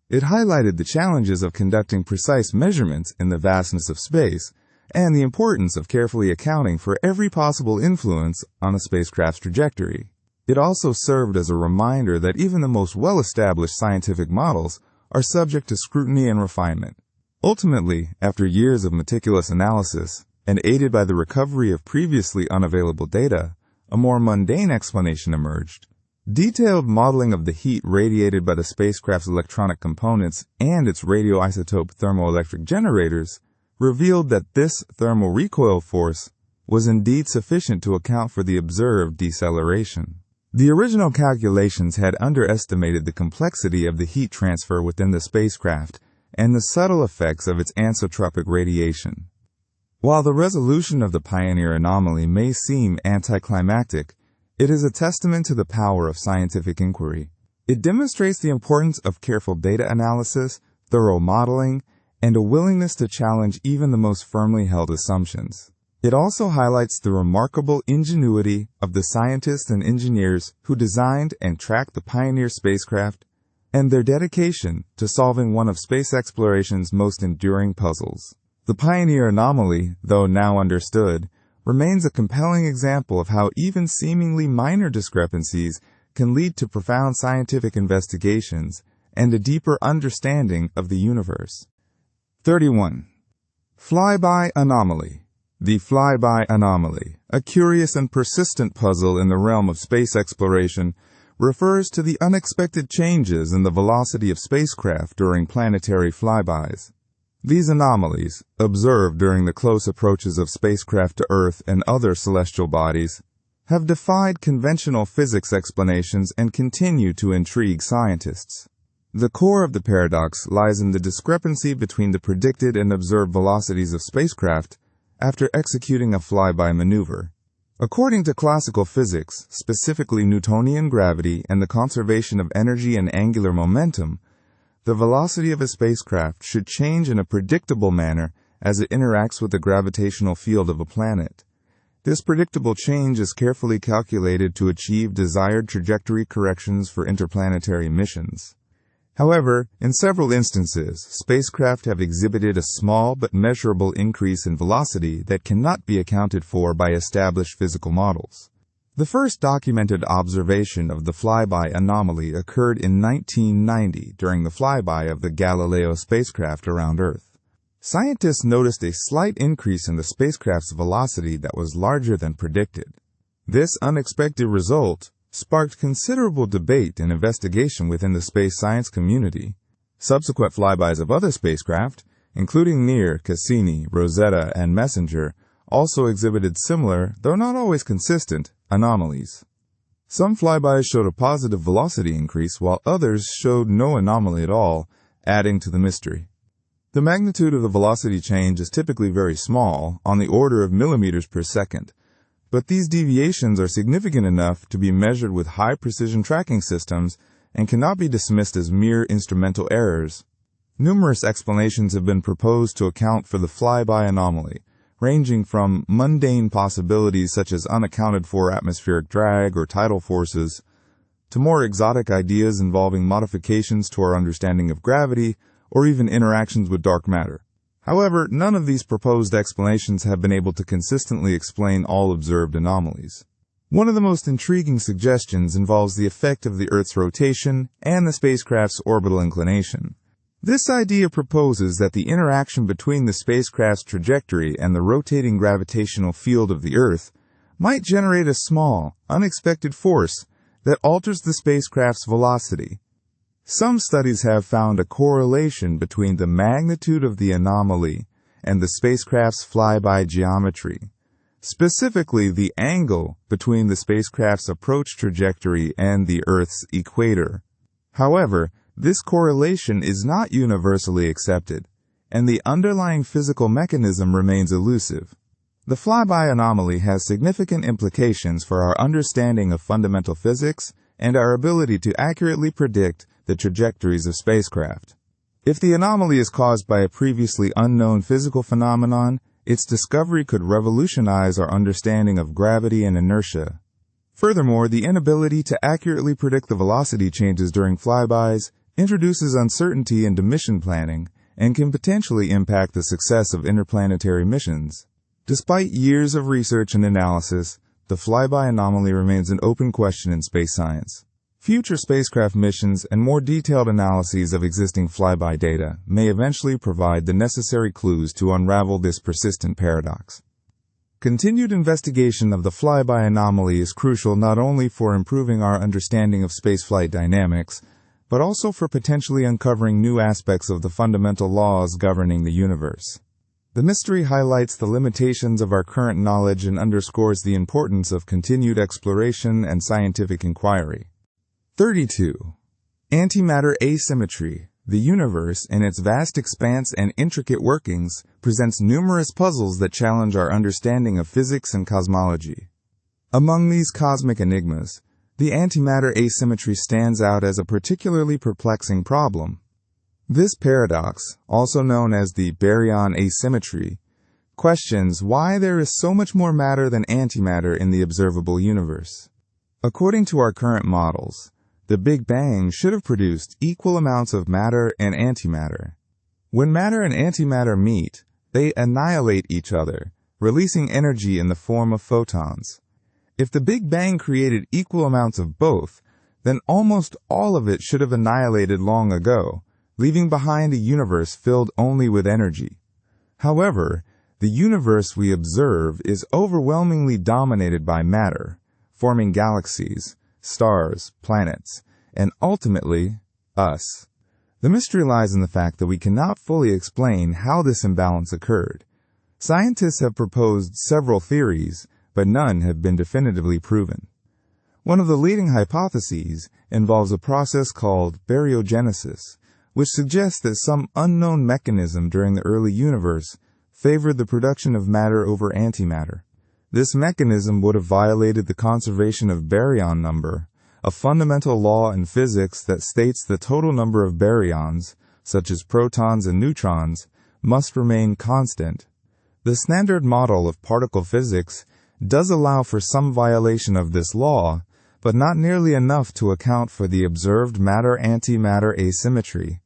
It highlighted the challenges of conducting precise measurements in the vastness of space, and the importance of carefully accounting for every possible influence on a spacecraft's trajectory. It also served as a reminder that even the most well-established scientific models are subject to scrutiny and refinement. Ultimately, after years of meticulous analysis, and aided by the recovery of previously unavailable data, a more mundane explanation emerged. Detailed modeling of the heat radiated by the spacecraft's electronic components and its radioisotope thermoelectric generators revealed that this thermal recoil force was indeed sufficient to account for the observed deceleration. The original calculations had underestimated the complexity of the heat transfer within the spacecraft and the subtle effects of its anisotropic radiation. While the resolution of the Pioneer anomaly may seem anticlimactic, it is a testament to the power of scientific inquiry. It demonstrates the importance of careful data analysis, thorough modeling, and a willingness to challenge even the most firmly held assumptions. It also highlights the remarkable ingenuity of the scientists and engineers who designed and tracked the Pioneer spacecraft and their dedication to solving one of space exploration's most enduring puzzles. The Pioneer anomaly, though now understood, remains a compelling example of how even seemingly minor discrepancies can lead to profound scientific investigations and a deeper understanding of the universe. 31. Flyby Anomaly. The Flyby Anomaly, a curious and persistent puzzle in the realm of space exploration, refers to the unexpected changes in the velocity of spacecraft during planetary flybys. These anomalies, observed during the close approaches of spacecraft to Earth and other celestial bodies, have defied conventional physics explanations and continue to intrigue scientists. The core of the paradox lies in the discrepancy between the predicted and observed velocities of spacecraft after executing a flyby maneuver. According to classical physics, specifically Newtonian gravity and the conservation of energy and angular momentum, the velocity of a spacecraft should change in a predictable manner as it interacts with the gravitational field of a planet. This predictable change is carefully calculated to achieve desired trajectory corrections for interplanetary missions. However, in several instances, spacecraft have exhibited a small but measurable increase in velocity that cannot be accounted for by established physical models. The first documented observation of the flyby anomaly occurred in 1990 during the flyby of the Galileo spacecraft around Earth. Scientists noticed a slight increase in the spacecraft's velocity that was larger than predicted. This unexpected result sparked considerable debate and investigation within the space science community. Subsequent flybys of other spacecraft, including Near, Cassini, Rosetta, and Messenger, also exhibited similar, though not always consistent, anomalies. Some flybys showed a positive velocity increase, while others showed no anomaly at all, adding to the mystery. The magnitude of the velocity change is typically very small, on the order of millimeters per second, but these deviations are significant enough to be measured with high-precision tracking systems and cannot be dismissed as mere instrumental errors. Numerous explanations have been proposed to account for the flyby anomaly, ranging from mundane possibilities such as unaccounted for atmospheric drag or tidal forces, to more exotic ideas involving modifications to our understanding of gravity or even interactions with dark matter. However, none of these proposed explanations have been able to consistently explain all observed anomalies. One of the most intriguing suggestions involves the effect of the Earth's rotation and the spacecraft's orbital inclination. This idea proposes that the interaction between the spacecraft's trajectory and the rotating gravitational field of the Earth might generate a small, unexpected force that alters the spacecraft's velocity. Some studies have found a correlation between the magnitude of the anomaly and the spacecraft's flyby geometry, specifically the angle between the spacecraft's approach trajectory and the Earth's equator. However, this correlation is not universally accepted, and the underlying physical mechanism remains elusive. The flyby anomaly has significant implications for our understanding of fundamental physics and our ability to accurately predict the trajectories of spacecraft. If the anomaly is caused by a previously unknown physical phenomenon, its discovery could revolutionize our understanding of gravity and inertia. Furthermore, the inability to accurately predict the velocity changes during flybys introduces uncertainty into mission planning and can potentially impact the success of interplanetary missions. Despite years of research and analysis, the Flyby Anomaly remains an open question in space science. Future spacecraft missions and more detailed analyses of existing flyby data may eventually provide the necessary clues to unravel this persistent paradox. Continued investigation of the Flyby Anomaly is crucial not only for improving our understanding of spaceflight dynamics, but also for potentially uncovering new aspects of the fundamental laws governing the universe. The mystery highlights the limitations of our current knowledge and underscores the importance of continued exploration and scientific inquiry. 32. Antimatter Asymmetry. The universe, in its vast expanse and intricate workings, presents numerous puzzles that challenge our understanding of physics and cosmology. Among these cosmic enigmas, the antimatter asymmetry stands out as a particularly perplexing problem. This paradox, also known as the Baryon asymmetry, questions why there is so much more matter than antimatter in the observable universe. According to our current models, the Big Bang should have produced equal amounts of matter and antimatter. When matter and antimatter meet, they annihilate each other, releasing energy in the form of photons. If the Big Bang created equal amounts of both, then almost all of it should have annihilated long ago, leaving behind a universe filled only with energy. However, the universe we observe is overwhelmingly dominated by matter, forming galaxies, stars, planets, and ultimately, us. The mystery lies in the fact that we cannot fully explain how this imbalance occurred. Scientists have proposed several theories, but none have been definitively proven. One of the leading hypotheses involves a process called baryogenesis, which suggests that some unknown mechanism during the early universe favored the production of matter over antimatter. This mechanism would have violated the conservation of baryon number, a fundamental law in physics that states the total number of baryons, such as protons and neutrons, must remain constant. The standard model of particle physics does allow for some violation of this law, but not nearly enough to account for the observed matter-antimatter asymmetry.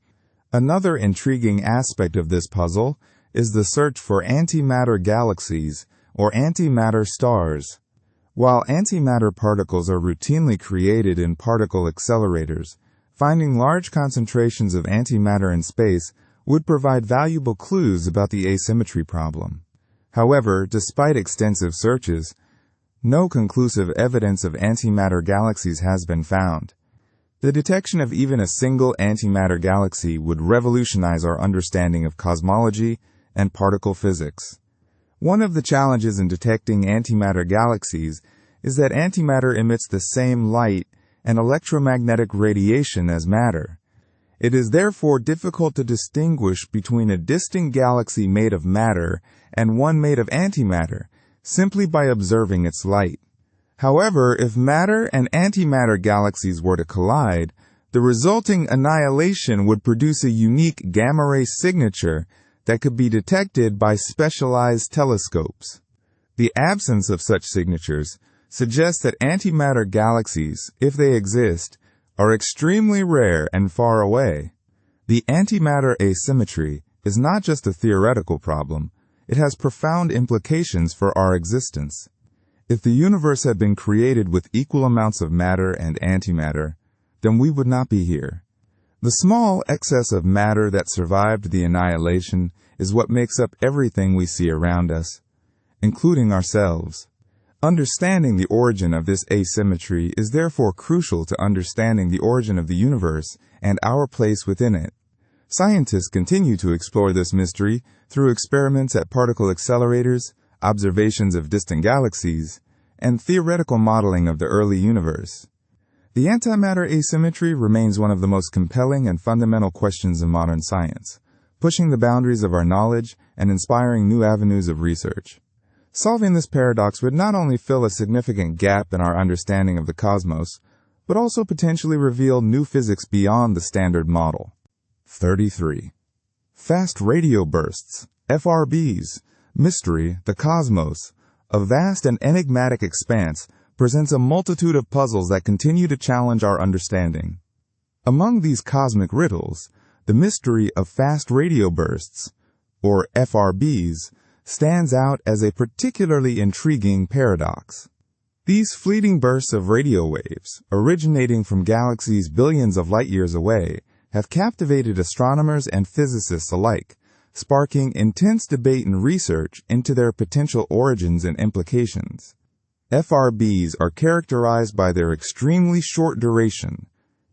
Another intriguing aspect of this puzzle is the search for antimatter galaxies, or antimatter stars. While antimatter particles are routinely created in particle accelerators, finding large concentrations of antimatter in space would provide valuable clues about the asymmetry problem. However, despite extensive searches, no conclusive evidence of antimatter galaxies has been found. The detection of even a single antimatter galaxy would revolutionize our understanding of cosmology and particle physics. One of the challenges in detecting antimatter galaxies is that antimatter emits the same light and electromagnetic radiation as matter. It is therefore difficult to distinguish between a distinct galaxy made of matter and one made of antimatter simply by observing its light. However, if matter and antimatter galaxies were to collide, the resulting annihilation would produce a unique gamma-ray signature that could be detected by specialized telescopes. The absence of such signatures suggests that antimatter galaxies, if they exist, are extremely rare and far away. The antimatter asymmetry is not just a theoretical problem, it has profound implications for our existence. If the universe had been created with equal amounts of matter and antimatter, then we would not be here. The small excess of matter that survived the annihilation is what makes up everything we see around us, including ourselves. Understanding the origin of this asymmetry is therefore crucial to understanding the origin of the universe and our place within it. Scientists continue to explore this mystery through experiments at particle accelerators, observations of distant galaxies, and theoretical modeling of the early universe. The antimatter asymmetry remains one of the most compelling and fundamental questions in modern science, pushing the boundaries of our knowledge and inspiring new avenues of research. Solving this paradox would not only fill a significant gap in our understanding of the cosmos, but also potentially reveal new physics beyond the standard model. 33. Fast radio bursts, Frbs, mystery, the cosmos, a vast and enigmatic expanse, presents a multitude of puzzles that continue to challenge our understanding. Among these cosmic riddles, The mystery of fast radio bursts, or FRBs, stands out as a particularly intriguing paradox. These fleeting bursts of radio waves, originating from galaxies billions of light-years away, have captivated astronomers and physicists alike, sparking intense debate and research into their potential origins and implications. FRBs are characterized by their extremely short duration,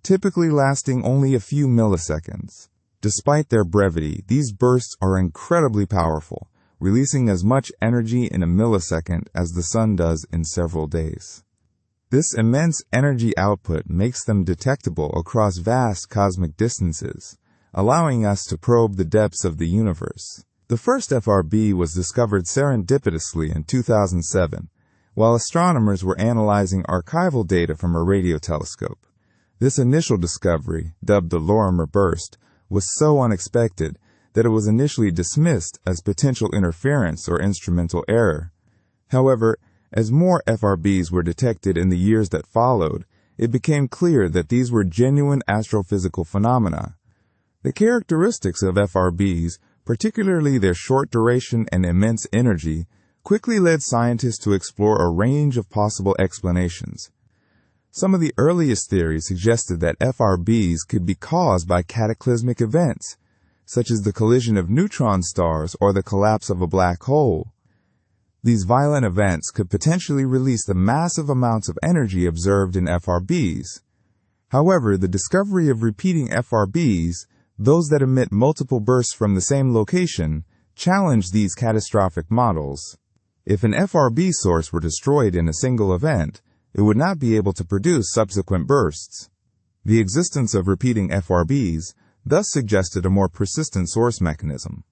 typically lasting only a few milliseconds. Despite their brevity, these bursts are incredibly powerful, releasing as much energy in a millisecond as the sun does in several days. This immense energy output makes them detectable across vast cosmic distances, allowing us to probe the depths of the universe. The first FRB was discovered serendipitously in 2007, while astronomers were analyzing archival data from a radio telescope. This initial discovery, dubbed the Lorimer burst, was so unexpected that it was initially dismissed as potential interference or instrumental error. However, as more FRBs were detected in the years that followed, it became clear that these were genuine astrophysical phenomena. The characteristics of FRBs, particularly their short duration and immense energy, quickly led scientists to explore a range of possible explanations. Some of the earliest theories suggested that FRBs could be caused by cataclysmic events, such as the collision of neutron stars or the collapse of a black hole. These violent events could potentially release the massive amounts of energy observed in FRBs. However, the discovery of repeating FRBs, those that emit multiple bursts from the same location, challenged these catastrophic models. If an FRB source were destroyed in a single event, it would not be able to produce subsequent bursts. The existence of repeating FRBs thus suggested a more persistent source mechanism.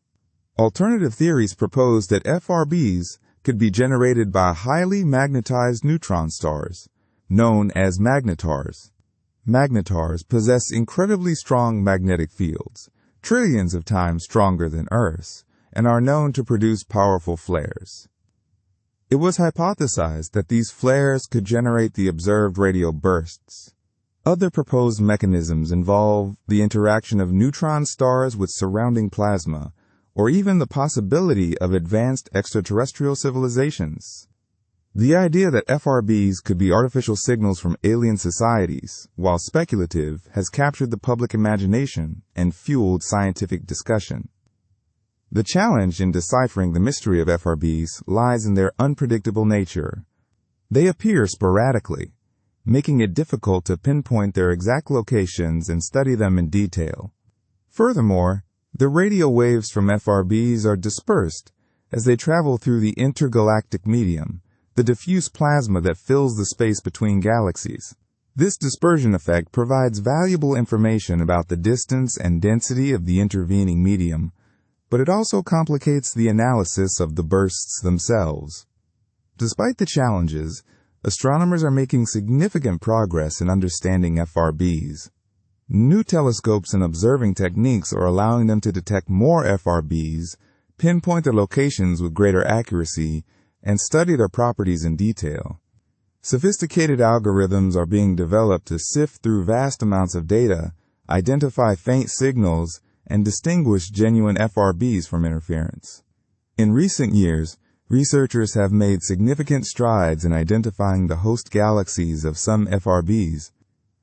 Alternative theories proposed that FRBs could be generated by highly magnetized neutron stars, known as magnetars. Magnetars possess incredibly strong magnetic fields, trillions of times stronger than Earth's, and are known to produce powerful flares. It was hypothesized that these flares could generate the observed radio bursts. Other proposed mechanisms involve the interaction of neutron stars with surrounding plasma, or even the possibility of advanced extraterrestrial civilizations. The idea that FRBs could be artificial signals from alien societies, while speculative, has captured the public imagination and fueled scientific discussion. The challenge in deciphering the mystery of FRBs lies in their unpredictable nature. They appear sporadically, making it difficult to pinpoint their exact locations and study them in detail. Furthermore, the radio waves from FRBs are dispersed as they travel through the intergalactic medium, the diffuse plasma that fills the space between galaxies. This dispersion effect provides valuable information about the distance and density of the intervening medium, but it also complicates the analysis of the bursts themselves. Despite the challenges, astronomers are making significant progress in understanding FRBs. New telescopes and observing techniques are allowing them to detect more FRBs, pinpoint their locations with greater accuracy, and study their properties in detail. Sophisticated algorithms are being developed to sift through vast amounts of data, identify faint signals, and distinguish genuine FRBs from interference. In recent years, researchers have made significant strides in identifying the host galaxies of some FRBs.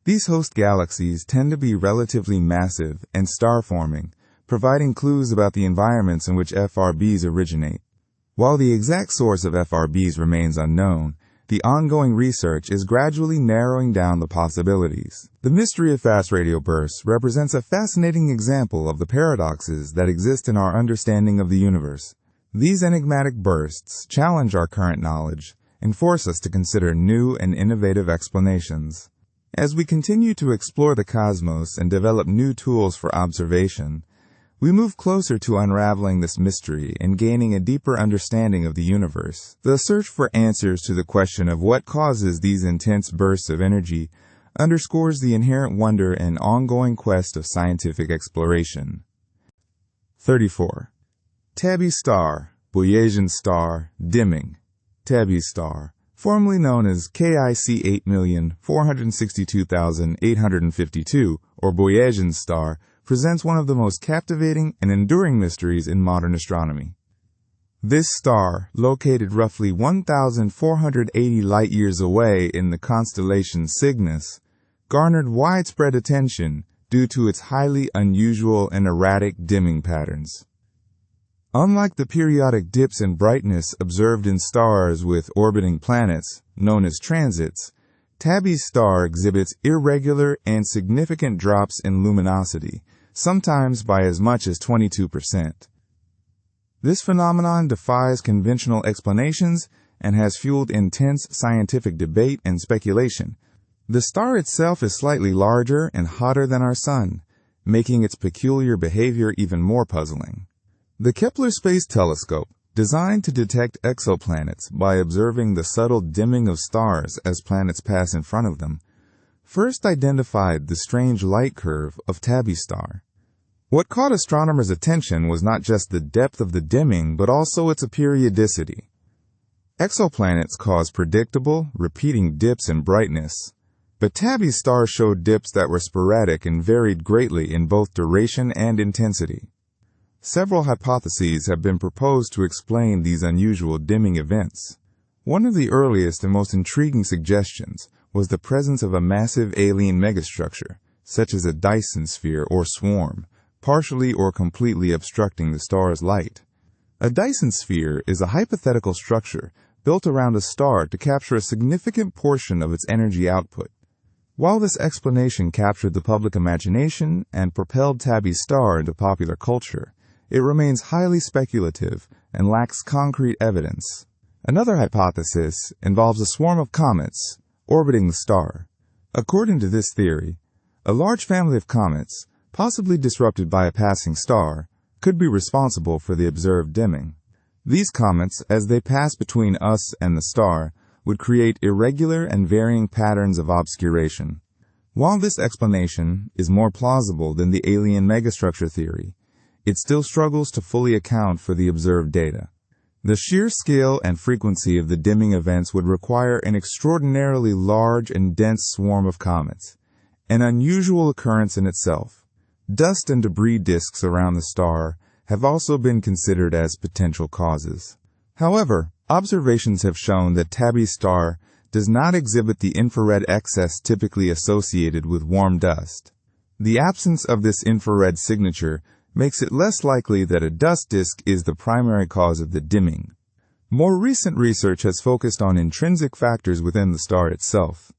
These host galaxies tend to be relatively massive and star-forming, providing clues about the environments in which FRBs originate. While the exact source of FRBs remains unknown, the ongoing research is gradually narrowing down the possibilities. The mystery of fast radio bursts represents a fascinating example of the paradoxes that exist in our understanding of the universe. These enigmatic bursts challenge our current knowledge and force us to consider new and innovative explanations. As we continue to explore the cosmos and develop new tools for observation, we move closer to unraveling this mystery and gaining a deeper understanding of the universe. The search for answers to the question of what causes these intense bursts of energy underscores the inherent wonder and ongoing quest of scientific exploration. 34. Tabby star, Boyajian's star, dimming. Tabby star, formerly known as KIC 8,462,852, or Boyajian's star, presents one of the most captivating and enduring mysteries in modern astronomy. This star, located roughly 1,480 light-years away in the constellation Cygnus, garnered widespread attention due to its highly unusual and erratic dimming patterns. Unlike the periodic dips in brightness observed in stars with orbiting planets, known as transits, Tabby's star exhibits irregular and significant drops in luminosity, sometimes by as much as 22%. This phenomenon defies conventional explanations and has fueled intense scientific debate and speculation. The star itself is slightly larger and hotter than our Sun, making its peculiar behavior even more puzzling. The Kepler Space Telescope, designed to detect exoplanets by observing the subtle dimming of stars as planets pass in front of them, first identified the strange light curve of Tabby's star. What caught astronomers' attention was not just the depth of the dimming, but also its periodicity. Exoplanets cause predictable, repeating dips in brightness, but Tabby's star showed dips that were sporadic and varied greatly in both duration and intensity. Several hypotheses have been proposed to explain these unusual dimming events. One of the earliest and most intriguing suggestions was the presence of a massive alien megastructure, such as a Dyson sphere or swarm, partially or completely obstructing the star's light. A Dyson sphere is a hypothetical structure built around a star to capture a significant portion of its energy output. While this explanation captured the public imagination and propelled Tabby's star into popular culture, it remains highly speculative and lacks concrete evidence. Another hypothesis involves a swarm of comets orbiting the star. According to this theory, a large family of comets, possibly disrupted by a passing star, could be responsible for the observed dimming. These comets, as they pass between us and the star, would create irregular and varying patterns of obscuration. While this explanation is more plausible than the alien megastructure theory, it still struggles to fully account for the observed data. The sheer scale and frequency of the dimming events would require an extraordinarily large and dense swarm of comets, an unusual occurrence in itself. Dust and debris disks around the star have also been considered as potential causes. However, observations have shown that Tabby's star does not exhibit the infrared excess typically associated with warm dust. The absence of this infrared signature makes it less likely that a dust disk is the primary cause of the dimming. More recent research has focused on intrinsic factors within the star itself.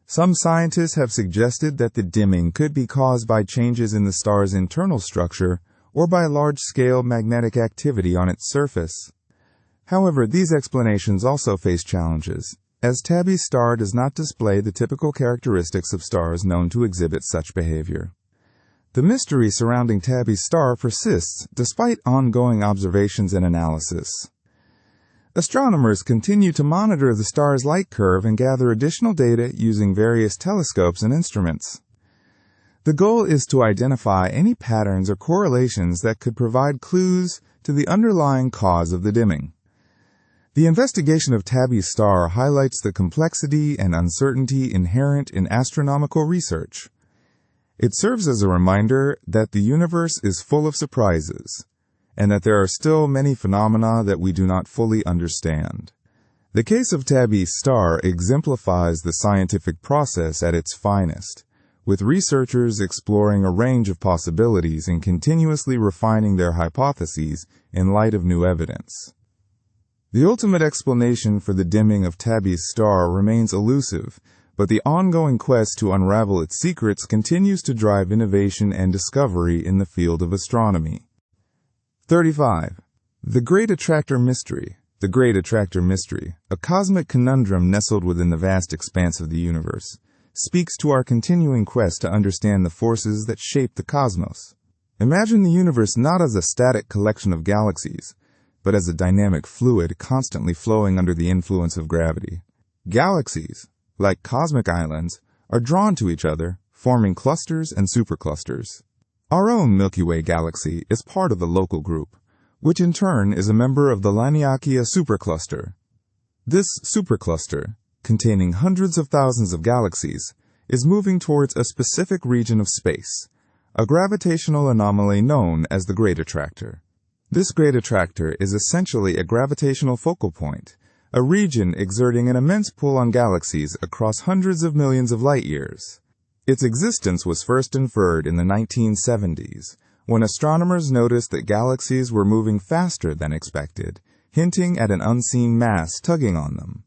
Some scientists have suggested that the dimming could be caused by changes in the star's internal structure or by large-scale magnetic activity on its surface. However, these explanations also face challenges, as Tabby's star does not display the typical characteristics of stars known to exhibit such behavior. The mystery surrounding Tabby's star persists despite ongoing observations and analysis. Astronomers continue to monitor the star's light curve and gather additional data using various telescopes and instruments. The goal is to identify any patterns or correlations that could provide clues to the underlying cause of the dimming. The investigation of Tabby's star highlights the complexity and uncertainty inherent in astronomical research. It serves as a reminder that the universe is full of surprises, and that there are still many phenomena that we do not fully understand. The case of Tabby's star exemplifies the scientific process at its finest, with researchers exploring a range of possibilities and continuously refining their hypotheses in light of new evidence. The ultimate explanation for the dimming of Tabby's star remains elusive, but the ongoing quest to unravel its secrets continues to drive innovation and discovery in the field of astronomy. 35. The Great Attractor Mystery. The Great Attractor Mystery, a cosmic conundrum nestled within the vast expanse of the universe, speaks to our continuing quest to understand the forces that shape the cosmos. Imagine the universe not as a static collection of galaxies, but as a dynamic fluid constantly flowing under the influence of gravity. Galaxies, like cosmic islands, are drawn to each other, forming clusters and superclusters. Our own Milky Way galaxy is part of the local group, which in turn is a member of the Laniakea supercluster. This supercluster, containing hundreds of thousands of galaxies, is moving towards a specific region of space, a gravitational anomaly known as the Great Attractor. This Great Attractor is essentially a gravitational focal point, a region exerting an immense pull on galaxies across hundreds of millions of light-years. Its existence was first inferred in the 1970s, when astronomers noticed that galaxies were moving faster than expected, hinting at an unseen mass tugging on them.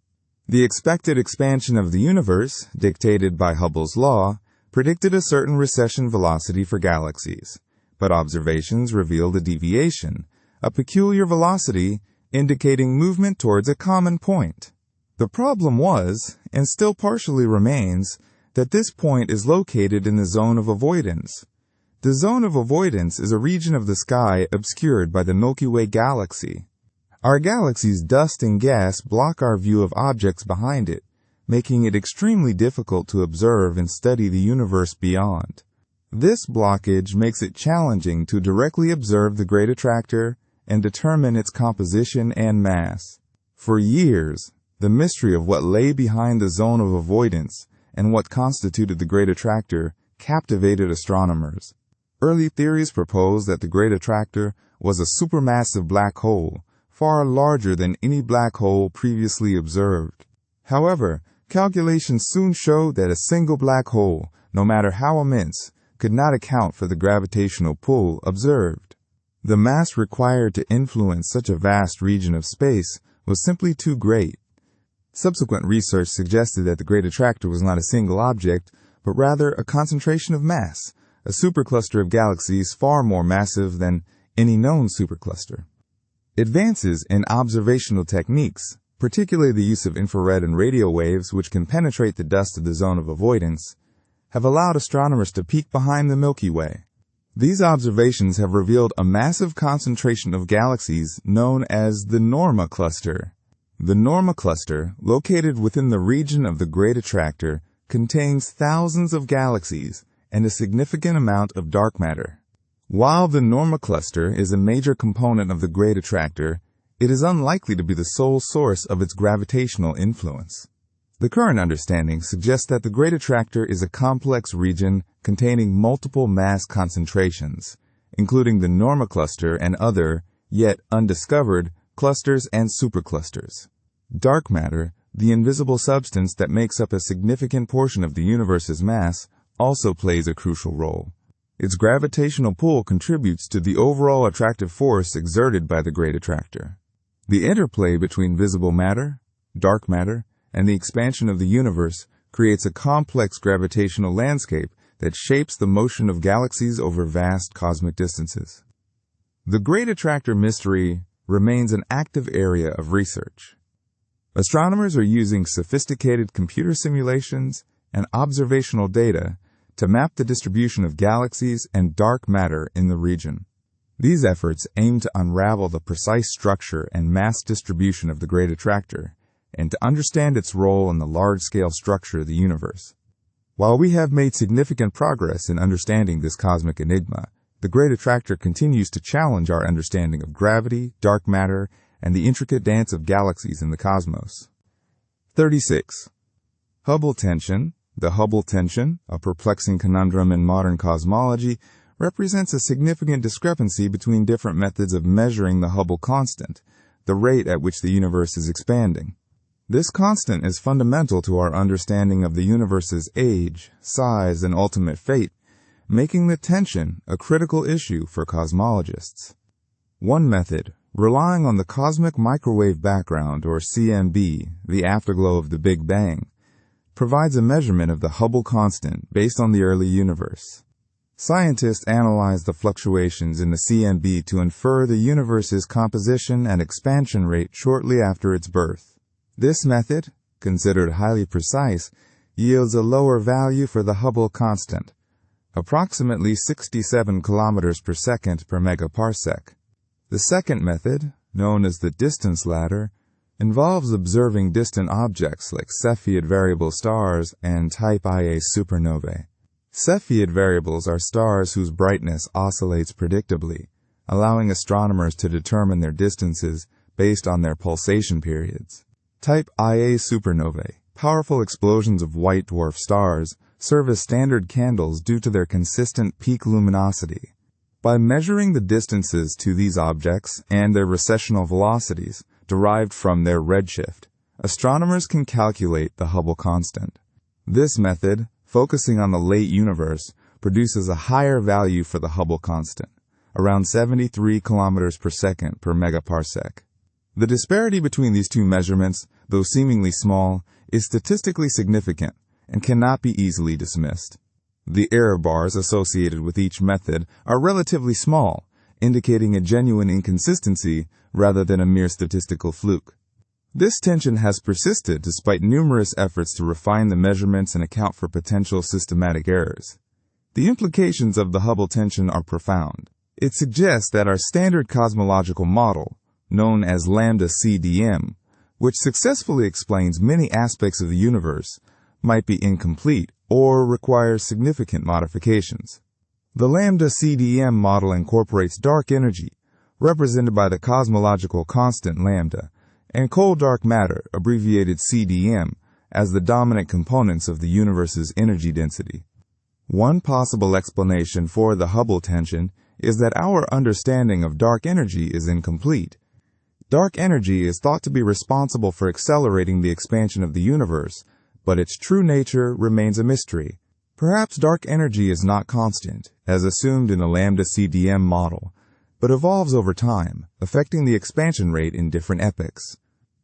The expected expansion of the universe, dictated by Hubble's law, predicted a certain recession velocity for galaxies, but observations revealed a deviation, a peculiar velocity indicating movement towards a common point. The problem was, and still partially remains, that this point is located in the zone of avoidance. The zone of avoidance is a region of the sky obscured by the Milky Way galaxy. Our galaxy's dust and gas block our view of objects behind it, making it extremely difficult to observe and study the universe beyond. This blockage makes it challenging to directly observe the Great Attractor and determine its composition and mass. For years, the mystery of what lay behind the zone of avoidance and what constituted the Great Attractor captivated astronomers. Early theories proposed that the Great Attractor was a supermassive black hole, far larger than any black hole previously observed. However, calculations soon showed that a single black hole, no matter how immense, could not account for the gravitational pull observed. The mass required to influence such a vast region of space was simply too great. Subsequent research suggested that the Great Attractor was not a single object, but rather a concentration of mass, a supercluster of galaxies far more massive than any known supercluster. Advances in observational techniques, particularly the use of infrared and radio waves which can penetrate the dust of the zone of avoidance, have allowed astronomers to peek behind the Milky Way. These observations have revealed a massive concentration of galaxies known as the Norma Cluster. The Norma Cluster, located within the region of the Great Attractor, contains thousands of galaxies and a significant amount of dark matter. While the Norma Cluster is a major component of the Great Attractor, it is unlikely to be the sole source of its gravitational influence. The current understanding suggests that the Great Attractor is a complex region containing multiple mass concentrations, including the Norma Cluster and other, yet undiscovered, clusters and superclusters. Dark matter, the invisible substance that makes up a significant portion of the universe's mass, also plays a crucial role. Its gravitational pull contributes to the overall attractive force exerted by the Great Attractor. The interplay between visible matter, dark matter, and the expansion of the universe creates a complex gravitational landscape that shapes the motion of galaxies over vast cosmic distances. The Great Attractor mystery remains an active area of research. Astronomers are using sophisticated computer simulations and observational data to map the distribution of galaxies and dark matter in the region. These efforts aim to unravel the precise structure and mass distribution of the Great Attractor and to understand its role in the large-scale structure of the universe. While we have made significant progress in understanding this cosmic enigma, the Great Attractor continues to challenge our understanding of gravity, dark matter, and the intricate dance of galaxies in the cosmos. 36. Hubble Tension. The Hubble Tension, a perplexing conundrum in modern cosmology, represents a significant discrepancy between different methods of measuring the Hubble constant, the rate at which the universe is expanding. This constant is fundamental to our understanding of the universe's age, size, and ultimate fate, making the tension a critical issue for cosmologists. One method, relying on the cosmic microwave background, or CMB, the afterglow of the Big Bang, provides a measurement of the Hubble constant based on the early universe. Scientists analyze the fluctuations in the CMB to infer the universe's composition and expansion rate shortly after its birth. This method, considered highly precise, yields a lower value for the Hubble constant, approximately 67 kilometers per second per megaparsec. The second method, known as the distance ladder, involves observing distant objects like Cepheid variable stars and type Ia supernovae. Cepheid variables are stars whose brightness oscillates predictably, allowing astronomers to determine their distances based on their pulsation periods. Type Ia supernovae, powerful explosions of white dwarf stars, serve as standard candles due to their consistent peak luminosity. By measuring the distances to these objects and their recessional velocities derived from their redshift, astronomers can calculate the Hubble constant. This method, focusing on the late universe, produces a higher value for the Hubble constant, around 73 kilometers per second per megaparsec. The disparity between these two measurements, though seemingly small, is statistically significant and cannot be easily dismissed. The error bars associated with each method are relatively small, indicating a genuine inconsistency rather than a mere statistical fluke. This tension has persisted despite numerous efforts to refine the measurements and account for potential systematic errors. The implications of the Hubble tension are profound. It suggests that our standard cosmological model, known as lambda CDM, which successfully explains many aspects of the universe, might be incomplete or require significant modifications. The lambda CDM model incorporates dark energy, represented by the cosmological constant lambda, and cold dark matter, abbreviated CDM, as the dominant components of the universe's energy density. One possible explanation for the Hubble tension is that our understanding of dark energy is incomplete. Dark energy is thought to be responsible for accelerating the expansion of the universe, but its true nature remains a mystery. Perhaps dark energy is not constant, as assumed in the lambda CDM model, but evolves over time, affecting the expansion rate in different epochs.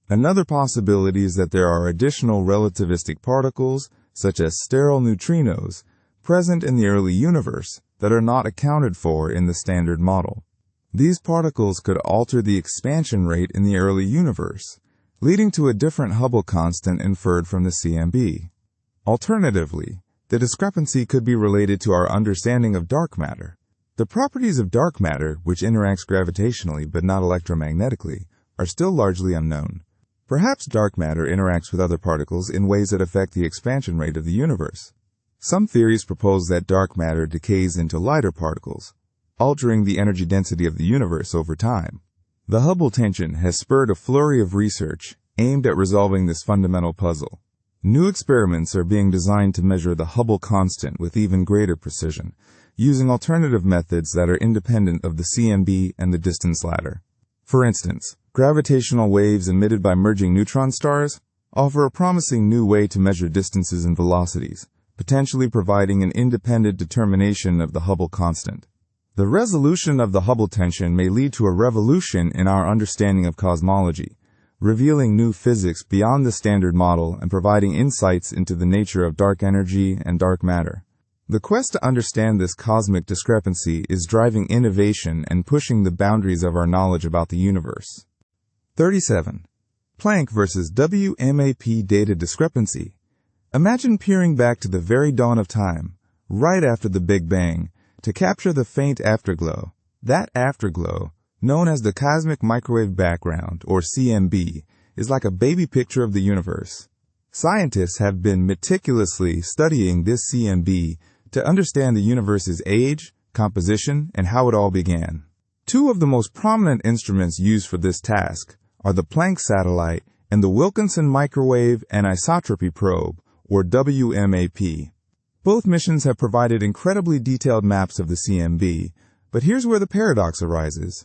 Another possibility is that there are additional relativistic particles, such as sterile neutrinos, present in the early universe that are not accounted for in the standard model. These particles could alter the expansion rate in the early universe, leading to a different Hubble constant inferred from the CMB. Alternatively, the discrepancy could be related to our understanding of dark matter. The properties of dark matter, which interacts gravitationally but not electromagnetically, are still largely unknown. Perhaps dark matter interacts with other particles in ways that affect the expansion rate of the universe. Some theories propose that dark matter decays into lighter particles, altering the energy density of the universe over time. The Hubble tension has spurred a flurry of research aimed at resolving this fundamental puzzle. New experiments are being designed to measure the Hubble constant with even greater precision, using alternative methods that are independent of the CMB and the distance ladder. For instance, gravitational waves emitted by merging neutron stars offer a promising new way to measure distances and velocities, potentially providing an independent determination of the Hubble constant. The resolution of the Hubble tension may lead to a revolution in our understanding of cosmology, revealing new physics beyond the standard model and providing insights into the nature of dark energy and dark matter. The quest to understand this cosmic discrepancy is driving innovation and pushing the boundaries of our knowledge about the universe. 37. Planck versus WMAP data discrepancy. Imagine peering back to the very dawn of time, right after the Big Bang, to capture the faint afterglow. That afterglow, known as the cosmic microwave background, or CMB, is like a baby picture of the universe. Scientists have been meticulously studying this CMB to understand the universe's age, composition, and how it all began. Two of the most prominent instruments used for this task are the Planck satellite and the Wilkinson Microwave Anisotropy Probe, or WMAP. Both missions have provided incredibly detailed maps of the CMB, but here's where the paradox arises.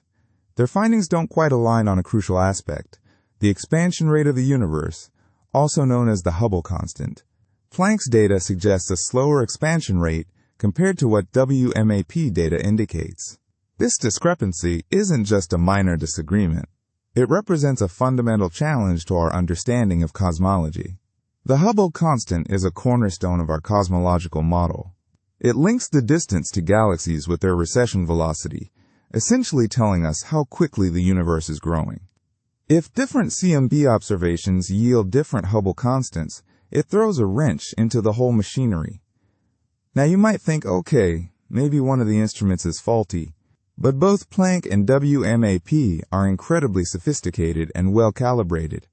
Their findings don't quite align on a crucial aspect, the expansion rate of the universe, also known as the Hubble constant. Planck's data suggests a slower expansion rate compared to what WMAP data indicates. This discrepancy isn't just a minor disagreement. It represents a fundamental challenge to our understanding of cosmology. The Hubble constant is a cornerstone of our cosmological model. It links the distance to galaxies with their recession velocity, essentially telling us how quickly the universe is growing. If different CMB observations yield different Hubble constants, it throws a wrench into the whole machinery. Now you might think, okay, maybe one of the instruments is faulty, but both Planck and WMAP are incredibly sophisticated and well calibrated.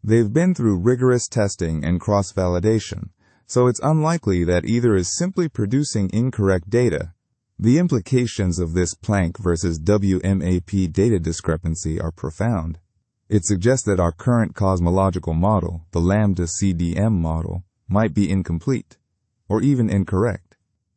They've been through rigorous testing and cross-validation, so it's unlikely that either is simply producing incorrect data. The implications of this Planck versus WMAP data discrepancy are profound. It suggests that our current cosmological model, the lambda CDM model, might be incomplete. or even incorrect.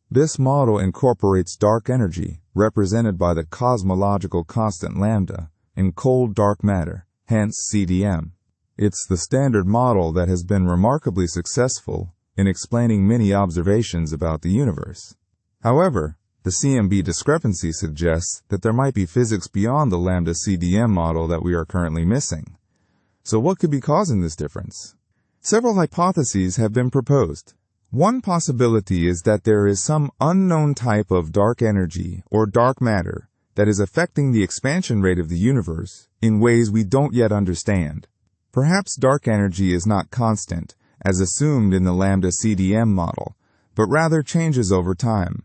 This model incorporates dark energy, represented by the cosmological constant lambda, in cold dark matter, hence CDM. It's the standard model that has been remarkably successful in explaining many observations about the universe. However, the CMB discrepancy suggests that there might be physics beyond the lambda CDM model that we are currently missing. So what could be causing this difference? Several hypotheses have been proposed. One possibility is that there is some unknown type of dark energy or dark matter that is affecting the expansion rate of the universe in ways we don't yet understand. Perhaps dark energy is not constant, as assumed in the lambda CDM model, but rather changes over time.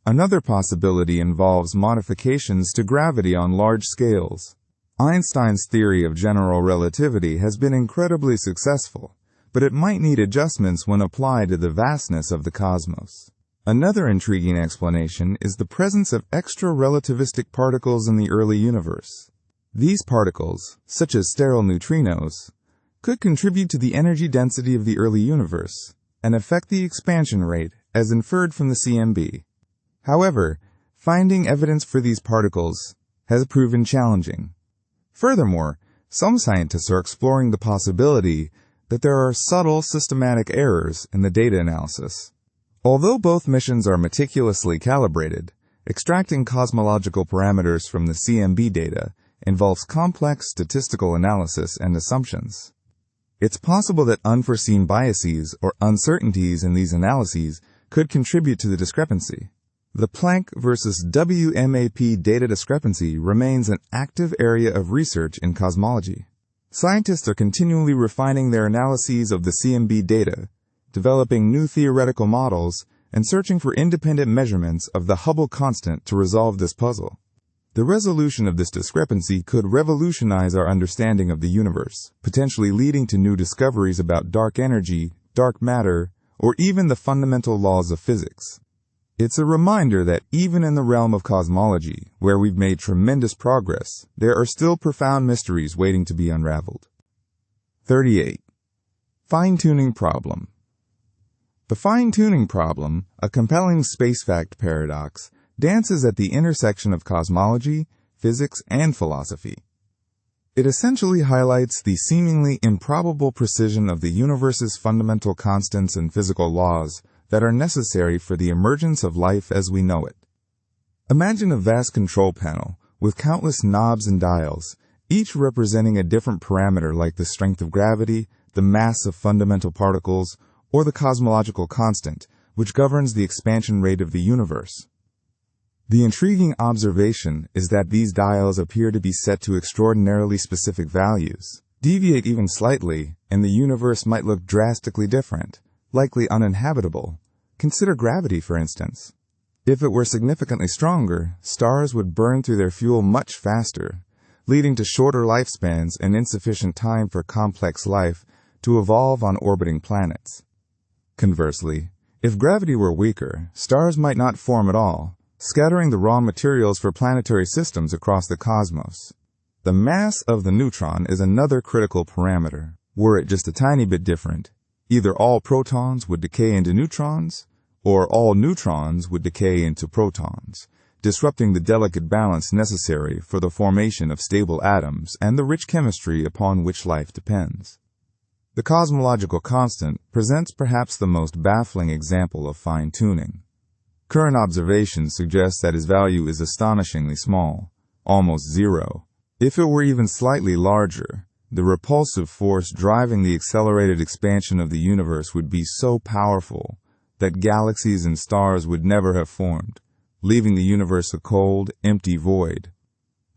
Another possibility involves modifications to gravity on large scales. Einstein's theory of general relativity has been incredibly successful, but it might need adjustments when applied to the vastness of the cosmos. Another intriguing explanation is the presence of extra-relativistic particles in the early universe. These particles, such as sterile neutrinos, could contribute to the energy density of the early universe and affect the expansion rate as inferred from the CMB. However, finding evidence for these particles has proven challenging. Furthermore, some scientists are exploring the possibility that there are subtle systematic errors in the data analysis. Although both missions are meticulously calibrated, extracting cosmological parameters from the CMB data involves complex statistical analysis and assumptions. It's possible that unforeseen biases or uncertainties in these analyses could contribute to the discrepancy. The Planck versus WMAP data discrepancy remains an active area of research in cosmology. Scientists are continually refining their analyses of the CMB data, developing new theoretical models, and searching for independent measurements of the Hubble constant to resolve this puzzle. The resolution of this discrepancy could revolutionize our understanding of the universe, potentially leading to new discoveries about dark energy, dark matter, or even the fundamental laws of physics. It's a reminder that even in the realm of cosmology, where we've made tremendous progress, there are still profound mysteries waiting to be unraveled. 38. Fine-tuning problem. The fine-tuning problem, a compelling space fact paradox, dances at the intersection of cosmology, physics, and philosophy. It essentially highlights the seemingly improbable precision of the universe's fundamental constants and physical laws that are necessary for the emergence of life as we know it. Imagine a vast control panel with countless knobs and dials, each representing a different parameter like the strength of gravity, the mass of fundamental particles, or the cosmological constant, which governs the expansion rate of the universe. The intriguing observation is that these dials appear to be set to extraordinarily specific values. Deviate even slightly, and the universe might look drastically different, likely uninhabitable. Consider gravity, for instance. If it were significantly stronger, stars would burn through their fuel much faster, leading to shorter lifespans and insufficient time for complex life to evolve on orbiting planets. Conversely, if gravity were weaker, stars might not form at all, scattering the raw materials for planetary systems across the cosmos. The mass of the neutron is another critical parameter. Were it just a tiny bit different, either all protons would decay into neutrons, or all neutrons would decay into protons, disrupting the delicate balance necessary for the formation of stable atoms and the rich chemistry upon which life depends. The cosmological constant presents perhaps the most baffling example of fine-tuning. Current observations suggest that its value is astonishingly small, almost zero. If it were even slightly larger, the repulsive force driving the accelerated expansion of the universe would be so powerful that galaxies and stars would never have formed, leaving the universe a cold, empty void.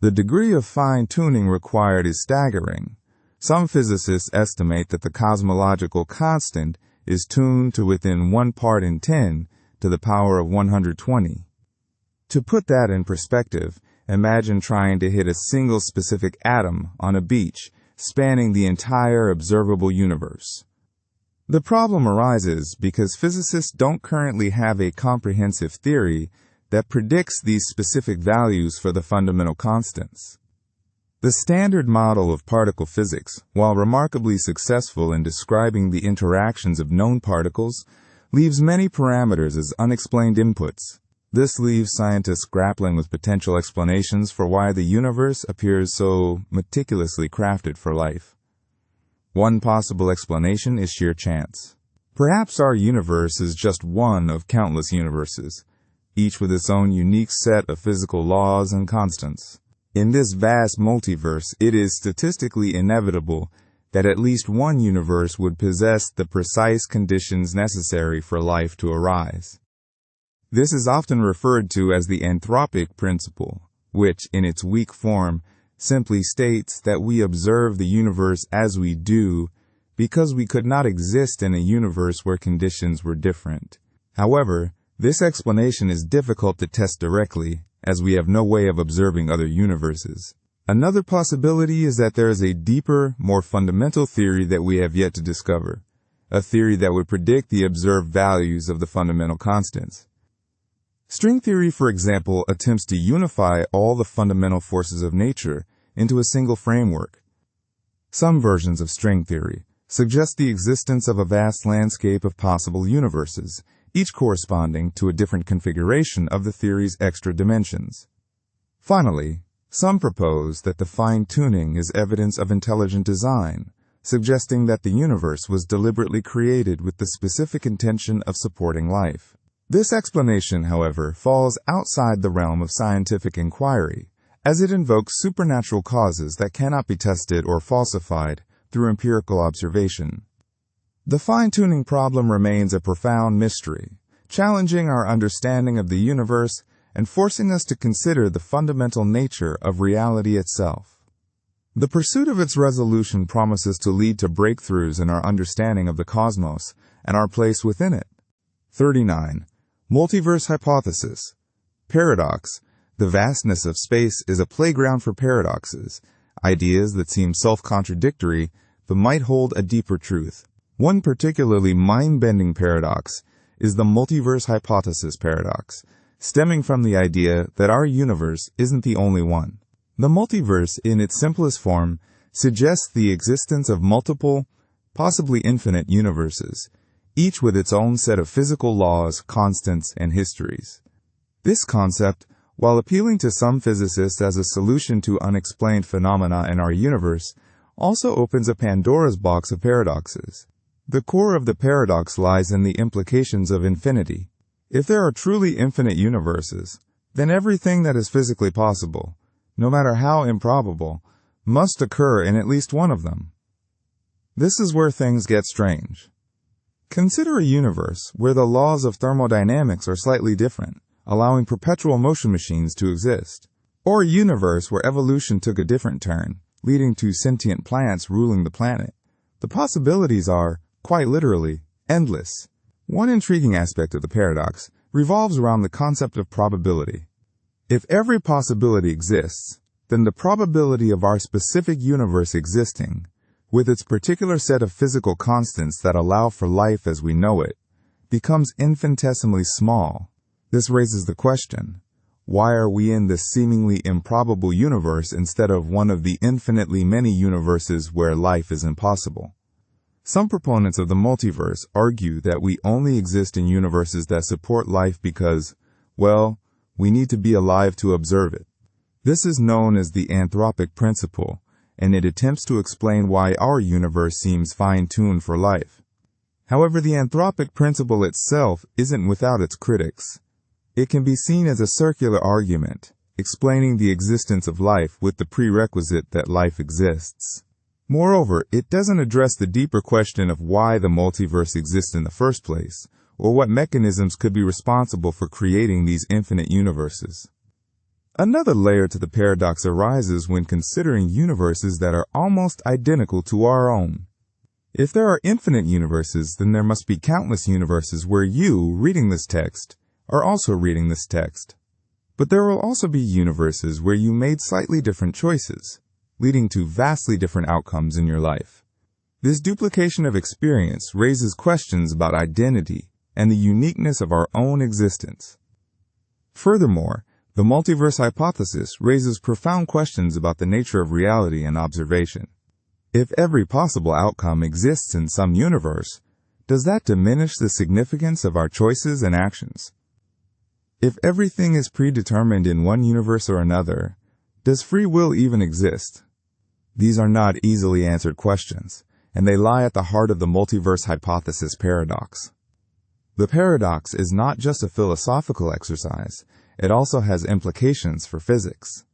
The degree of fine-tuning required is staggering. Some physicists estimate that the cosmological constant is tuned to within 1 part in 10 to the power of 120. To put that in perspective, imagine trying to hit a single specific atom on a beach, spanning the entire observable universe. The problem arises because physicists don't currently have a comprehensive theory that predicts these specific values for the fundamental constants. The standard model of particle physics, while remarkably successful in describing the interactions of known particles, leaves many parameters as unexplained inputs. This leaves scientists grappling with potential explanations for why the universe appears so meticulously crafted for life. One possible explanation is sheer chance. Perhaps our universe is just one of countless universes, each with its own unique set of physical laws and constants. In this vast multiverse, it is statistically inevitable that at least one universe would possess the precise conditions necessary for life to arise. This is often referred to as the Anthropic Principle, which, in its weak form, simply states that we observe the universe as we do because we could not exist in a universe where conditions were different. However, this explanation is difficult to test directly, as we have no way of observing other universes. Another possibility is that there is a deeper, more fundamental theory that we have yet to discover, a theory that would predict the observed values of the fundamental constants. String theory, for example, attempts to unify all the fundamental forces of nature into a single framework. Some versions of string theory suggest the existence of a vast landscape of possible universes, each corresponding to a different configuration of the theory's extra dimensions. Finally, some propose that the fine-tuning is evidence of intelligent design, suggesting that the universe was deliberately created with the specific intention of supporting life. This explanation, however, falls outside the realm of scientific inquiry, as it invokes supernatural causes that cannot be tested or falsified through empirical observation. The fine-tuning problem remains a profound mystery, challenging our understanding of the universe and forcing us to consider the fundamental nature of reality itself. The pursuit of its resolution promises to lead to breakthroughs in our understanding of the cosmos and our place within it. 39. Multiverse Hypothesis. Paradox. The vastness of space is a playground for paradoxes, ideas that seem self-contradictory but might hold a deeper truth. One particularly mind-bending paradox is the multiverse hypothesis paradox, stemming from the idea that our universe isn't the only one. The multiverse, in its simplest form, suggests the existence of multiple, possibly infinite universes, each with its own set of physical laws, constants, and histories. This concept, while appealing to some physicists as a solution to unexplained phenomena in our universe, also opens a Pandora's box of paradoxes. The core of the paradox lies in the implications of infinity. If there are truly infinite universes, then everything that is physically possible, no matter how improbable, must occur in at least one of them. This is where things get strange. Consider a universe where the laws of thermodynamics are slightly different, allowing perpetual motion machines to exist. Or a universe where evolution took a different turn, leading to sentient plants ruling the planet. The possibilities are, quite literally, endless. One intriguing aspect of the paradox revolves around the concept of probability. If every possibility exists, then the probability of our specific universe existing, with its particular set of physical constants that allow for life as we know it, becomes infinitesimally small. This raises the question, why are we in this seemingly improbable universe instead of one of the infinitely many universes where life is impossible? Some proponents of the multiverse argue that we only exist in universes that support life because, well, we need to be alive to observe it. This is known as the Anthropic Principle, and it attempts to explain why our universe seems fine-tuned for life. However, the Anthropic Principle itself isn't without its critics. It can be seen as a circular argument, explaining the existence of life with the prerequisite that life exists. Moreover, it doesn't address the deeper question of why the multiverse exists in the first place, or what mechanisms could be responsible for creating these infinite universes. Another layer to the paradox arises when considering universes that are almost identical to our own. If there are infinite universes, then there must be countless universes where you, reading this text, are also reading this text. But there will also be universes where you made slightly different choices, leading to vastly different outcomes in your life. This duplication of experience raises questions about identity and the uniqueness of our own existence. Furthermore, the multiverse hypothesis raises profound questions about the nature of reality and observation. If every possible outcome exists in some universe, does that diminish the significance of our choices and actions? If everything is predetermined in one universe or another, does free will even exist? These are not easily answered questions, and they lie at the heart of the multiverse hypothesis paradox. The paradox is not just a philosophical exercise, it also has implications for physics.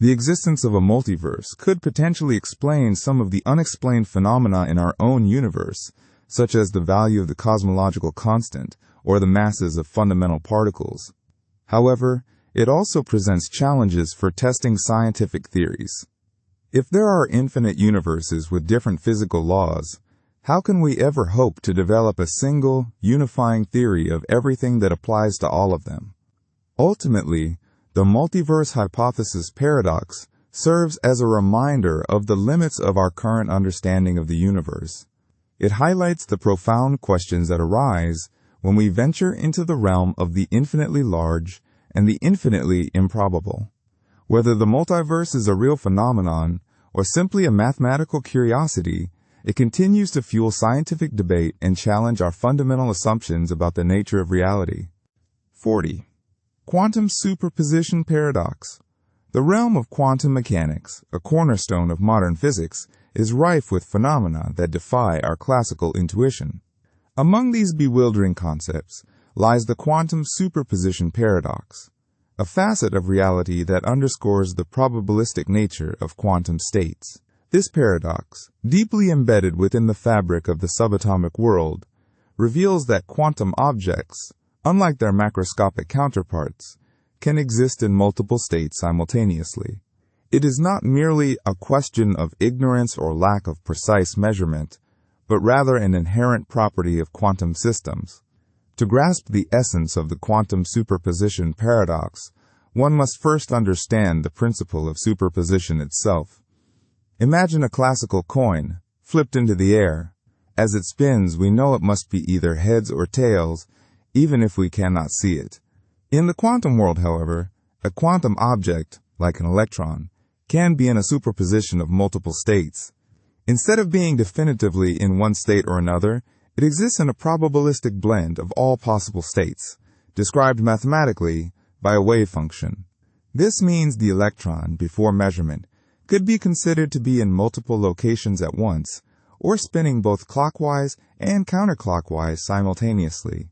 The existence of a multiverse could potentially explain some of the unexplained phenomena in our own universe, such as the value of the cosmological constant or the masses of fundamental particles. However, it also presents challenges for testing scientific theories. If there are infinite universes with different physical laws, how can we ever hope to develop a single, unifying theory of everything that applies to all of them? Ultimately, the multiverse hypothesis paradox serves as a reminder of the limits of our current understanding of the universe. It highlights the profound questions that arise when we venture into the realm of the infinitely large and the infinitely improbable. Whether the multiverse is a real phenomenon or simply a mathematical curiosity, it continues to fuel scientific debate and challenge our fundamental assumptions about the nature of reality. 40. Quantum superposition paradox. The realm of quantum mechanics, a cornerstone of modern physics, is rife with phenomena that defy our classical intuition. Among these bewildering concepts lies the quantum superposition paradox, a facet of reality that underscores the probabilistic nature of quantum states. This paradox, deeply embedded within the fabric of the subatomic world, reveals that quantum objects, unlike their macroscopic counterparts, can exist in multiple states simultaneously. It is not merely a question of ignorance or lack of precise measurement, but rather an inherent property of quantum systems. To grasp the essence of the quantum superposition paradox, one must first understand the principle of superposition itself. Imagine a classical coin, flipped into the air. As it spins, we know it must be either heads or tails, even if we cannot see it. In the quantum world, however, a quantum object, like an electron, can be in a superposition of multiple states. Instead of being definitively in one state or another, it exists in a probabilistic blend of all possible states, described mathematically by a wave function. This means the electron, before measurement, could be considered to be in multiple locations at once, or spinning both clockwise and counterclockwise simultaneously.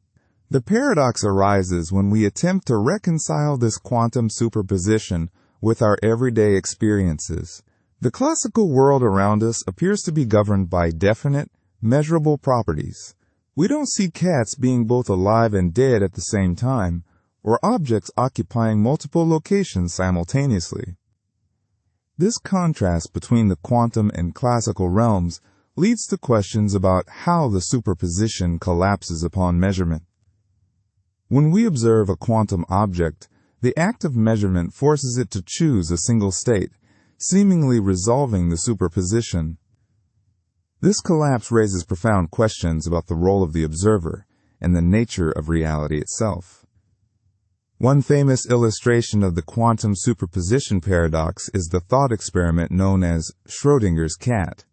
The paradox arises when we attempt to reconcile this quantum superposition with our everyday experiences. The classical world around us appears to be governed by definite, measurable properties. We don't see cats being both alive and dead at the same time, or objects occupying multiple locations simultaneously. This contrast between the quantum and classical realms leads to questions about how the superposition collapses upon measurement. When we observe a quantum object, the act of measurement forces it to choose a single state, seemingly resolving the superposition. This collapse raises profound questions about the role of the observer and the nature of reality itself. One famous illustration of the quantum superposition paradox is the thought experiment known as Schrödinger's cat.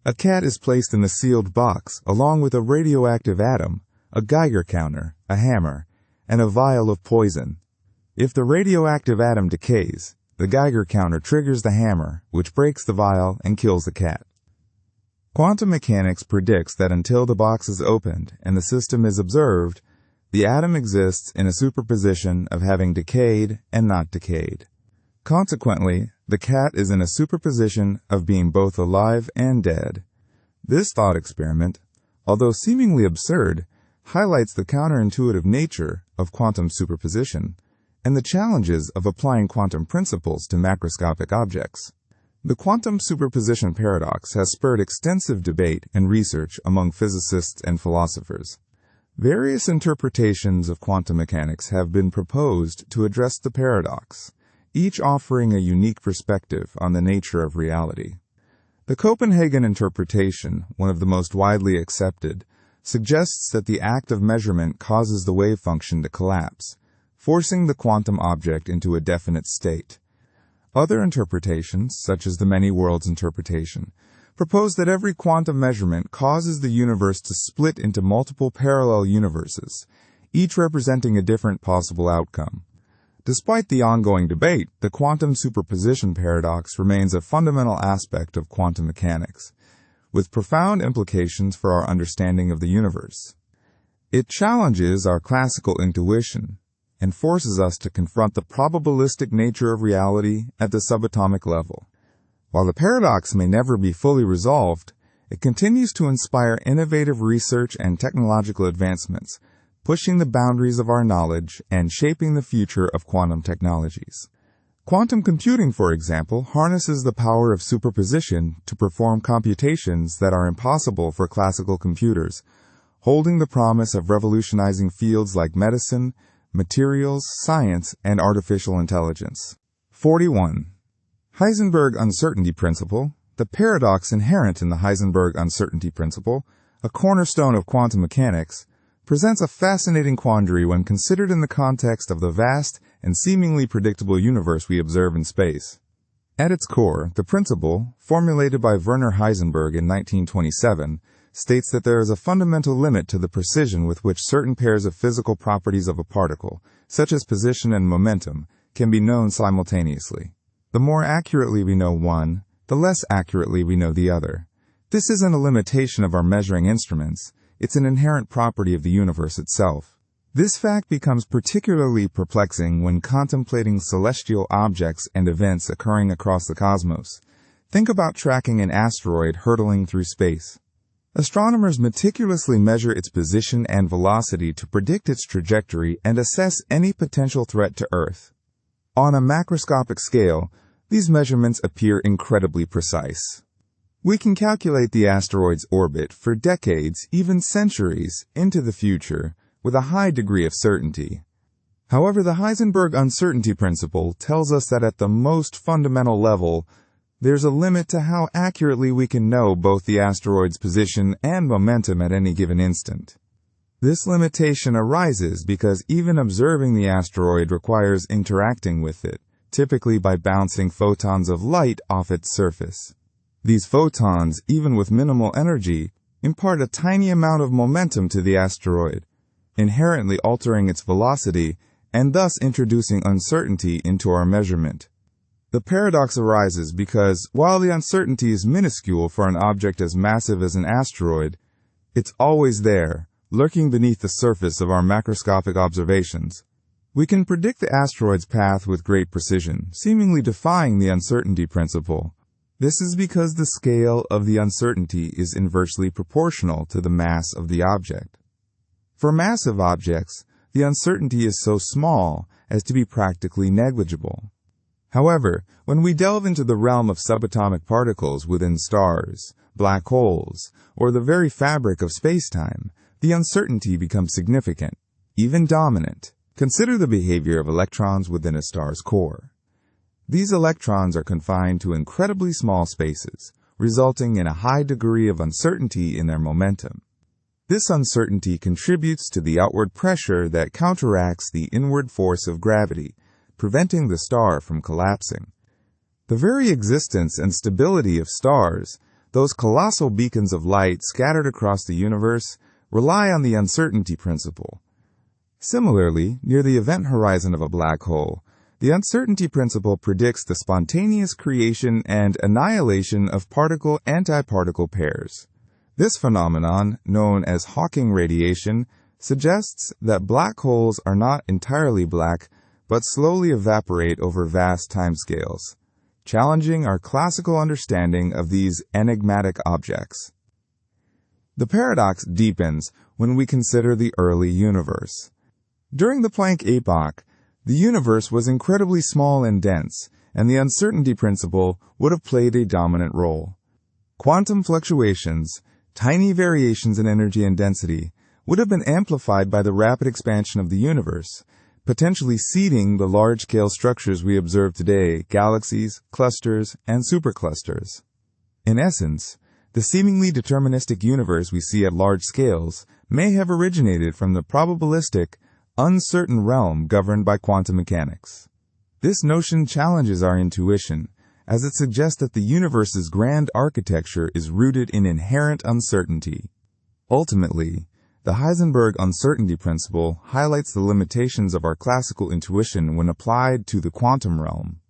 A cat is placed in a sealed box along with a radioactive atom, a Geiger counter, a hammer, and a vial of poison. If the radioactive atom decays, the Geiger counter triggers the hammer, which breaks the vial and kills the cat. Quantum mechanics predicts that until the box is opened and the system is observed, the atom exists in a superposition of having decayed and not decayed. Consequently, the cat is in a superposition of being both alive and dead. This thought experiment, although seemingly absurd, highlights the counterintuitive nature of quantum superposition and the challenges of applying quantum principles to macroscopic objects. The quantum superposition paradox has spurred extensive debate and research among physicists and philosophers. Various interpretations of quantum mechanics have been proposed to address the paradox, each offering a unique perspective on the nature of reality. The Copenhagen interpretation, one of the most widely accepted, suggests that the act of measurement causes the wave function to collapse, forcing the quantum object into a definite state. Other interpretations, such as the many worlds interpretation, propose that every quantum measurement causes the universe to split into multiple parallel universes, each representing a different possible outcome. Despite the ongoing debate, the quantum superposition paradox remains a fundamental aspect of quantum mechanics, with profound implications for our understanding of the universe. It challenges our classical intuition and forces us to confront the probabilistic nature of reality at the subatomic level. While the paradox may never be fully resolved, it continues to inspire innovative research and technological advancements, pushing the boundaries of our knowledge and shaping the future of quantum technologies. Quantum computing, for example, harnesses the power of superposition to perform computations that are impossible for classical computers, holding the promise of revolutionizing fields like medicine, materials, science, and artificial intelligence. 41. Heisenberg Uncertainty Principle. The paradox inherent in the Heisenberg Uncertainty Principle, a cornerstone of quantum mechanics, presents a fascinating quandary when considered in the context of the vast and seemingly predictable universe we observe in space. At its core, the principle, formulated by Werner Heisenberg in 1927, states that there is a fundamental limit to the precision with which certain pairs of physical properties of a particle, such as position and momentum, can be known simultaneously. The more accurately we know one, the less accurately we know the other. This isn't a limitation of our measuring instruments. It's an inherent property of the universe itself. This fact becomes particularly perplexing when contemplating celestial objects and events occurring across the cosmos. Think about tracking an asteroid hurtling through space. Astronomers meticulously measure its position and velocity to predict its trajectory and assess any potential threat to Earth. On a macroscopic scale, these measurements appear incredibly precise. We can calculate the asteroid's orbit for decades, even centuries, into the future, with a high degree of certainty. However, the Heisenberg Uncertainty Principle tells us that at the most fundamental level, there's a limit to how accurately we can know both the asteroid's position and momentum at any given instant. This limitation arises because even observing the asteroid requires interacting with it, typically by bouncing photons of light off its surface. These photons, even with minimal energy, impart a tiny amount of momentum to the asteroid, inherently altering its velocity and thus introducing uncertainty into our measurement. The paradox arises because, while the uncertainty is minuscule for an object as massive as an asteroid, it's always there, lurking beneath the surface of our macroscopic observations. We can predict the asteroid's path with great precision, seemingly defying the uncertainty principle. This is because the scale of the uncertainty is inversely proportional to the mass of the object. For massive objects, the uncertainty is so small as to be practically negligible. However, when we delve into the realm of subatomic particles within stars, black holes, or the very fabric of space-time, the uncertainty becomes significant, even dominant. Consider the behavior of electrons within a star's core. These electrons are confined to incredibly small spaces, resulting in a high degree of uncertainty in their momentum. This uncertainty contributes to the outward pressure that counteracts the inward force of gravity, preventing the star from collapsing. The very existence and stability of stars, those colossal beacons of light scattered across the universe, rely on the uncertainty principle. Similarly, near the event horizon of a black hole, the uncertainty principle predicts the spontaneous creation and annihilation of particle-antiparticle pairs. This phenomenon, known as Hawking radiation, suggests that black holes are not entirely black, but slowly evaporate over vast timescales, challenging our classical understanding of these enigmatic objects. The paradox deepens when we consider the early universe. During the Planck epoch, the universe was incredibly small and dense, and the uncertainty principle would have played a dominant role. Quantum fluctuations, tiny variations in energy and density, would have been amplified by the rapid expansion of the universe, potentially seeding the large-scale structures we observe today, galaxies, clusters, and superclusters. In essence, the seemingly deterministic universe we see at large scales may have originated from the probabilistic, uncertain realm governed by quantum mechanics. This notion challenges our intuition, as it suggests that the universe's grand architecture is rooted in inherent uncertainty. Ultimately, the Heisenberg uncertainty principle highlights the limitations of our classical intuition when applied to the quantum realm.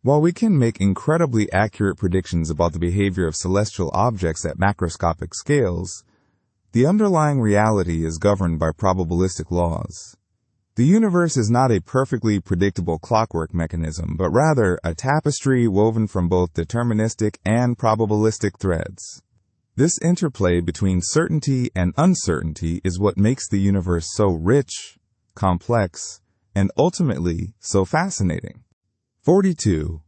While we can make incredibly accurate predictions about the behavior of celestial objects at macroscopic scales, the underlying reality is governed by probabilistic laws. The universe is not a perfectly predictable clockwork mechanism, but rather a tapestry woven from both deterministic and probabilistic threads. This interplay between certainty and uncertainty is what makes the universe so rich, complex, and ultimately so fascinating. 42.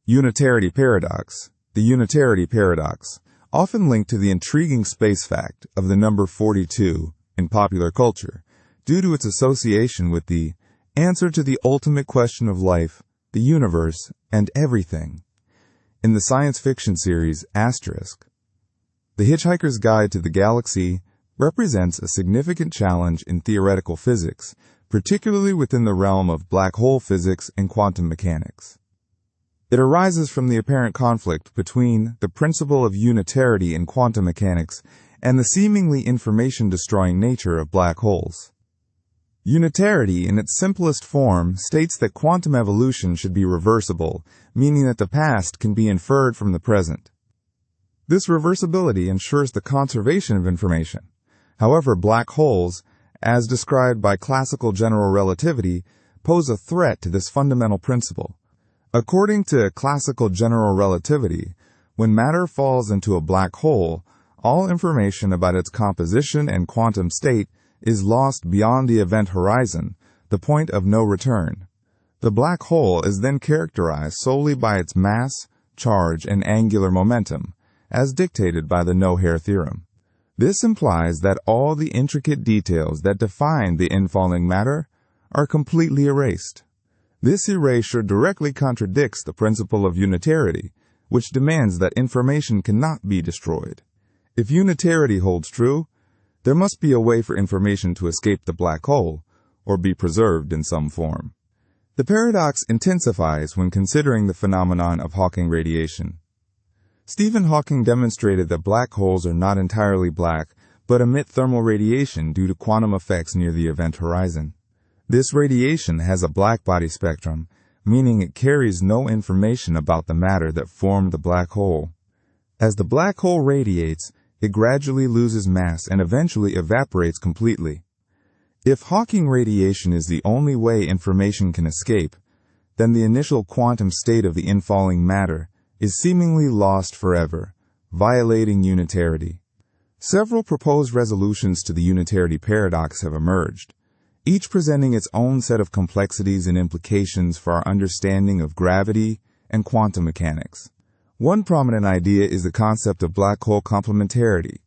Unitarity Paradox. The Unitarity Paradox, often linked to the intriguing space fact of the number 42 in popular culture, due to its association with the answer to the ultimate question of life, the universe, and everything. In the science fiction series Asterisk, The Hitchhiker's Guide to the Galaxy represents a significant challenge in theoretical physics, particularly within the realm of black hole physics and quantum mechanics. It arises from the apparent conflict between the principle of unitarity in quantum mechanics and the seemingly information-destroying nature of black holes. Unitarity, in its simplest form, states that quantum evolution should be reversible, meaning that the past can be inferred from the present. This reversibility ensures the conservation of information. However, black holes, as described by classical general relativity, pose a threat to this fundamental principle. According to classical general relativity, when matter falls into a black hole, all information about its composition and quantum state is lost beyond the event horizon, the point of no return. The black hole is then characterized solely by its mass, charge, and angular momentum, as dictated by the no-hair theorem. This implies that all the intricate details that define the infalling matter are completely erased. This erasure directly contradicts the principle of unitarity, which demands that information cannot be destroyed. If unitarity holds true, there must be a way for information to escape the black hole, or be preserved in some form. The paradox intensifies when considering the phenomenon of Hawking radiation. Stephen Hawking demonstrated that black holes are not entirely black, but emit thermal radiation due to quantum effects near the event horizon. This radiation has a black-body spectrum, meaning it carries no information about the matter that formed the black hole. As the black hole radiates, it gradually loses mass and eventually evaporates completely. If Hawking radiation is the only way information can escape, then the initial quantum state of the infalling matter is seemingly lost forever, violating unitarity. Several proposed resolutions to the unitarity paradox have emerged, each presenting its own set of complexities and implications for our understanding of gravity and quantum mechanics. One prominent idea is the concept of black hole complementarity,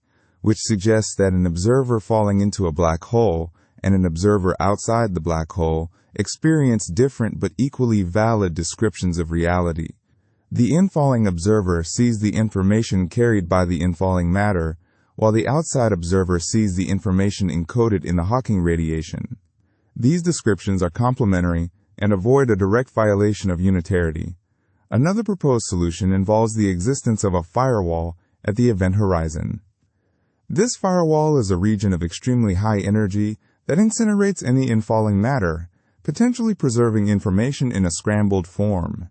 which suggests that an observer falling into a black hole and an observer outside the black hole experience different but equally valid descriptions of reality. The infalling observer sees the information carried by the infalling matter, while the outside observer sees the information encoded in the Hawking radiation. These descriptions are complementary and avoid a direct violation of unitarity. Another proposed solution involves the existence of a firewall at the event horizon. This firewall is a region of extremely high energy that incinerates any infalling matter, potentially preserving information in a scrambled form.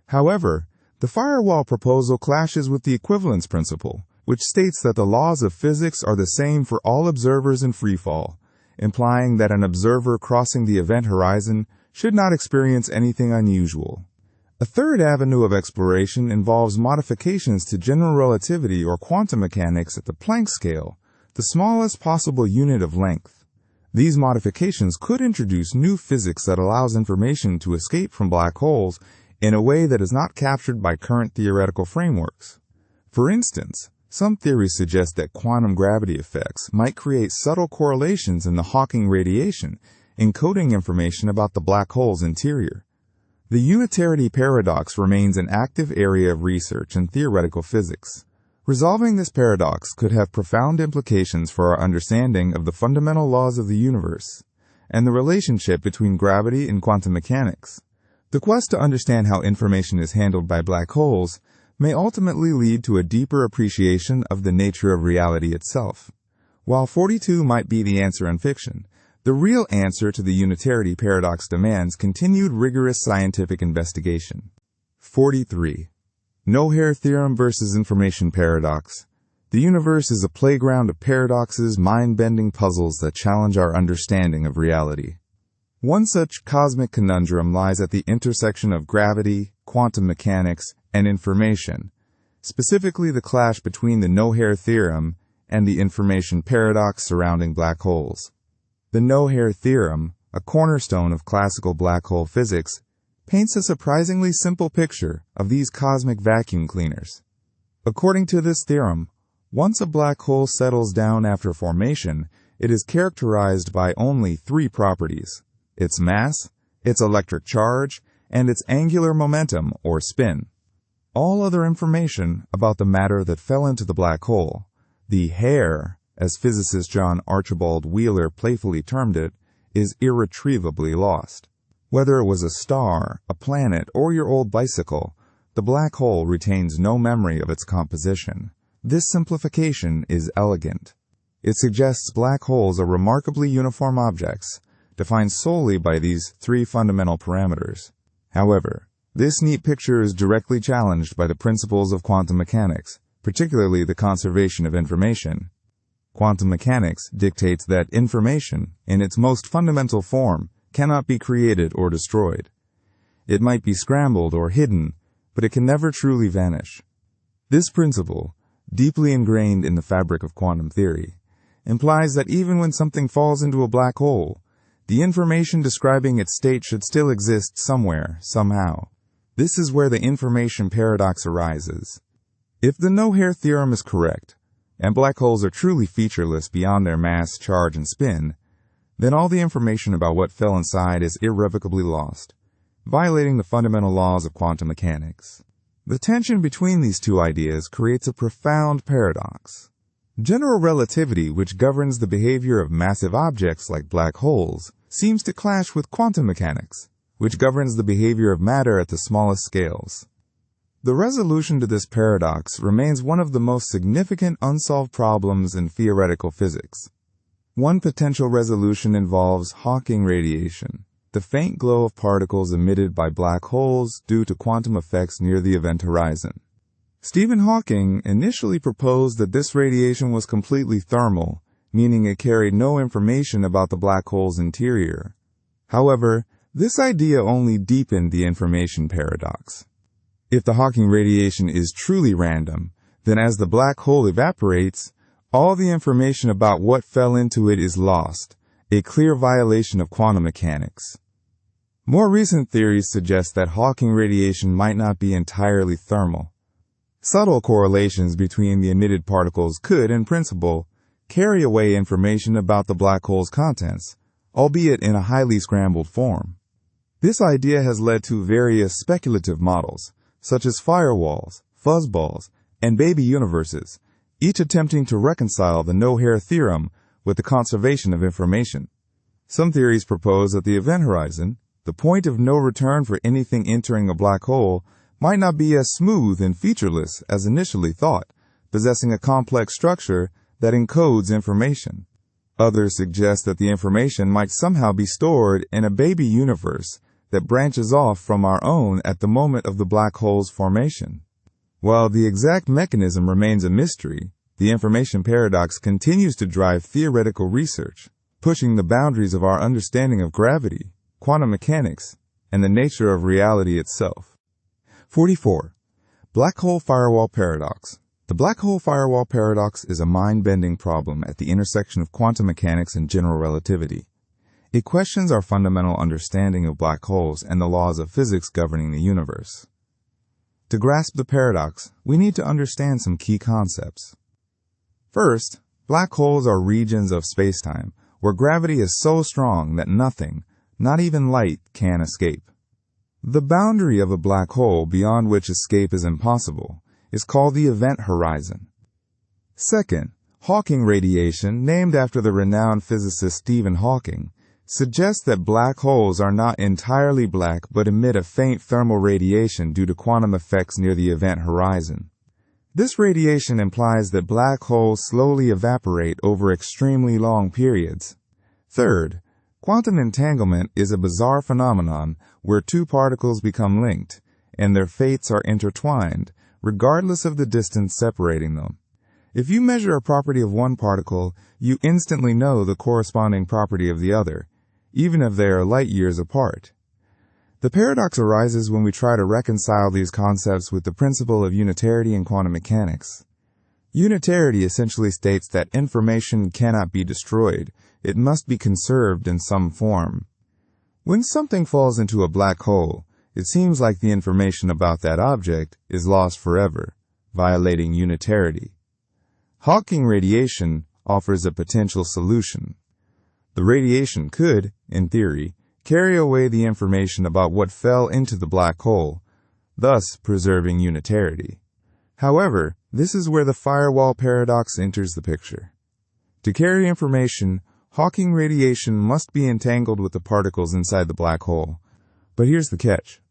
However, the firewall proposal clashes with the equivalence principle, which states that the laws of physics are the same for all observers in freefall, implying that an observer crossing the event horizon should not experience anything unusual. A third avenue of exploration involves modifications to general relativity or quantum mechanics at the Planck scale, the smallest possible unit of length. These modifications could introduce new physics that allows information to escape from black holes in a way that is not captured by current theoretical frameworks. For instance, some theories suggest that quantum gravity effects might create subtle correlations in the Hawking radiation, encoding information about the black hole's interior. The Unitarity Paradox remains an active area of research in theoretical physics. Resolving this paradox could have profound implications for our understanding of the fundamental laws of the universe and the relationship between gravity and quantum mechanics. The quest to understand how information is handled by black holes may ultimately lead to a deeper appreciation of the nature of reality itself. While 42 might be the answer in fiction, the real answer to the Unitarity Paradox demands continued rigorous scientific investigation. 43. No-hair theorem versus information paradox. The universe is a playground of paradoxes, mind-bending puzzles that challenge our understanding of reality. One such cosmic conundrum lies at the intersection of gravity, quantum mechanics, and information, specifically the clash between the no-hair theorem and the information paradox surrounding black holes. The no-hair theorem, a cornerstone of classical black hole physics, paints a surprisingly simple picture of these cosmic vacuum cleaners. According to this theorem, once a black hole settles down after formation, it is characterized by only three properties: its mass, its electric charge, and its angular momentum or spin. All other information about the matter that fell into the black hole, the hair, as physicist John Archibald Wheeler playfully termed it, is irretrievably lost. Whether it was a star, a planet, or your old bicycle, the black hole retains no memory of its composition. This simplification is elegant. It suggests black holes are remarkably uniform objects, defined solely by these three fundamental parameters. However, this neat picture is directly challenged by the principles of quantum mechanics, particularly the conservation of information. Quantum mechanics dictates that information, in its most fundamental form, cannot be created or destroyed. It might be scrambled or hidden, but it can never truly vanish. This principle, deeply ingrained in the fabric of quantum theory, implies that even when something falls into a black hole, the information describing its state should still exist somewhere, somehow. This is where the information paradox arises. If the no-hair theorem is correct, and black holes are truly featureless beyond their mass, charge, and spin, then all the information about what fell inside is irrevocably lost, violating the fundamental laws of quantum mechanics. The tension between these two ideas creates a profound paradox. General relativity, which governs the behavior of massive objects like black holes, seems to clash with quantum mechanics, which governs the behavior of matter at the smallest scales. The resolution to this paradox remains one of the most significant unsolved problems in theoretical physics. One potential resolution involves Hawking radiation, the faint glow of particles emitted by black holes due to quantum effects near the event horizon. Stephen Hawking initially proposed that this radiation was completely thermal, meaning it carried no information about the black hole's interior. However, this idea only deepened the information paradox. If the Hawking radiation is truly random, then as the black hole evaporates, all the information about what fell into it is lost, a clear violation of quantum mechanics. More recent theories suggest that Hawking radiation might not be entirely thermal. Subtle correlations between the emitted particles could, in principle, carry away information about the black hole's contents, albeit in a highly scrambled form. This idea has led to various speculative models, such as firewalls, fuzzballs, and baby universes, each attempting to reconcile the no-hair theorem with the conservation of information. Some theories propose that the event horizon, the point of no return for anything entering a black hole, might not be as smooth and featureless as initially thought, possessing a complex structure that encodes information. Others suggest that the information might somehow be stored in a baby universe that branches off from our own at the moment of the black hole's formation. While the exact mechanism remains a mystery, the information paradox continues to drive theoretical research, pushing the boundaries of our understanding of gravity, quantum mechanics, and the nature of reality itself. 44. Black hole firewall paradox. The black hole firewall paradox is a mind-bending problem at the intersection of quantum mechanics and general relativity. It questions our fundamental understanding of black holes and the laws of physics governing the universe. To grasp the paradox, we need to understand some key concepts. First, black holes are regions of spacetime where gravity is so strong that nothing, not even light, can escape. The boundary of a black hole beyond which escape is impossible is called the event horizon. Second, Hawking radiation, named after the renowned physicist Stephen Hawking, suggests that black holes are not entirely black but emit a faint thermal radiation due to quantum effects near the event horizon. This radiation implies that black holes slowly evaporate over extremely long periods. Third, quantum entanglement is a bizarre phenomenon where two particles become linked, and their fates are intertwined, regardless of the distance separating them. If you measure a property of one particle, you instantly know the corresponding property of the other, even if they are light years apart. The paradox arises when we try to reconcile these concepts with the principle of unitarity in quantum mechanics. Unitarity essentially states that information cannot be destroyed, it must be conserved in some form. When something falls into a black hole, it seems like the information about that object is lost forever, violating unitarity. Hawking radiation offers a potential solution. The radiation could, in theory, carry away the information about what fell into the black hole, thus preserving unitarity. However, this is where the firewall paradox enters the picture. To carry information, Hawking radiation must be entangled with the particles inside the black hole. But here's the catch.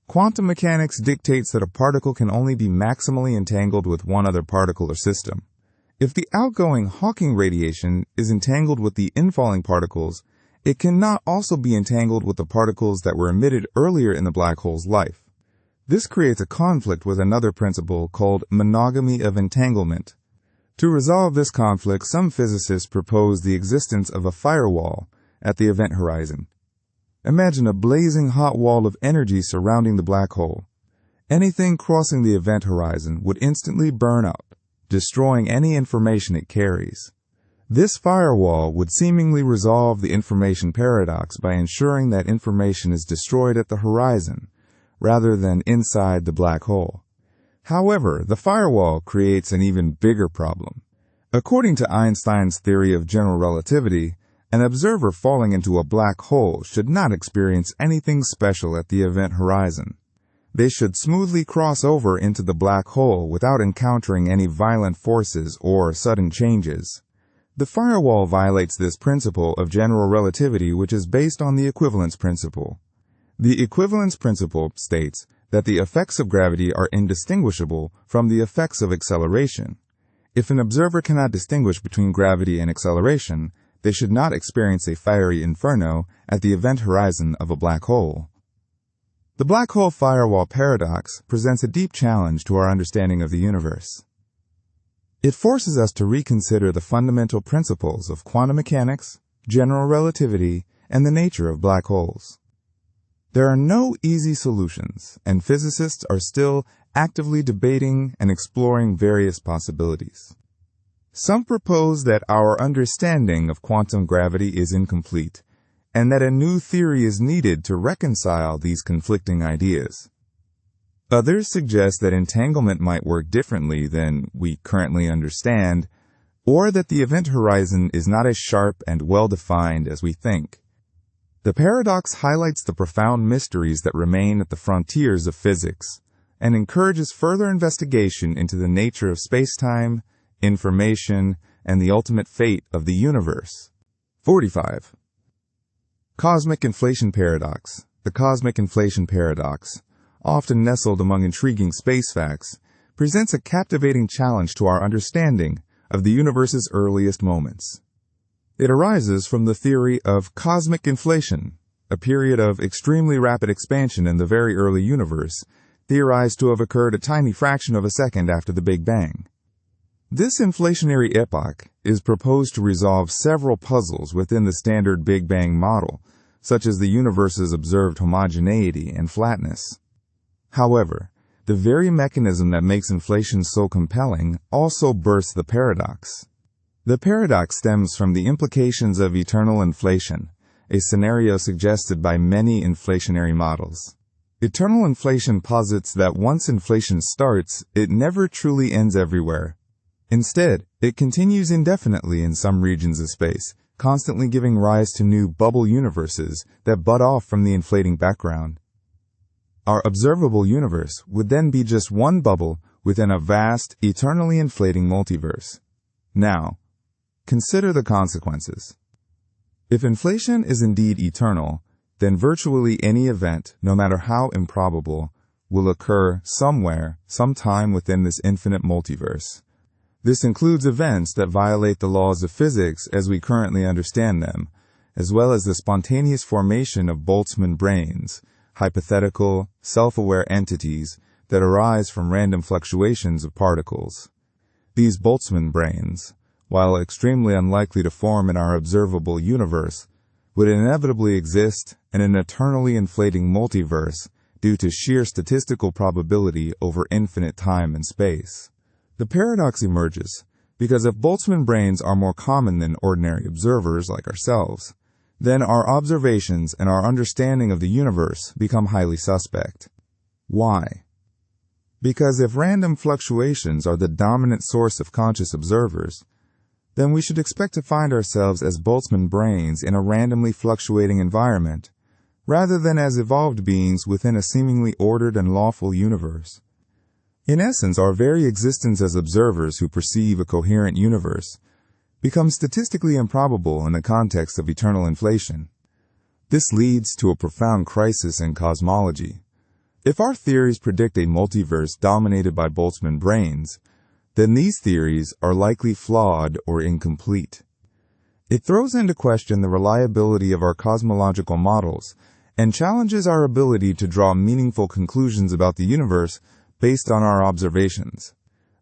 Quantum mechanics dictates that a particle can only be maximally entangled with one other particle or system. If the outgoing Hawking radiation is entangled with the infalling particles, it cannot also be entangled with the particles that were emitted earlier in the black hole's life. This creates a conflict with another principle called monogamy of entanglement. To resolve this conflict, some physicists propose the existence of a firewall at the event horizon. Imagine a blazing hot wall of energy surrounding the black hole. Anything crossing the event horizon would instantly burn up, destroying any information it carries. This firewall would seemingly resolve the information paradox by ensuring that information is destroyed at the horizon, rather than inside the black hole. However, the firewall creates an even bigger problem. According to Einstein's theory of general relativity, an observer falling into a black hole should not experience anything special at the event horizon. They should smoothly cross over into the black hole without encountering any violent forces or sudden changes. The firewall violates this principle of general relativity, which is based on the equivalence principle. The equivalence principle states that the effects of gravity are indistinguishable from the effects of acceleration. If an observer cannot distinguish between gravity and acceleration, they should not experience a fiery inferno at the event horizon of a black hole. The black hole firewall paradox presents a deep challenge to our understanding of the universe. It forces us to reconsider the fundamental principles of quantum mechanics, general relativity, and the nature of black holes. There are no easy solutions, and physicists are still actively debating and exploring various possibilities. Some propose that our understanding of quantum gravity is incomplete, and that a new theory is needed to reconcile these conflicting ideas. Others suggest that entanglement might work differently than we currently understand, or that the event horizon is not as sharp and well-defined as we think. The paradox highlights the profound mysteries that remain at the frontiers of physics, and encourages further investigation into the nature of space-time, information, and the ultimate fate of the universe. 45. Cosmic inflation paradox. The cosmic inflation paradox, often nestled among intriguing space facts, presents a captivating challenge to our understanding of the universe's earliest moments. It arises from the theory of cosmic inflation, a period of extremely rapid expansion in the very early universe, theorized to have occurred a tiny fraction of a second after the Big Bang. This inflationary epoch is proposed to resolve several puzzles within the standard Big Bang model, such as the universe's observed homogeneity and flatness. However, the very mechanism that makes inflation so compelling also bursts the paradox. The paradox stems from the implications of eternal inflation, a scenario suggested by many inflationary models. Eternal inflation posits that once inflation starts, it never truly ends everywhere. Instead, it continues indefinitely in some regions of space, constantly giving rise to new bubble universes that bud off from the inflating background. Our observable universe would then be just one bubble within a vast, eternally inflating multiverse. Now, consider the consequences. If inflation is indeed eternal, then virtually any event, no matter how improbable, will occur somewhere, sometime within this infinite multiverse. This includes events that violate the laws of physics as we currently understand them, as well as the spontaneous formation of Boltzmann brains, hypothetical, self-aware entities that arise from random fluctuations of particles. These Boltzmann brains, while extremely unlikely to form in our observable universe, would inevitably exist in an eternally inflating multiverse due to sheer statistical probability over infinite time and space. The paradox emerges because if Boltzmann brains are more common than ordinary observers like ourselves, then our observations and our understanding of the universe become highly suspect. Why? Because if random fluctuations are the dominant source of conscious observers, then we should expect to find ourselves as Boltzmann brains in a randomly fluctuating environment, rather than as evolved beings within a seemingly ordered and lawful universe. In essence, our very existence as observers who perceive a coherent universe becomes statistically improbable in the context of eternal inflation. This leads to a profound crisis in cosmology. If our theories predict a multiverse dominated by Boltzmann brains, then these theories are likely flawed or incomplete. It throws into question the reliability of our cosmological models and challenges our ability to draw meaningful conclusions about the universe based on our observations.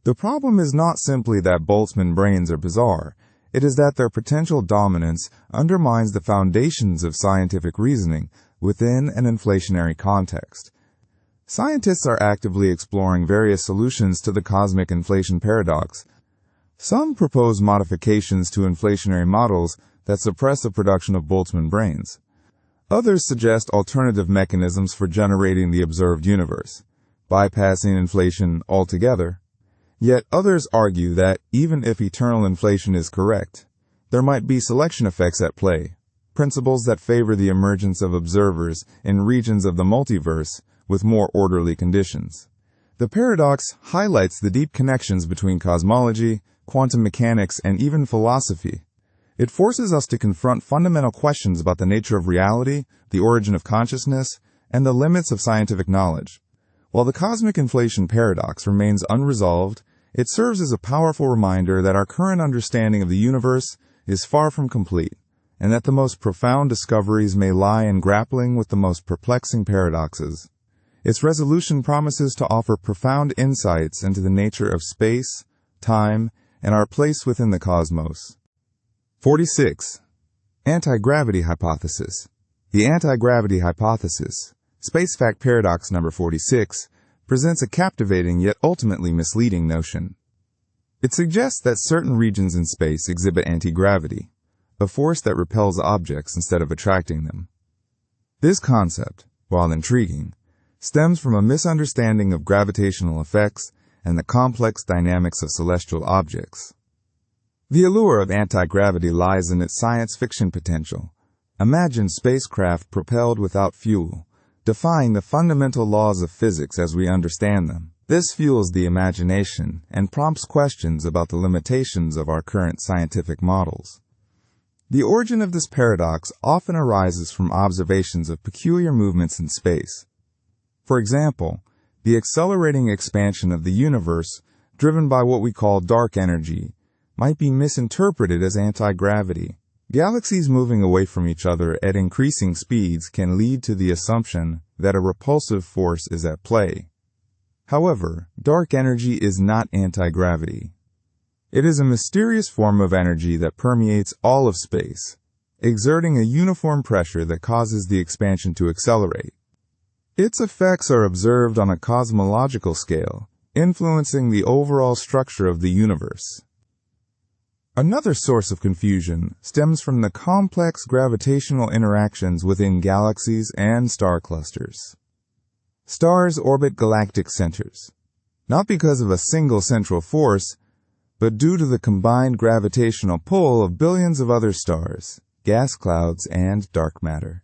The problem is not simply that Boltzmann brains are bizarre, it is that their potential dominance undermines the foundations of scientific reasoning within an inflationary context. Scientists are actively exploring various solutions to the cosmic inflation paradox. Some propose modifications to inflationary models that suppress the production of Boltzmann brains. Others suggest alternative mechanisms for generating the observed universe, bypassing inflation altogether. Yet others argue that even if eternal inflation is correct, there might be selection effects at play, principles that favor the emergence of observers in regions of the multiverse with more orderly conditions. The paradox highlights the deep connections between cosmology, quantum mechanics, and even philosophy. It forces us to confront fundamental questions about the nature of reality, the origin of consciousness, and the limits of scientific knowledge. While the cosmic inflation paradox remains unresolved, it serves as a powerful reminder that our current understanding of the universe is far from complete, and that the most profound discoveries may lie in grappling with the most perplexing paradoxes. Its resolution promises to offer profound insights into the nature of space, time, and our place within the cosmos. 46. Antigravity Hypothesis. The Antigravity Hypothesis, Space Fact Paradox number 46, presents a captivating yet ultimately misleading notion. It suggests that certain regions in space exhibit anti-gravity, a force that repels objects instead of attracting them. This concept, while intriguing, stems from a misunderstanding of gravitational effects and the complex dynamics of celestial objects. The allure of anti-gravity lies in its science fiction potential. Imagine spacecraft propelled without fuel, defying the fundamental laws of physics as we understand them. This fuels the imagination and prompts questions about the limitations of our current scientific models. The origin of this paradox often arises from observations of peculiar movements in space. For example, the accelerating expansion of the universe, driven by what we call dark energy, might be misinterpreted as anti-gravity. Galaxies moving away from each other at increasing speeds can lead to the assumption that a repulsive force is at play. However, dark energy is not anti-gravity. It is a mysterious form of energy that permeates all of space, exerting a uniform pressure that causes the expansion to accelerate. Its effects are observed on a cosmological scale, influencing the overall structure of the universe. Another source of confusion stems from the complex gravitational interactions within galaxies and star clusters. Stars orbit galactic centers, not because of a single central force, but due to the combined gravitational pull of billions of other stars, gas clouds, and dark matter.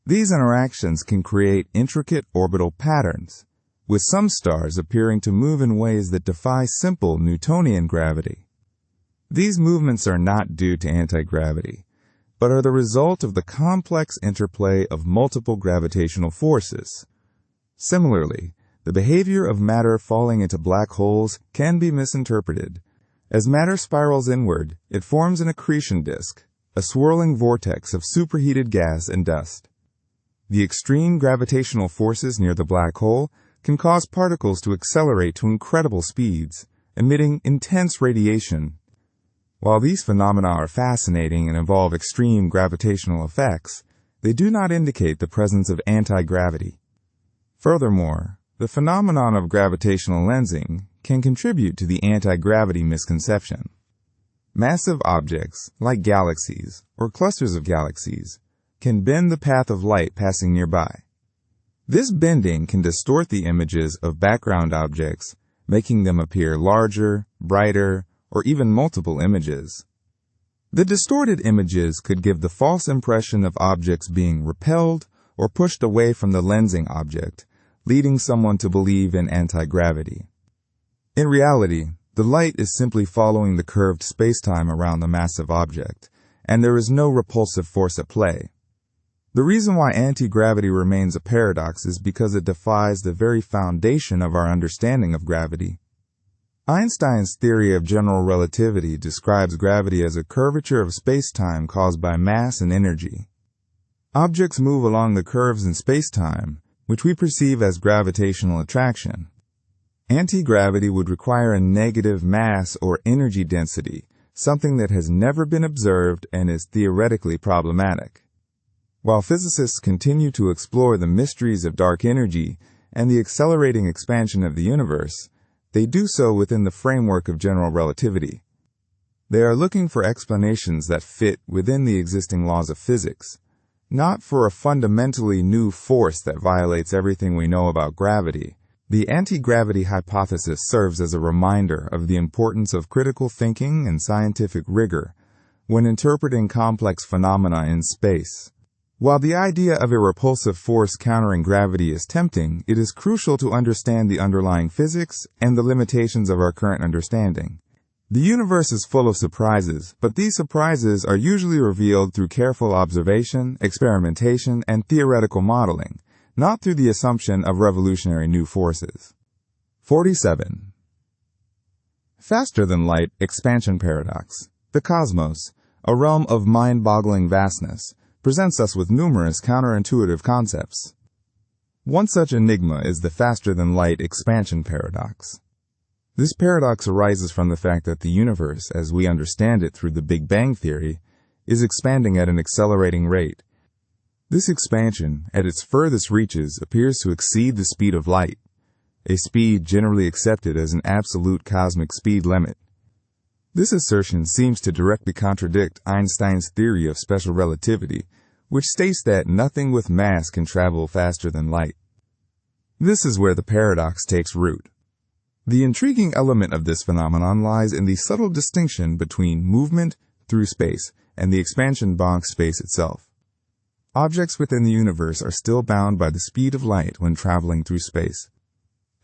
These interactions can create intricate orbital patterns, with some stars appearing to move in ways that defy simple Newtonian gravity. These movements are not due to anti-gravity. but are the result of the complex interplay of multiple gravitational forces. Similarly, the behavior of matter falling into black holes can be misinterpreted. As matter spirals inward, it forms an accretion disk, a swirling vortex of superheated gas and dust. The extreme gravitational forces near the black hole can cause particles to accelerate to incredible speeds, emitting intense radiation. While these phenomena are fascinating and involve extreme gravitational effects, they do not indicate the presence of anti-gravity. Furthermore, the phenomenon of gravitational lensing can contribute to the anti-gravity misconception. Massive objects, like galaxies or clusters of galaxies, can bend the path of light passing nearby. This bending can distort the images of background objects, making them appear larger, brighter, or even multiple images. The distorted images could give the false impression of objects being repelled or pushed away from the lensing object, leading someone to believe in anti-gravity. In reality, the light is simply following the curved spacetime around the massive object, and there is no repulsive force at play. The reason why anti-gravity remains a paradox is because it defies the very foundation of our understanding of gravity. Einstein's theory of general relativity describes gravity as a curvature of spacetime caused by mass and energy. Objects move along the curves in spacetime, which we perceive as gravitational attraction. Anti-gravity would require a negative mass or energy density, something that has never been observed and is theoretically problematic. While physicists continue to explore the mysteries of dark energy and the accelerating expansion of the universe, they do so within the framework of general relativity. They are looking for explanations that fit within the existing laws of physics, not for a fundamentally new force that violates everything we know about gravity. The Antigravity Hypothesis serves as a reminder of the importance of critical thinking and scientific rigor when interpreting complex phenomena in space. While the idea of a repulsive force countering gravity is tempting, it is crucial to understand the underlying physics and the limitations of our current understanding. The universe is full of surprises, but these surprises are usually revealed through careful observation, experimentation, and theoretical modeling, not through the assumption of revolutionary new forces. 47. Faster-than-light expansion paradox. The cosmos, a realm of mind-boggling vastness, presents us with numerous counterintuitive concepts. One such enigma is the faster-than-light expansion paradox. This paradox arises from the fact that the universe, as we understand it through the Big Bang theory, is expanding at an accelerating rate. This expansion, at its furthest reaches, appears to exceed the speed of light, a speed generally accepted as an absolute cosmic speed limit. This assertion seems to directly contradict Einstein's theory of special relativity, which states that nothing with mass can travel faster than light. This is where the paradox takes root. The intriguing element of this phenomenon lies in the subtle distinction between movement through space and the expansion box space itself. Objects within the universe are still bound by the speed of light when traveling through space.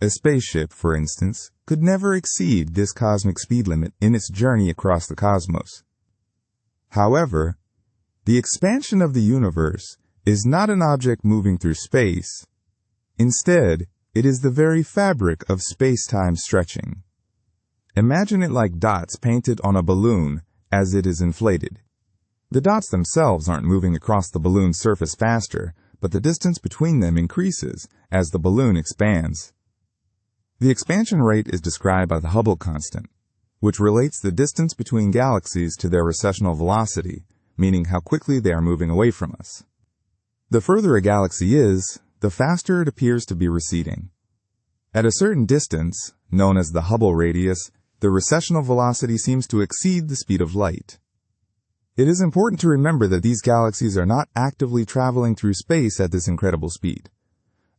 A spaceship, for instance, could never exceed this cosmic speed limit in its journey across the cosmos. However, the expansion of the universe is not an object moving through space. Instead, it is the very fabric of space-time stretching. Imagine it like dots painted on a balloon as it is inflated. The dots themselves aren't moving across the balloon's surface faster, but the distance between them increases as the balloon expands. The expansion rate is described by the Hubble constant, which relates the distance between galaxies to their recessional velocity, meaning how quickly they are moving away from us. The further a galaxy is, the faster it appears to be receding. At a certain distance, known as the Hubble radius, the recessional velocity seems to exceed the speed of light. It is important to remember that these galaxies are not actively traveling through space at this incredible speed.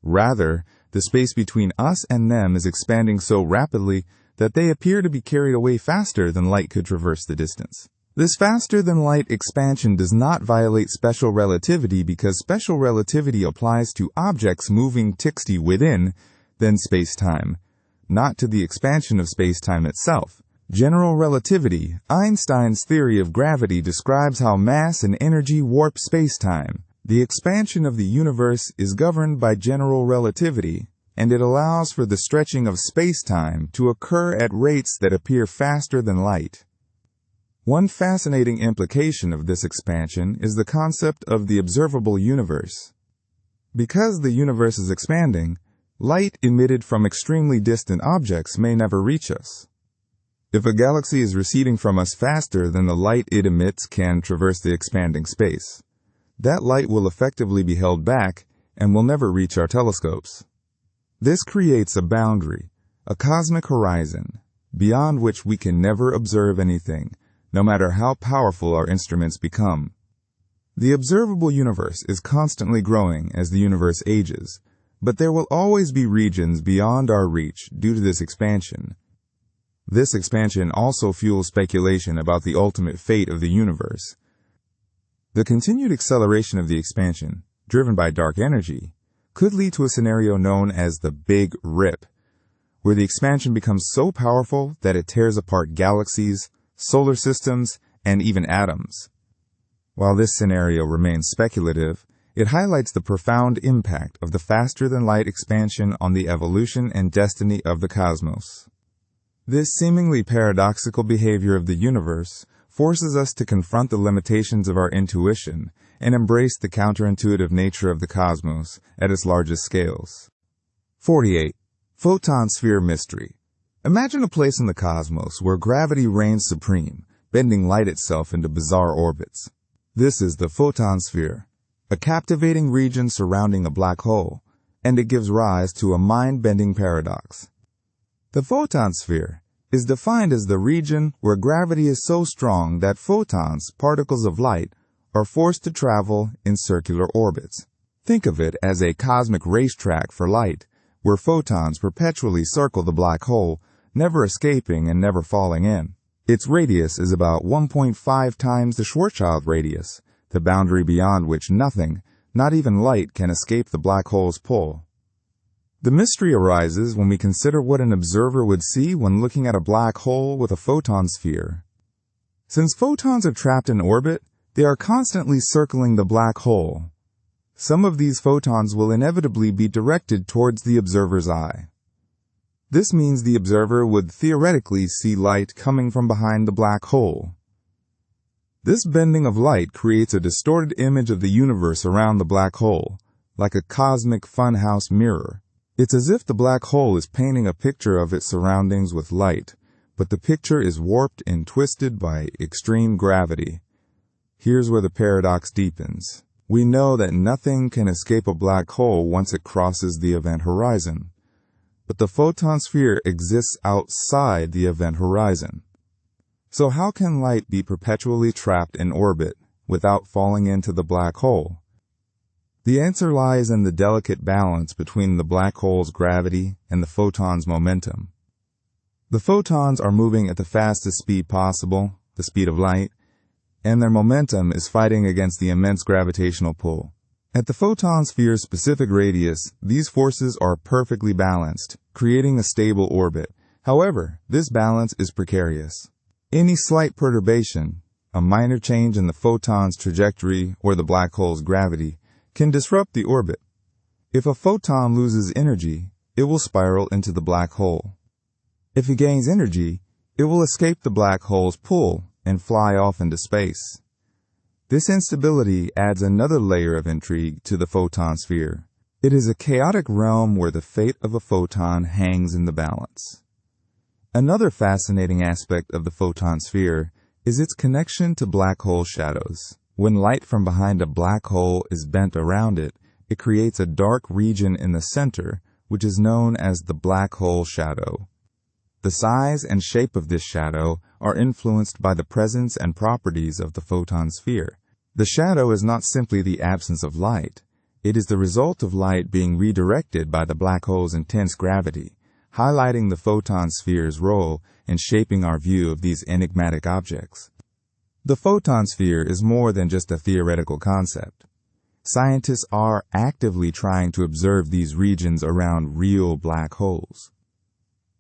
Rather, the space between us and them is expanding so rapidly that they appear to be carried away faster than light could traverse the distance. This faster-than-light expansion does not violate special relativity because special relativity applies to objects moving within then space-time, not to the expansion of space-time itself. General relativity, Einstein's theory of gravity, describes how mass and energy warp space-time. The expansion of the universe is governed by general relativity, and it allows for the stretching of space-time to occur at rates that appear faster than light. One fascinating implication of this expansion is the concept of the observable universe. Because the universe is expanding, light emitted from extremely distant objects may never reach us. If a galaxy is receding from us faster than the light it emits can traverse the expanding space, that light will effectively be held back and will never reach our telescopes. This creates a boundary, a cosmic horizon, beyond which we can never observe anything, no matter how powerful our instruments become. The observable universe is constantly growing as the universe ages, but there will always be regions beyond our reach due to this expansion. This expansion also fuels speculation about the ultimate fate of the universe. The continued acceleration of the expansion, driven by dark energy, could lead to a scenario known as the Big Rip, where the expansion becomes so powerful that it tears apart galaxies, solar systems, and even atoms. While this scenario remains speculative, it highlights the profound impact of the faster-than-light expansion on the evolution and destiny of the cosmos. This seemingly paradoxical behavior of the universe forces us to confront the limitations of our intuition and embrace the counterintuitive nature of the cosmos at its largest scales. 48. Photon sphere mystery. Imagine a place in the cosmos where gravity reigns supreme, bending light itself into bizarre orbits. This is the photon sphere, a captivating region surrounding a black hole, and it gives rise to a mind-bending paradox. The photon sphere is defined as the region where gravity is so strong that photons, particles of light, are forced to travel in circular orbits. Think of it as a cosmic racetrack for light, where photons perpetually circle the black hole, never escaping and never falling in. Its radius is about 1.5 times the Schwarzschild radius, the boundary beyond which nothing, not even light, can escape the black hole's pull. The mystery arises when we consider what an observer would see when looking at a black hole with a photon sphere. Since photons are trapped in orbit, they are constantly circling the black hole. Some of these photons will inevitably be directed towards the observer's eye. This means the observer would theoretically see light coming from behind the black hole. This bending of light creates a distorted image of the universe around the black hole, like a cosmic funhouse mirror. It's as if the black hole is painting a picture of its surroundings with light, but the picture is warped and twisted by extreme gravity. Here's where the paradox deepens. We know that nothing can escape a black hole once it crosses the event horizon, but the photon sphere exists outside the event horizon. So how can light be perpetually trapped in orbit without falling into the black hole? The answer lies in the delicate balance between the black hole's gravity and the photon's momentum. The photons are moving at the fastest speed possible, the speed of light, and their momentum is fighting against the immense gravitational pull. At the photon sphere's specific radius, these forces are perfectly balanced, creating a stable orbit. However, this balance is precarious. Any slight perturbation, a minor change in the photon's trajectory or the black hole's gravity, can disrupt the orbit. If a photon loses energy, it will spiral into the black hole. If it gains energy, it will escape the black hole's pull and fly off into space. This instability adds another layer of intrigue to the photon sphere. It is a chaotic realm where the fate of a photon hangs in the balance. Another fascinating aspect of the photon sphere is its connection to black hole shadows. When light from behind a black hole is bent around it, it creates a dark region in the center, which is known as the black hole shadow. The size and shape of this shadow are influenced by the presence and properties of the photon sphere. The shadow is not simply the absence of light. It is the result of light being redirected by the black hole's intense gravity, highlighting the photon sphere's role in shaping our view of these enigmatic objects. The photon sphere is more than just a theoretical concept. Scientists are actively trying to observe these regions around real black holes.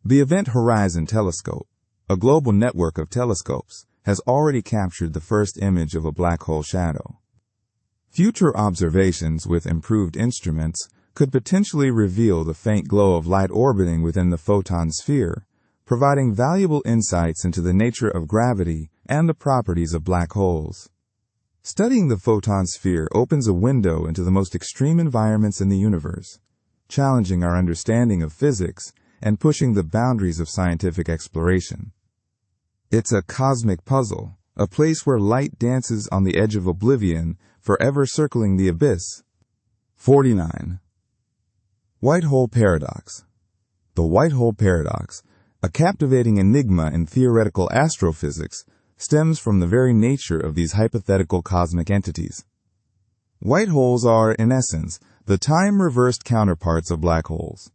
The Event Horizon Telescope, a global network of telescopes, has already captured the first image of a black hole shadow. Future observations with improved instruments could potentially reveal the faint glow of light orbiting within the photon sphere, providing valuable insights into the nature of gravity and the properties of black holes. Studying the photon sphere opens a window into the most extreme environments in the universe, challenging our understanding of physics and pushing the boundaries of scientific exploration. It's a cosmic puzzle, a place where light dances on the edge of oblivion, forever circling the abyss. 49. White hole paradox. The white hole paradox, a captivating enigma in theoretical astrophysics, stems from the very nature of these hypothetical cosmic entities. White holes are, in essence, the time-reversed counterparts of black holes.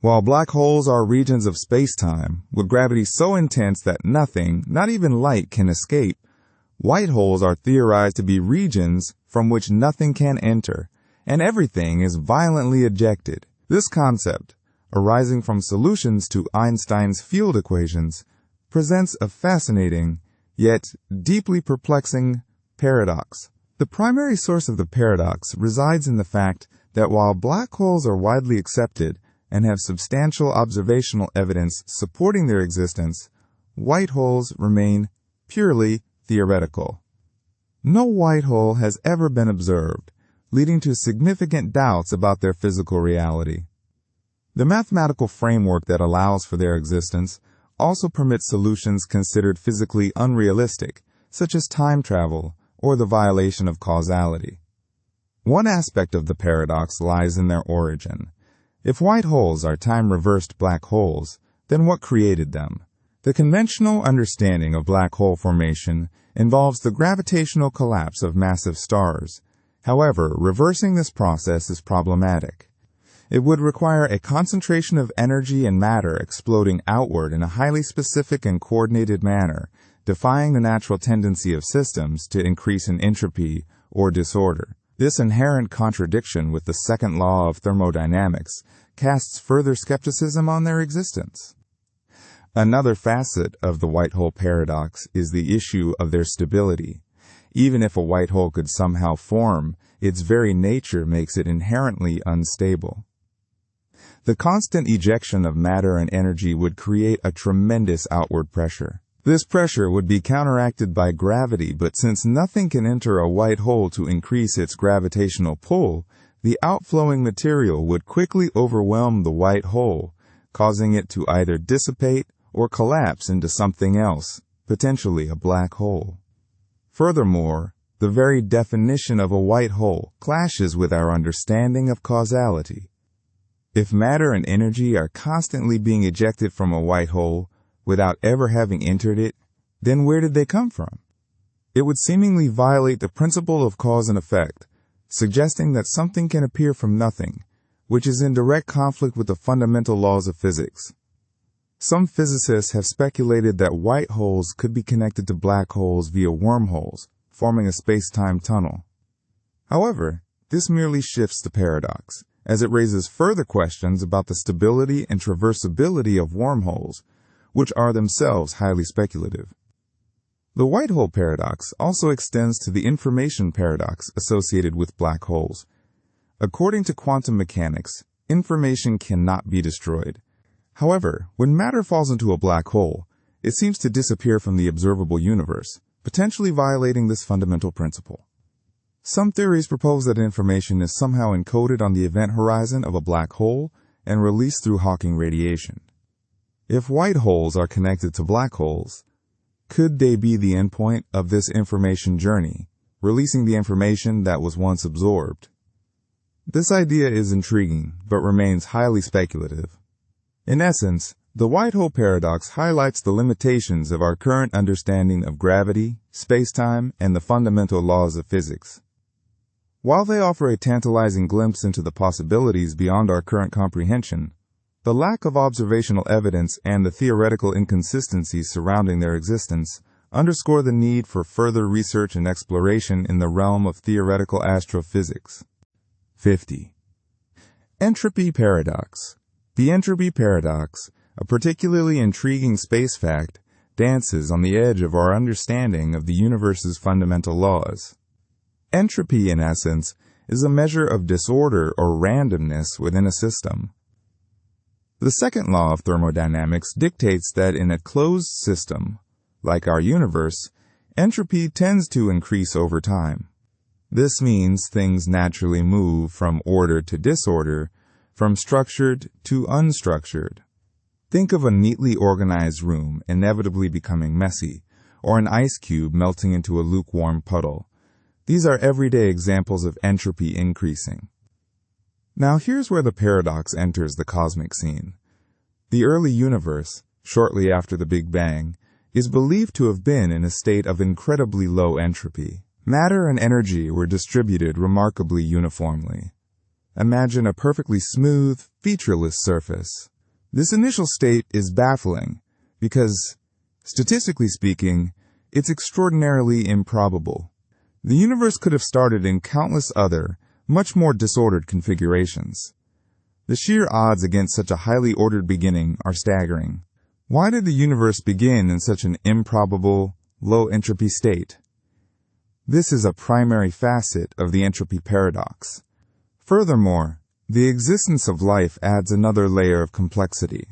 While black holes are regions of space-time, with gravity so intense that nothing, not even light, can escape, white holes are theorized to be regions from which nothing can enter, and everything is violently ejected. This concept, arising from solutions to Einstein's field equations, presents a fascinating, yet deeply perplexing paradox. The primary source of the paradox resides in the fact that while black holes are widely accepted and have substantial observational evidence supporting their existence, white holes remain purely theoretical. No white hole has ever been observed, leading to significant doubts about their physical reality. The mathematical framework that allows for their existence also permits solutions considered physically unrealistic, such as time travel or the violation of causality. One aspect of the paradox lies in their origin. If white holes are time-reversed black holes, then what created them? The conventional understanding of black hole formation involves the gravitational collapse of massive stars. However, reversing this process is problematic. It would require a concentration of energy and matter exploding outward in a highly specific and coordinated manner, defying the natural tendency of systems to increase in entropy or disorder. This inherent contradiction with the second law of thermodynamics casts further skepticism on their existence. Another facet of the white hole paradox is the issue of their stability. Even if a white hole could somehow form, its very nature makes it inherently unstable. The constant ejection of matter and energy would create a tremendous outward pressure. This pressure would be counteracted by gravity, but since nothing can enter a white hole to increase its gravitational pull, the outflowing material would quickly overwhelm the white hole, causing it to either dissipate or collapse into something else, potentially a black hole. Furthermore, the very definition of a white hole clashes with our understanding of causality. If matter and energy are constantly being ejected from a white hole without ever having entered it, then where did they come from? It would seemingly violate the principle of cause and effect, suggesting that something can appear from nothing, which is in direct conflict with the fundamental laws of physics. Some physicists have speculated that white holes could be connected to black holes via wormholes, forming a space-time tunnel. However, this merely shifts the paradox, as it raises further questions about the stability and traversability of wormholes, which are themselves highly speculative. The white hole paradox also extends to the information paradox associated with black holes. According to quantum mechanics, information cannot be destroyed. However, when matter falls into a black hole, it seems to disappear from the observable universe, potentially violating this fundamental principle. Some theories propose that information is somehow encoded on the event horizon of a black hole and released through Hawking radiation. If white holes are connected to black holes, could they be the endpoint of this information journey, releasing the information that was once absorbed? This idea is intriguing, but remains highly speculative. In essence, the white hole paradox highlights the limitations of our current understanding of gravity, space-time, and the fundamental laws of physics. While they offer a tantalizing glimpse into the possibilities beyond our current comprehension, the lack of observational evidence and the theoretical inconsistencies surrounding their existence underscore the need for further research and exploration in the realm of theoretical astrophysics. 50. Entropy Paradox. The Entropy Paradox, a particularly intriguing space fact, dances on the edge of our understanding of the universe's fundamental laws. Entropy, in essence, is a measure of disorder or randomness within a system. The second law of thermodynamics dictates that in a closed system, like our universe, entropy tends to increase over time. This means things naturally move from order to disorder, from structured to unstructured. Think of a neatly organized room inevitably becoming messy, or an ice cube melting into a lukewarm puddle. These are everyday examples of entropy increasing. Now here's where the paradox enters the cosmic scene. The early universe, shortly after the Big Bang, is believed to have been in a state of incredibly low entropy. Matter and energy were distributed remarkably uniformly. Imagine a perfectly smooth, featureless surface. This initial state is baffling because, statistically speaking, it's extraordinarily improbable. The universe could have started in countless other, much more disordered configurations. The sheer odds against such a highly ordered beginning are staggering. Why did the universe begin in such an improbable, low-entropy state? This is a primary facet of the entropy paradox. Furthermore, the existence of life adds another layer of complexity.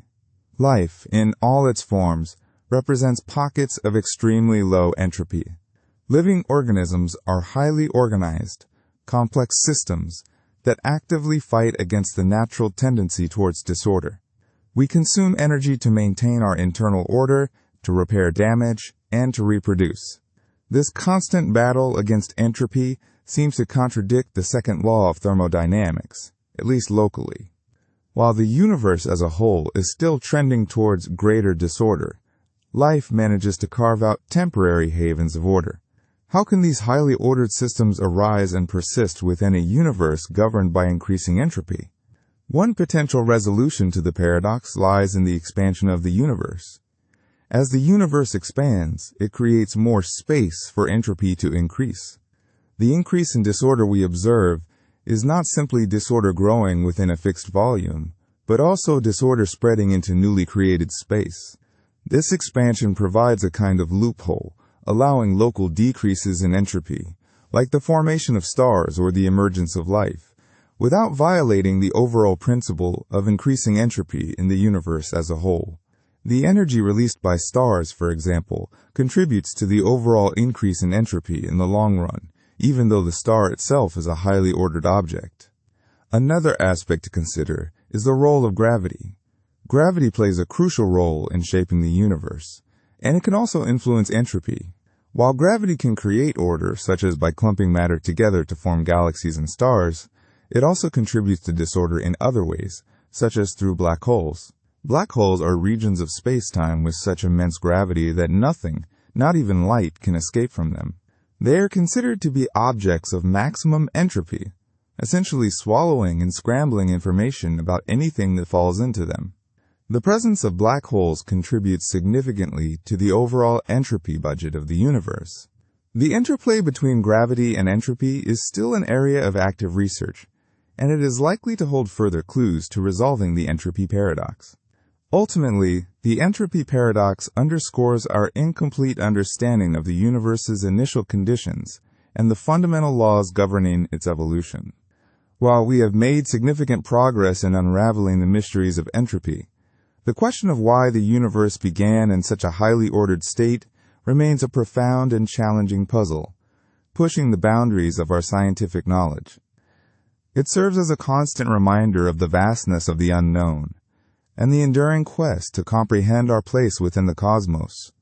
Life, in all its forms, represents pockets of extremely low entropy. Living organisms are highly organized, complex systems that actively fight against the natural tendency towards disorder. We consume energy to maintain our internal order, to repair damage, and to reproduce. This constant battle against entropy seems to contradict the second law of thermodynamics, at least locally. While the universe as a whole is still trending towards greater disorder, life manages to carve out temporary havens of order. How can these highly ordered systems arise and persist within a universe governed by increasing entropy? One potential resolution to the paradox lies in the expansion of the universe. As the universe expands, it creates more space for entropy to increase. The increase in disorder we observe is not simply disorder growing within a fixed volume, but also disorder spreading into newly created space. This expansion provides a kind of loophole, allowing local decreases in entropy, like the formation of stars or the emergence of life, without violating the overall principle of increasing entropy in the universe as a whole. The energy released by stars, for example, contributes to the overall increase in entropy in the long run, even though the star itself is a highly ordered object. Another aspect to consider is the role of gravity. Gravity plays a crucial role in shaping the universe, and it can also influence entropy. While gravity can create order, such as by clumping matter together to form galaxies and stars, it also contributes to disorder in other ways, such as through black holes. Black holes are regions of space-time with such immense gravity that nothing, not even light, can escape from them. They are considered to be objects of maximum entropy, essentially swallowing and scrambling information about anything that falls into them. The presence of black holes contributes significantly to the overall entropy budget of the universe. The interplay between gravity and entropy is still an area of active research, and it is likely to hold further clues to resolving the entropy paradox. Ultimately, the entropy paradox underscores our incomplete understanding of the universe's initial conditions and the fundamental laws governing its evolution. While we have made significant progress in unraveling the mysteries of entropy, the question of why the universe began in such a highly ordered state remains a profound and challenging puzzle, pushing the boundaries of our scientific knowledge. It serves as a constant reminder of the vastness of the unknown and the enduring quest to comprehend our place within the cosmos.